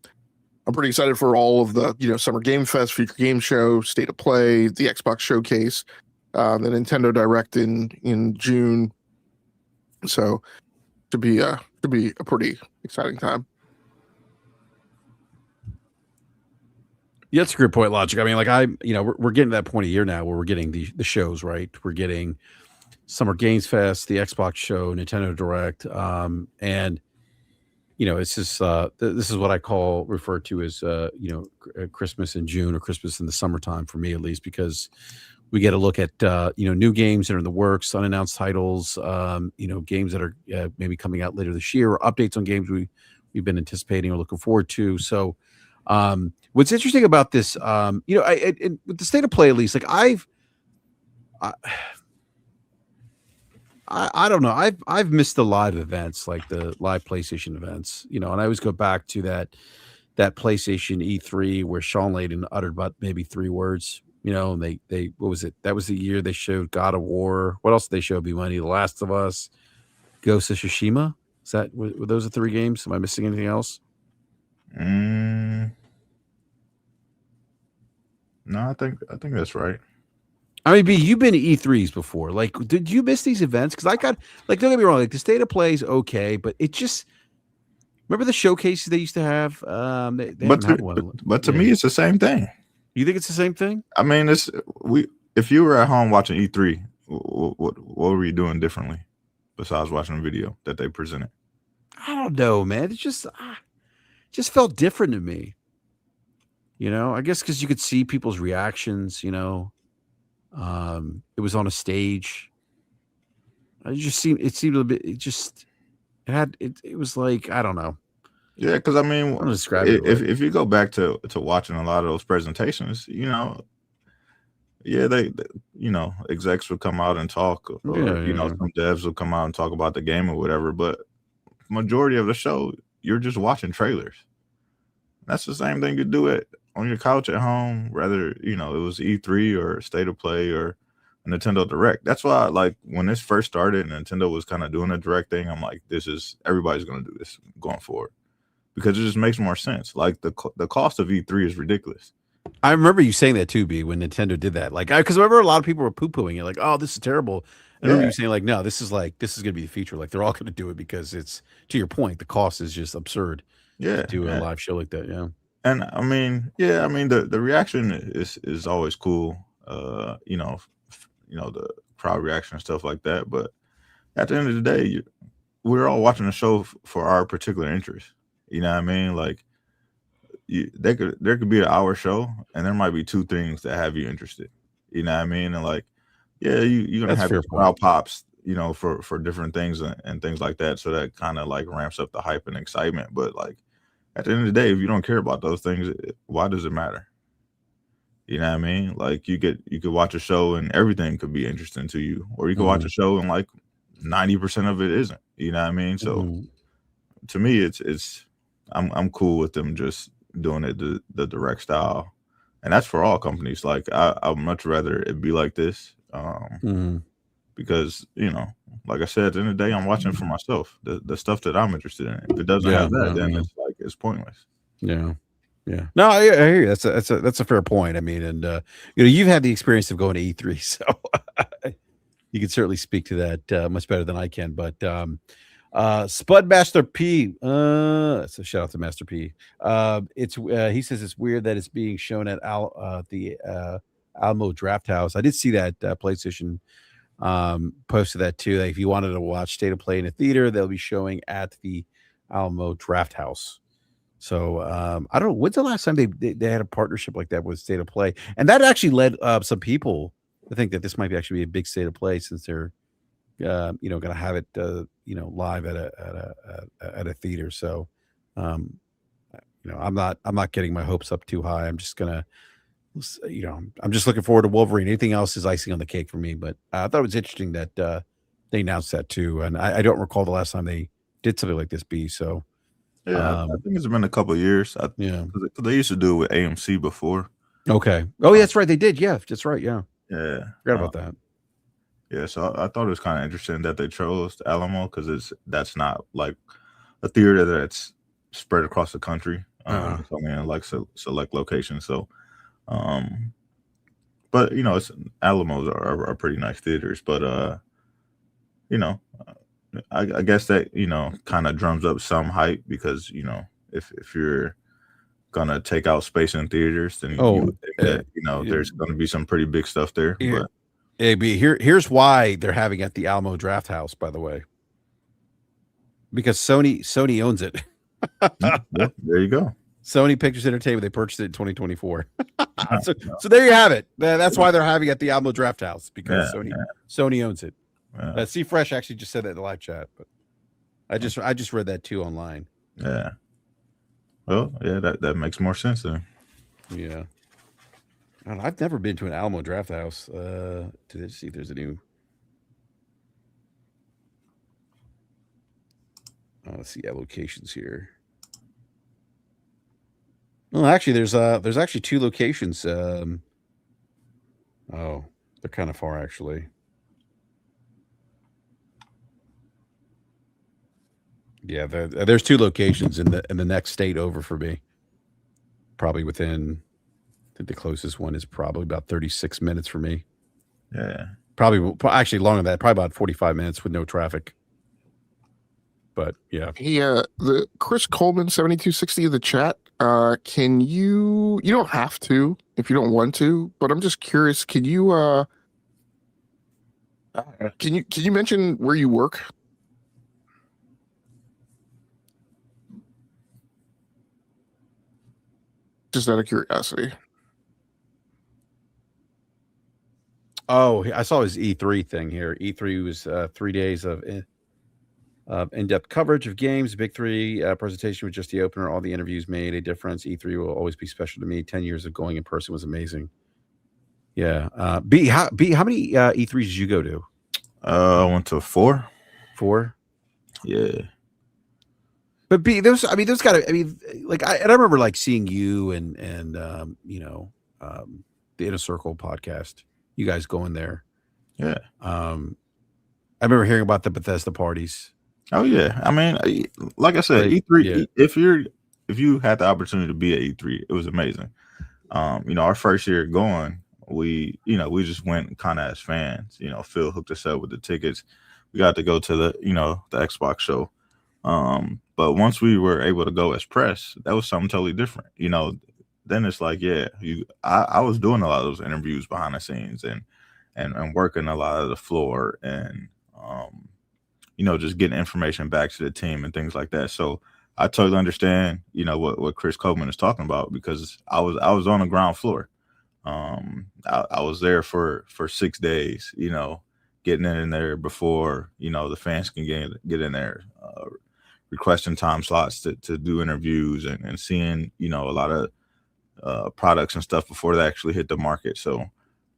I'm pretty excited for all of the, Summer Game Fest, Future Game Show, State of Play, the Xbox Showcase, the Nintendo Direct in June. So to be a pretty exciting time. Yeah, that's a great point, Logic. I mean, like we're getting to that point of year now where we're getting the shows, right? We're getting Summer Games Fest, the Xbox show, Nintendo Direct, and it's just this is what I refer to as Christmas in June or Christmas in the summertime for me at least, because we get to look at new games that are in the works, unannounced titles, games that are maybe coming out later this year, or updates on games we've been anticipating or looking forward to. So what's interesting about this, with the State of Play, at least, like I don't know. I've missed the live events, like the live PlayStation events, and I always go back to that PlayStation E3 where Sean Layden uttered about maybe 3 words. And they what was it? That was the year they showed God of War. What else did they show? B-Money, The Last of Us, Ghost of Tsushima. Were those the 3 games? Am I missing anything else? No, I think that's right. I mean, B, you've been to E3s before. Like, did you miss these events? Because I got, like, don't get me wrong, like the State of Play is okay, but it just, remember the showcases they used to have? They But haven't had one. to me, it's the same thing. You think it's the same thing? I mean, if you were at home watching E3, what were you doing differently besides watching a video that they presented? I don't know, man. It just felt different to me. I guess because you could see people's reactions. It was on a stage. It seemed a little bit. It was like, I don't know. Yeah, because I mean, describe it if you go back to watching a lot of those presentations, they execs would come out and talk, or some devs would come out and talk about the game or whatever. But majority of the show, you're just watching trailers. That's the same thing you do it on your couch at home, whether it was E3 or State of Play or Nintendo Direct. That's why, like, when this first started, Nintendo was kind of doing a direct thing. I'm like, everybody's going to do this going forward, because it just makes more sense. Like the cost of E3 is ridiculous. I remember you saying that too, B, when Nintendo did that. Like, because I remember a lot of people were pooing it, like, "Oh, this is terrible." I remember you saying, like, "No, this is going to be the future. Like, they're all going to do it because it's, to your point, the cost is just absurd." Yeah, to do a live show like that. Yeah, and I mean, the reaction is always cool. The crowd reaction and stuff like that. But at the end of the day, we're all watching a show for our particular interest. You know what I mean? Like, there could be an hour show, and there might be 2 things that have you interested. You know what I mean? And like, yeah, you're gonna have crowd pops, for different things and things like that. So that kind of like ramps up the hype and excitement. But like, at the end of the day, if you don't care about those things, why does it matter? You know what I mean? Like, you could watch a show and everything could be interesting to you, or you could watch a show and like 90% of it isn't. You know what I mean? So to me, it's I'm cool with them just doing it the direct style, and that's for all companies. Like, I'd much rather it be like this, because like I said, at the end of the day, I'm watching for myself, the stuff that I'm interested in. If it doesn't have that, then it's like, it's pointless. Yeah. No, I hear you. That's a fair point. I mean, and you've had the experience of going to E3, so you can certainly speak to that much better than I can. But Spud Master P, so shout out to Master P. He says it's weird that it's being shown at the Alamo Draft House. I did see that PlayStation posted that too. Like, if you wanted to watch State of Play in a theater, they'll be showing at the Alamo Draft House. So I don't know, when's the last time they had a partnership like that with State of Play, and that actually led some people to think that this might actually be a big State of Play, since they're going to have it, live at a theater. So, um, I'm not getting my hopes up too high. I'm just gonna, I'm just looking forward to Wolverine. Anything else is icing on the cake for me. But I thought it was interesting that they announced that too, and I don't recall the last time they did something like this. So, Yeah, I think it's been a couple of years. yeah. 'Cause they used to do it with AMC before. Okay. Oh, yeah, that's right. They did. Yeah, that's right. Yeah, Yeah, forgot about that. yeah. So I thought it was kind of interesting that they chose the Alamo because that's not like a theater that's spread across the country. It's only in like select locations. So, um, but it's Alamos are pretty nice theaters. But you know, I guess that kind of drums up some hype because if you're gonna take out space in theaters, then you would think that there's gonna be some pretty big stuff there. Here, But AB, here's why they're having it at the Alamo Draft House, by the way, because Sony owns it. yeah, there you go. Sony Pictures Entertainment, they purchased it in 2024. So there you have it. That's why they're having it at the Alamo Draft House, because Sony owns it. C Fresh actually just said that in the live chat, but I just read that too online. Yeah. Well, yeah, that makes more sense then. Yeah. I've never been to an Alamo Draft House. To see if there's a new. Let's see locations here. Well, actually, there's actually two locations. They're kind of far actually. Yeah, there's two locations in the next state over for me. Probably within. I think the closest one is probably about 36 minutes for me. Yeah. Probably actually longer than that. Probably about 45 minutes with no traffic. But yeah. The Chris Coleman 7260 in the chat. Can you don't have to if you don't want to, but I'm just curious, can you mention where you work? Just out of curiosity. Oh, I saw his E3 thing here. E3 was 3 days of in-depth coverage of games. Big Three presentation was just the opener. All the interviews made a difference. E3 will always be special to me. 10 years of going in person was amazing. Yeah. B, how many E3s did you go to? I went to 4. 4? Yeah. But B, those gotta. I mean, like I remember like seeing you and the Inner Circle podcast. You guys going there? Yeah. I remember hearing about the Bethesda parties. Oh yeah. I mean, like I said, E3. Yeah. If you had the opportunity to be at E3, it was amazing. Our first year going, we just went kind of as fans. Phil hooked us up with the tickets. We got to go to the Xbox show. But once we were able to go as press, that was something totally different. Then it's like, I was doing a lot of those interviews behind the scenes and working a lot of the floor and just getting information back to the team and things like that. So I totally understand, what Chris Coleman is talking about, because I was on the ground floor. I was there for 6 days, getting in there before, the fans can get in there, requesting time slots to do interviews and seeing, a lot of products and stuff before they actually hit the market. So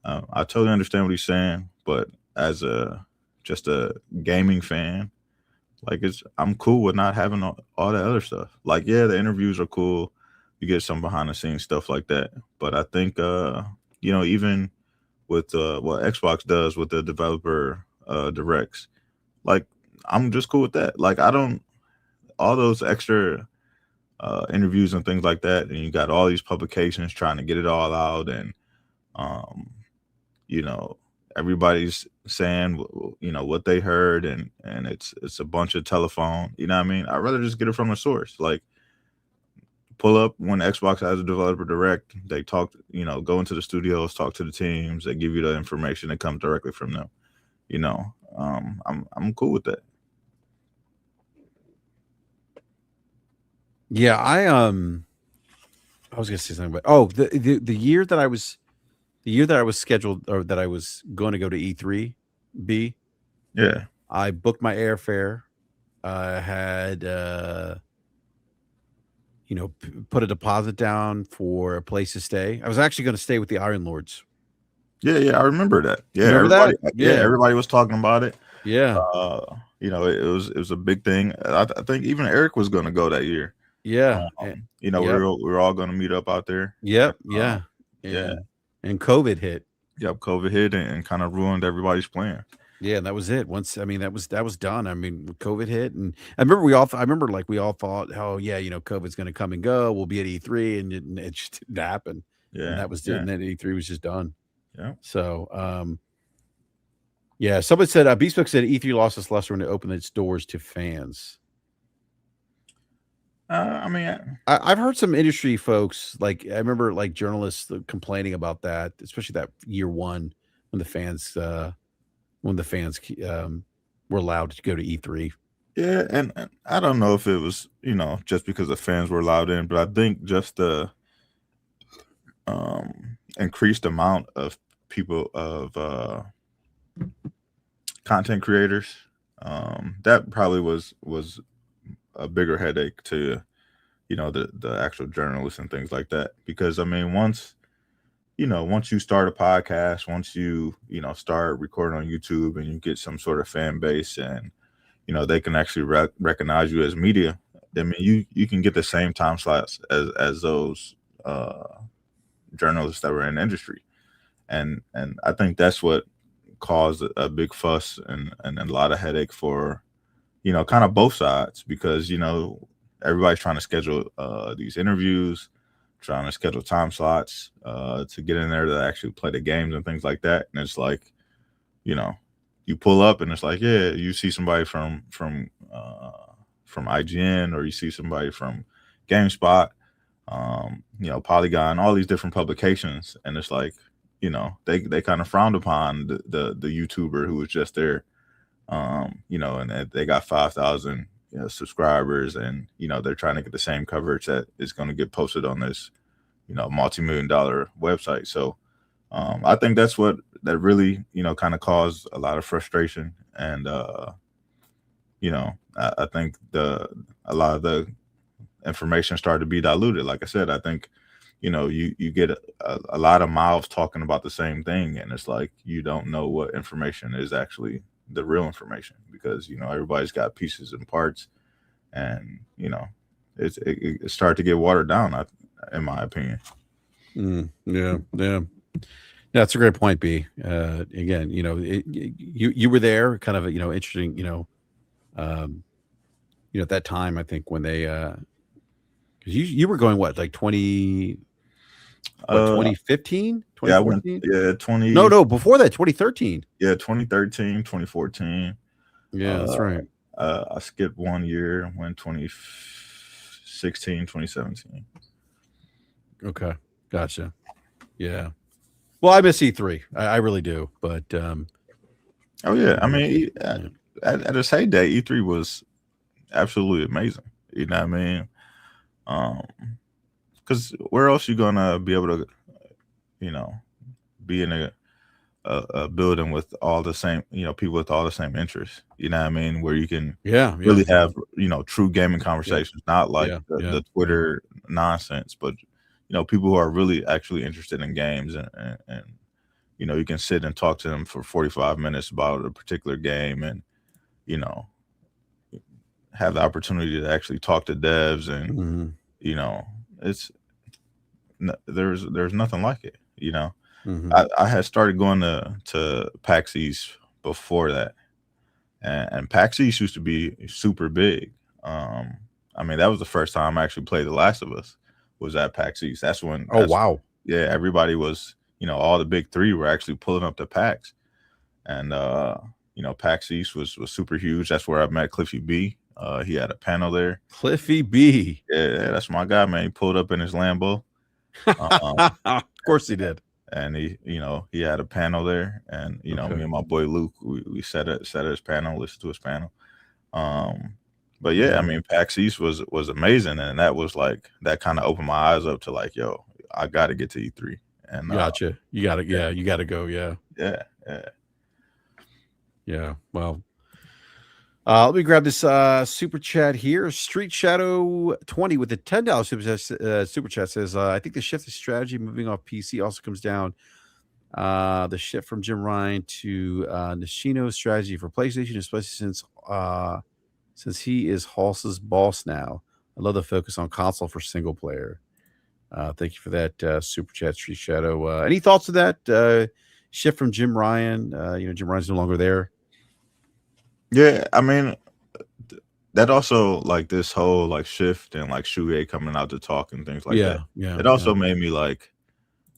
I totally understand what he's saying, but as just a gaming fan, like I'm cool with not having all the other stuff. Like, the interviews are cool. You get some behind the scenes stuff like that. But I think, even with what Xbox does with the developer directs, like I'm just cool with that. Like all those extra interviews and things like that, and you got all these publications trying to get it all out, and everybody's saying what they heard, and it's a bunch of telephone. You know what I mean? I'd rather just get it from the source. Like, pull up when Xbox has a developer direct. They talk, go into the studios, talk to the teams. They give you the information that comes directly from them. I'm cool with that. Yeah, I was gonna say something, but the year that I was scheduled, or that I was going to go to E3 B, Yeah. I booked my airfare. I had, put a deposit down for a place to stay. I was actually going to stay with the Iron Lords. Yeah, I remember that. You Yeah, remember that? yeah, Yeah. everybody was talking about it. Yeah. It was a big thing. I think even Eric was going to go that year. Yeah. We Yep. were all going to meet up out there. Yep. And, Yeah. yeah. And COVID hit. Yep, COVID hit and kind of ruined everybody's plan. Yeah, and that was it. That was done. I mean, COVID hit, and I remember we all thought, oh yeah, COVID's going to come and go. We'll be at E3, and it just didn't happen. Yeah, and that was it. And then E3 was just done. Yeah. So, yeah. Somebody said Beastbook said E3 lost its luster when it opened its doors to fans. I've heard some industry folks, like I remember like journalists complaining about that, especially that year one when the fans were allowed to go to E3. Yeah, and I don't know if it was, just because the fans were allowed in, but I think just the increased amount of people, of content creators, that probably was a bigger headache to, the actual journalists and things like that. Because I mean, once you start a podcast, once you start recording on YouTube and you get some sort of fan base, and they can actually recognize you as media. I mean, you can get the same time slots as those journalists that were in the industry, and I think that's what caused a big fuss and a lot of headache for kind of both sides, because everybody's trying to schedule these interviews, trying to schedule time slots to get in there to actually play the games and things like that. And it's like, you pull up and it's like, yeah, you see somebody from IGN, or you see somebody from GameSpot, Polygon, all these different publications, and it's like, they kind of frowned upon the YouTuber who was just there, and they got 5,000 subscribers, and they're trying to get the same coverage that is going to get posted on this multi-million-dollar website. So I think that's what that really kind of caused a lot of frustration, and I think a lot of the information started to be diluted. Like I said, I think you get a lot of mouths talking about the same thing, and it's like you don't know what information is actually the real information, because everybody's got pieces and parts, and it started to get watered down, in my opinion. Yeah. That's a great point, B. Again, you were there, kind of interesting, at that time, I think when they because you were going what, like 2015, Yeah, I went 2014? No, before that, 2013. Yeah, 2013, 2014. Yeah, that's right. I skipped 1 year, went 2016, 2017. Okay, gotcha. Yeah. Well, I miss E3. I really do. But oh yeah, I mean, at its heyday, E3 was absolutely amazing. You know what I mean? Because where else you gonna be able to, be in a building with all the same, people with all the same interests. You know what I mean? Where you can really have true gaming conversations, not like the Twitter nonsense, but people who are really actually interested in games, and you can sit and talk to them for 45 minutes about a particular game, and have the opportunity to actually talk to devs, and it's there's nothing like it. I had started going to PAX East before that, and PAX East used to be super big. I mean, that was the first time I actually played The Last of Us, was at PAX East. That's when wow. Yeah, everybody was, all the big three were actually pulling up to PAX, and PAX East was super huge. That's where I met Cliffy B. He had a panel there. Cliffy B. Yeah, that's my guy, man. He pulled up in his Lambo. Of course he did. And he had a panel there, and me and my boy Luke, we sat at his panel, listened to his panel. But yeah, I mean, PAX East was amazing, and that was like, that kind of opened my eyes up to like, yo, I got to get to E3. And gotcha. You got to go. Yeah. Yeah. Yeah. Well, let me grab this super chat here. Street Shadow 20 with the $10 super chat says, I think the shift of strategy moving off PC also comes down the shift from Jim Ryan to Nishino's strategy for PlayStation, especially since he is Hals's boss now. I love the focus on console for single player. Thank you for that super chat, Street Shadow. Any thoughts to that shift from Jim Ryan? Jim Ryan's no longer there. Yeah, I mean, that also like this whole like shift and like Shuhei coming out to talk and things like that. Yeah. It also made me like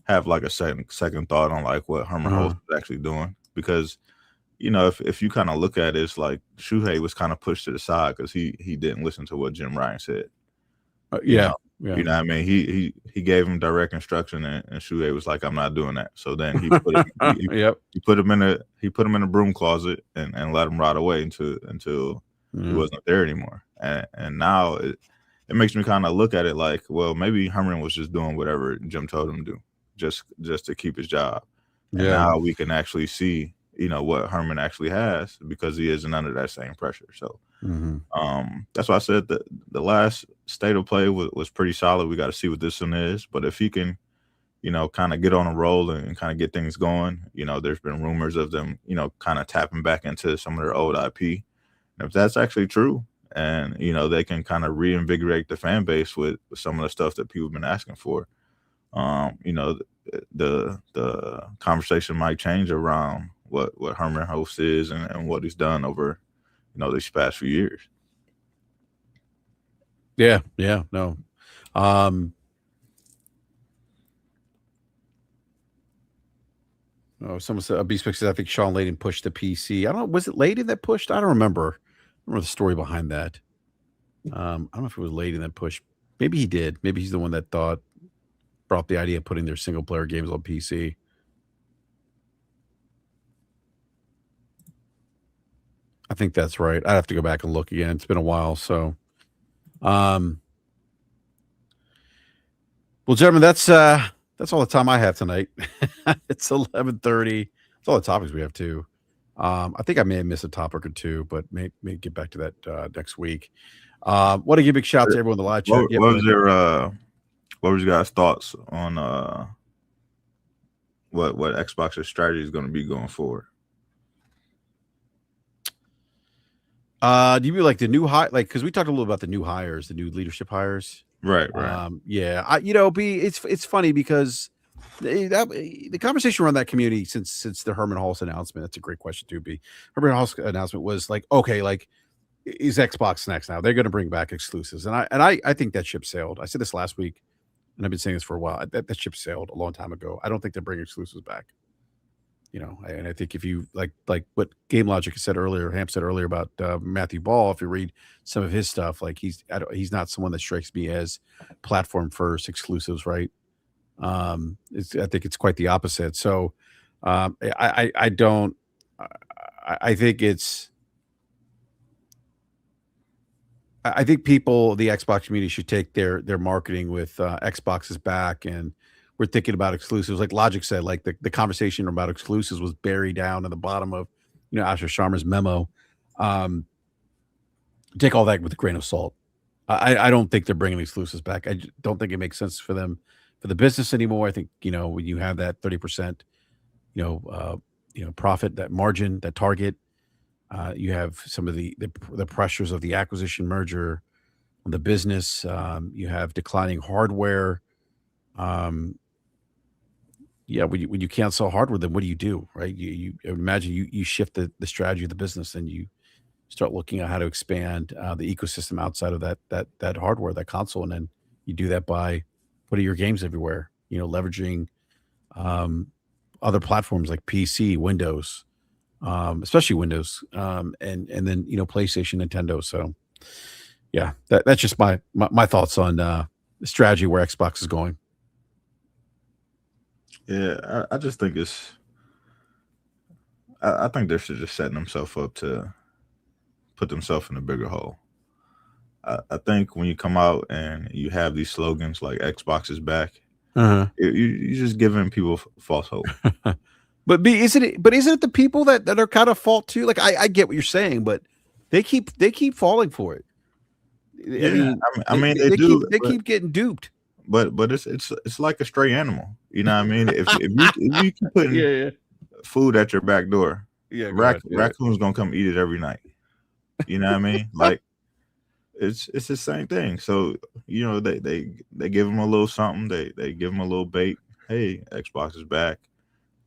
have like a second thought on like what Herman Holtz was actually doing, because if you kind of look at it, it's like Shuhei was kind of pushed to the side because he didn't listen to what Jim Ryan said. You know what I mean? He gave him direct instruction, and Shuhei was like, "I'm not doing that." So then he put him, he put him in a broom closet and let him rot away until he wasn't there anymore. And now it makes me kind of look at it like, well, maybe Herman was just doing whatever Jim told him to do, just to keep his job. And now we can actually see what Herman actually has, because he isn't under that same pressure. So that's why I said that the last state of play was pretty solid. We got to see what this one is, but if he can kind of get on a roll and kind of get things going, there's been rumors of them kind of tapping back into some of their old IP, and if that's actually true, and they can kind of reinvigorate the fan base with some of the stuff that people have been asking for, the conversation might change around what Herman Holtz is and what he's done over these past few years. No. Someone said, Beastpick says, I think Sean Layden pushed the PC. I don't know. Was it Layden that pushed? I don't remember. I don't remember the story behind that. I don't know if it was Layden that pushed. Maybe he did. Maybe he's the one that brought the idea of putting their single player games on PC. I think that's right. I have to go back and look again. It's been a while. So, well, gentlemen, that's all the time I have tonight. It's 11:30. That's all the topics we have too. I think I may have missed a topic or two, but may get back to that next week. Want to give a big shout out to everyone in the live chat. What was your guys' thoughts on what Xbox's strategy is going to be going forward? Do you mean like the new because we talked a little about the new hires, the new leadership hires? Right. It's funny because the conversation around that community since the Herman Hulse announcement. That's a great question too. Herman Hulse announcement was like, okay, like, is Xbox next now? They're going to bring back exclusives, and I think that ship sailed. I said this last week, and I've been saying this for a while. That ship sailed a long time ago. I don't think they're bringing exclusives back. And I think if you like what Game Logic said earlier, Ham said earlier about Matthew Ball, if you read some of his stuff, like he's not someone that strikes me as platform first exclusives, right? I think it's quite the opposite. So I don't. I think it's. I think people, the Xbox community, should take their marketing with Xbox is back, and we're thinking about exclusives. Like Logic said, like the conversation about exclusives was buried down in the bottom of Asher Sharma's memo. Take all that with a grain of salt. I don't think they're bringing exclusives back. I don't think it makes sense for them for the business anymore. I think when you have that 30%, profit, that margin, that target, you have some of the pressures of the acquisition merger on the business. You have declining hardware. When you can't sell hardware, then what do you do, right? You imagine you shift the strategy of the business, and you start looking at how to expand the ecosystem outside of that hardware, that console, and then you do that by putting your games everywhere. Leveraging other platforms like PC, Windows, especially Windows, and then PlayStation, Nintendo. So, yeah, that's just my thoughts on the strategy where Xbox is going. Yeah, I just think I think they're just setting themselves up to put themselves in a bigger hole. I think when you come out and you have these slogans like Xbox is back, you're just giving people false hope. But isn't it the people that are kind of fault too? Like I get what you're saying, but they keep falling for it. I Yeah, mean, I mean they do, they keep getting duped. but it's like a stray animal. You know what I mean? If you keep putting Yeah. food at your back door, Yeah, go ahead. Yeah. raccoon's gonna come eat it every night. You know what I mean? Like it's the same thing. So you know they give them a little something. They give them a little bait. Hey, Xbox is back.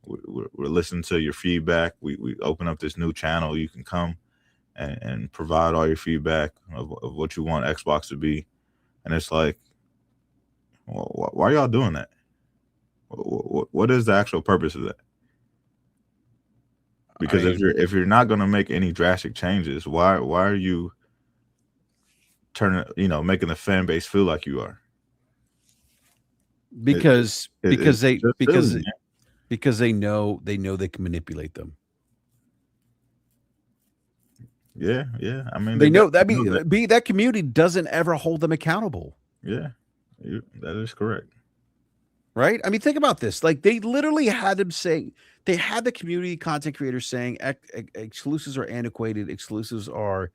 We're listening to your feedback. We open up this new channel. You can come and provide all your feedback of what you want Xbox to be. And it's like, well, why are y'all doing that? What is the actual purpose of that? Because if you're not going to make any drastic changes, why are you making the fan base feel like you are? Because they know they can manipulate them. Yeah. I mean, they know that that community doesn't ever hold them accountable. Yeah, that is correct. Right? I mean, think about this. Like they literally had them say, they had the community content creators saying exclusives are antiquated, exclusives are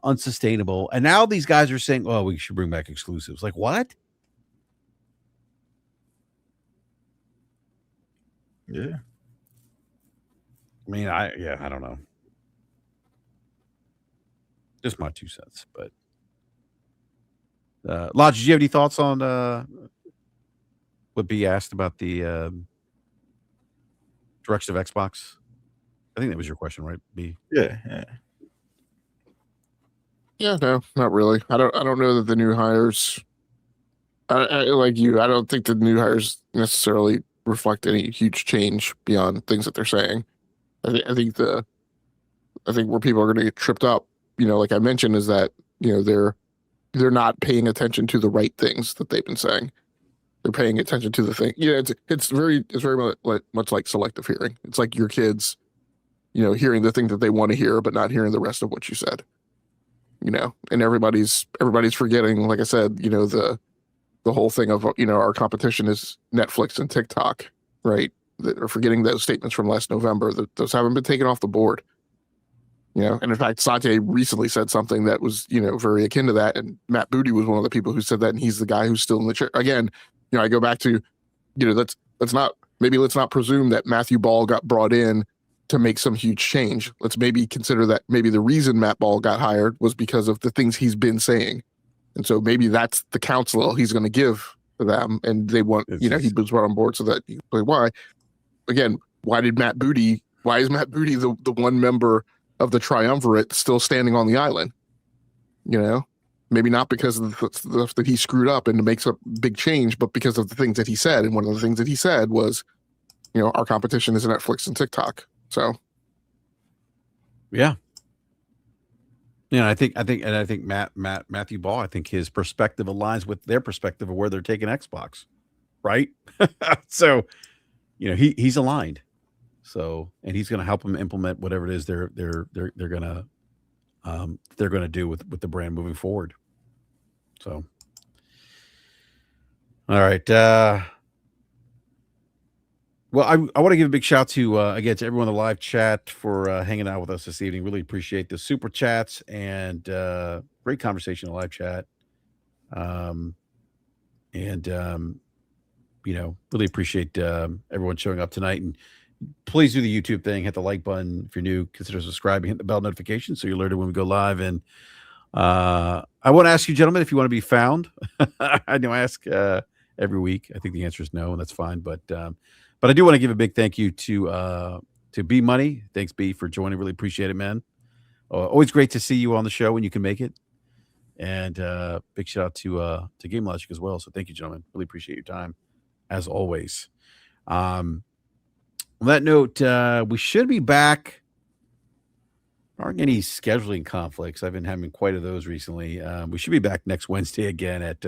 unsustainable, and now these guys are saying, "Oh, we should bring back exclusives." Like what? Yeah. I mean, I don't know. Just my 2 cents, but Lodge, did you have any thoughts on what B asked about the direction of Xbox? I think that was your question, right? B. Yeah. Yeah, no, not really. I don't know that the new hires. I like you. I don't think the new hires necessarily reflect any huge change beyond things that they're saying. I think where people are going to get tripped up, like I mentioned, is that they're not paying attention to the right things that they've been saying. They're paying attention to the thing. It's very much like selective hearing. It's like your kids, hearing the thing that they want to hear, but not hearing the rest of what you said. And everybody's forgetting, like I said, the whole thing of our competition is Netflix and TikTok, right? They're forgetting those statements from last November. Those haven't been taken off the board. And in fact, Satya recently said something that was, very akin to that. And Matt Booty was one of the people who said that, and he's the guy who's still in the chair. Again, I go back to, let's not presume that Matthew Ball got brought in to make some huge change. Let's maybe consider that maybe the reason Matt Ball got hired was because of the things he's been saying. And so maybe that's the counsel he's going to give to them. And they want, he was brought on board so that you can play why. Again, why is Matt Booty the one member of the triumvirate still standing on the island? Maybe not because of the stuff that he screwed up and makes a big change, but because of the things that he said. And one of the things that he said was, our competition is Netflix and TikTok. So, yeah. I think Matthew Ball, I think his perspective aligns with their perspective of where they're taking Xbox, right? So, he's aligned. So, and he's going to help them implement whatever it is they're going to do with the brand moving forward. So, all right. Well, I want to give a big shout to again to everyone in the live chat for hanging out with us this evening. Really appreciate the super chats and great conversation in the live chat. Really appreciate everyone showing up tonight. And please do the YouTube thing. Hit the like button if you're new. Consider subscribing. Hit the bell notification so you're alerted when we go live. And I want to ask you, gentlemen, if you want to be found. I know I ask every week. I think the answer is no, and that's fine. But I do want to give a big thank you to B Money. Thanks, B, for joining. Really appreciate it, man. Always great to see you on the show when you can make it. And big shout out to Game Logic as well. So thank you, gentlemen. Really appreciate your time, as always. On that note, we should be back. Aren't any scheduling conflicts. I've been having quite a those recently. We should be back next Wednesday again at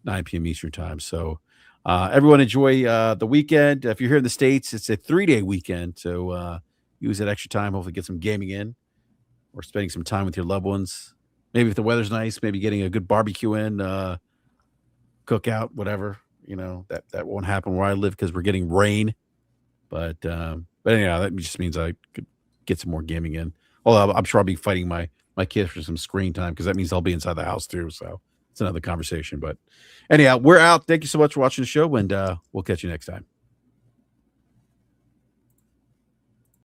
9 p.m. Eastern time. So everyone enjoy the weekend. If you're here in the States, it's a 3-day weekend. So use that extra time. Hopefully get some gaming in or spending some time with your loved ones. Maybe if the weather's nice, maybe getting a good barbecue in, cookout, whatever. That won't happen where I live because we're getting rain. But anyhow, that just means I could get some more gaming in. Although I'm sure I'll be fighting my kids for some screen time because that means I'll be inside the house too. So it's another conversation. But anyhow, we're out. Thank you so much for watching the show, and we'll catch you next time.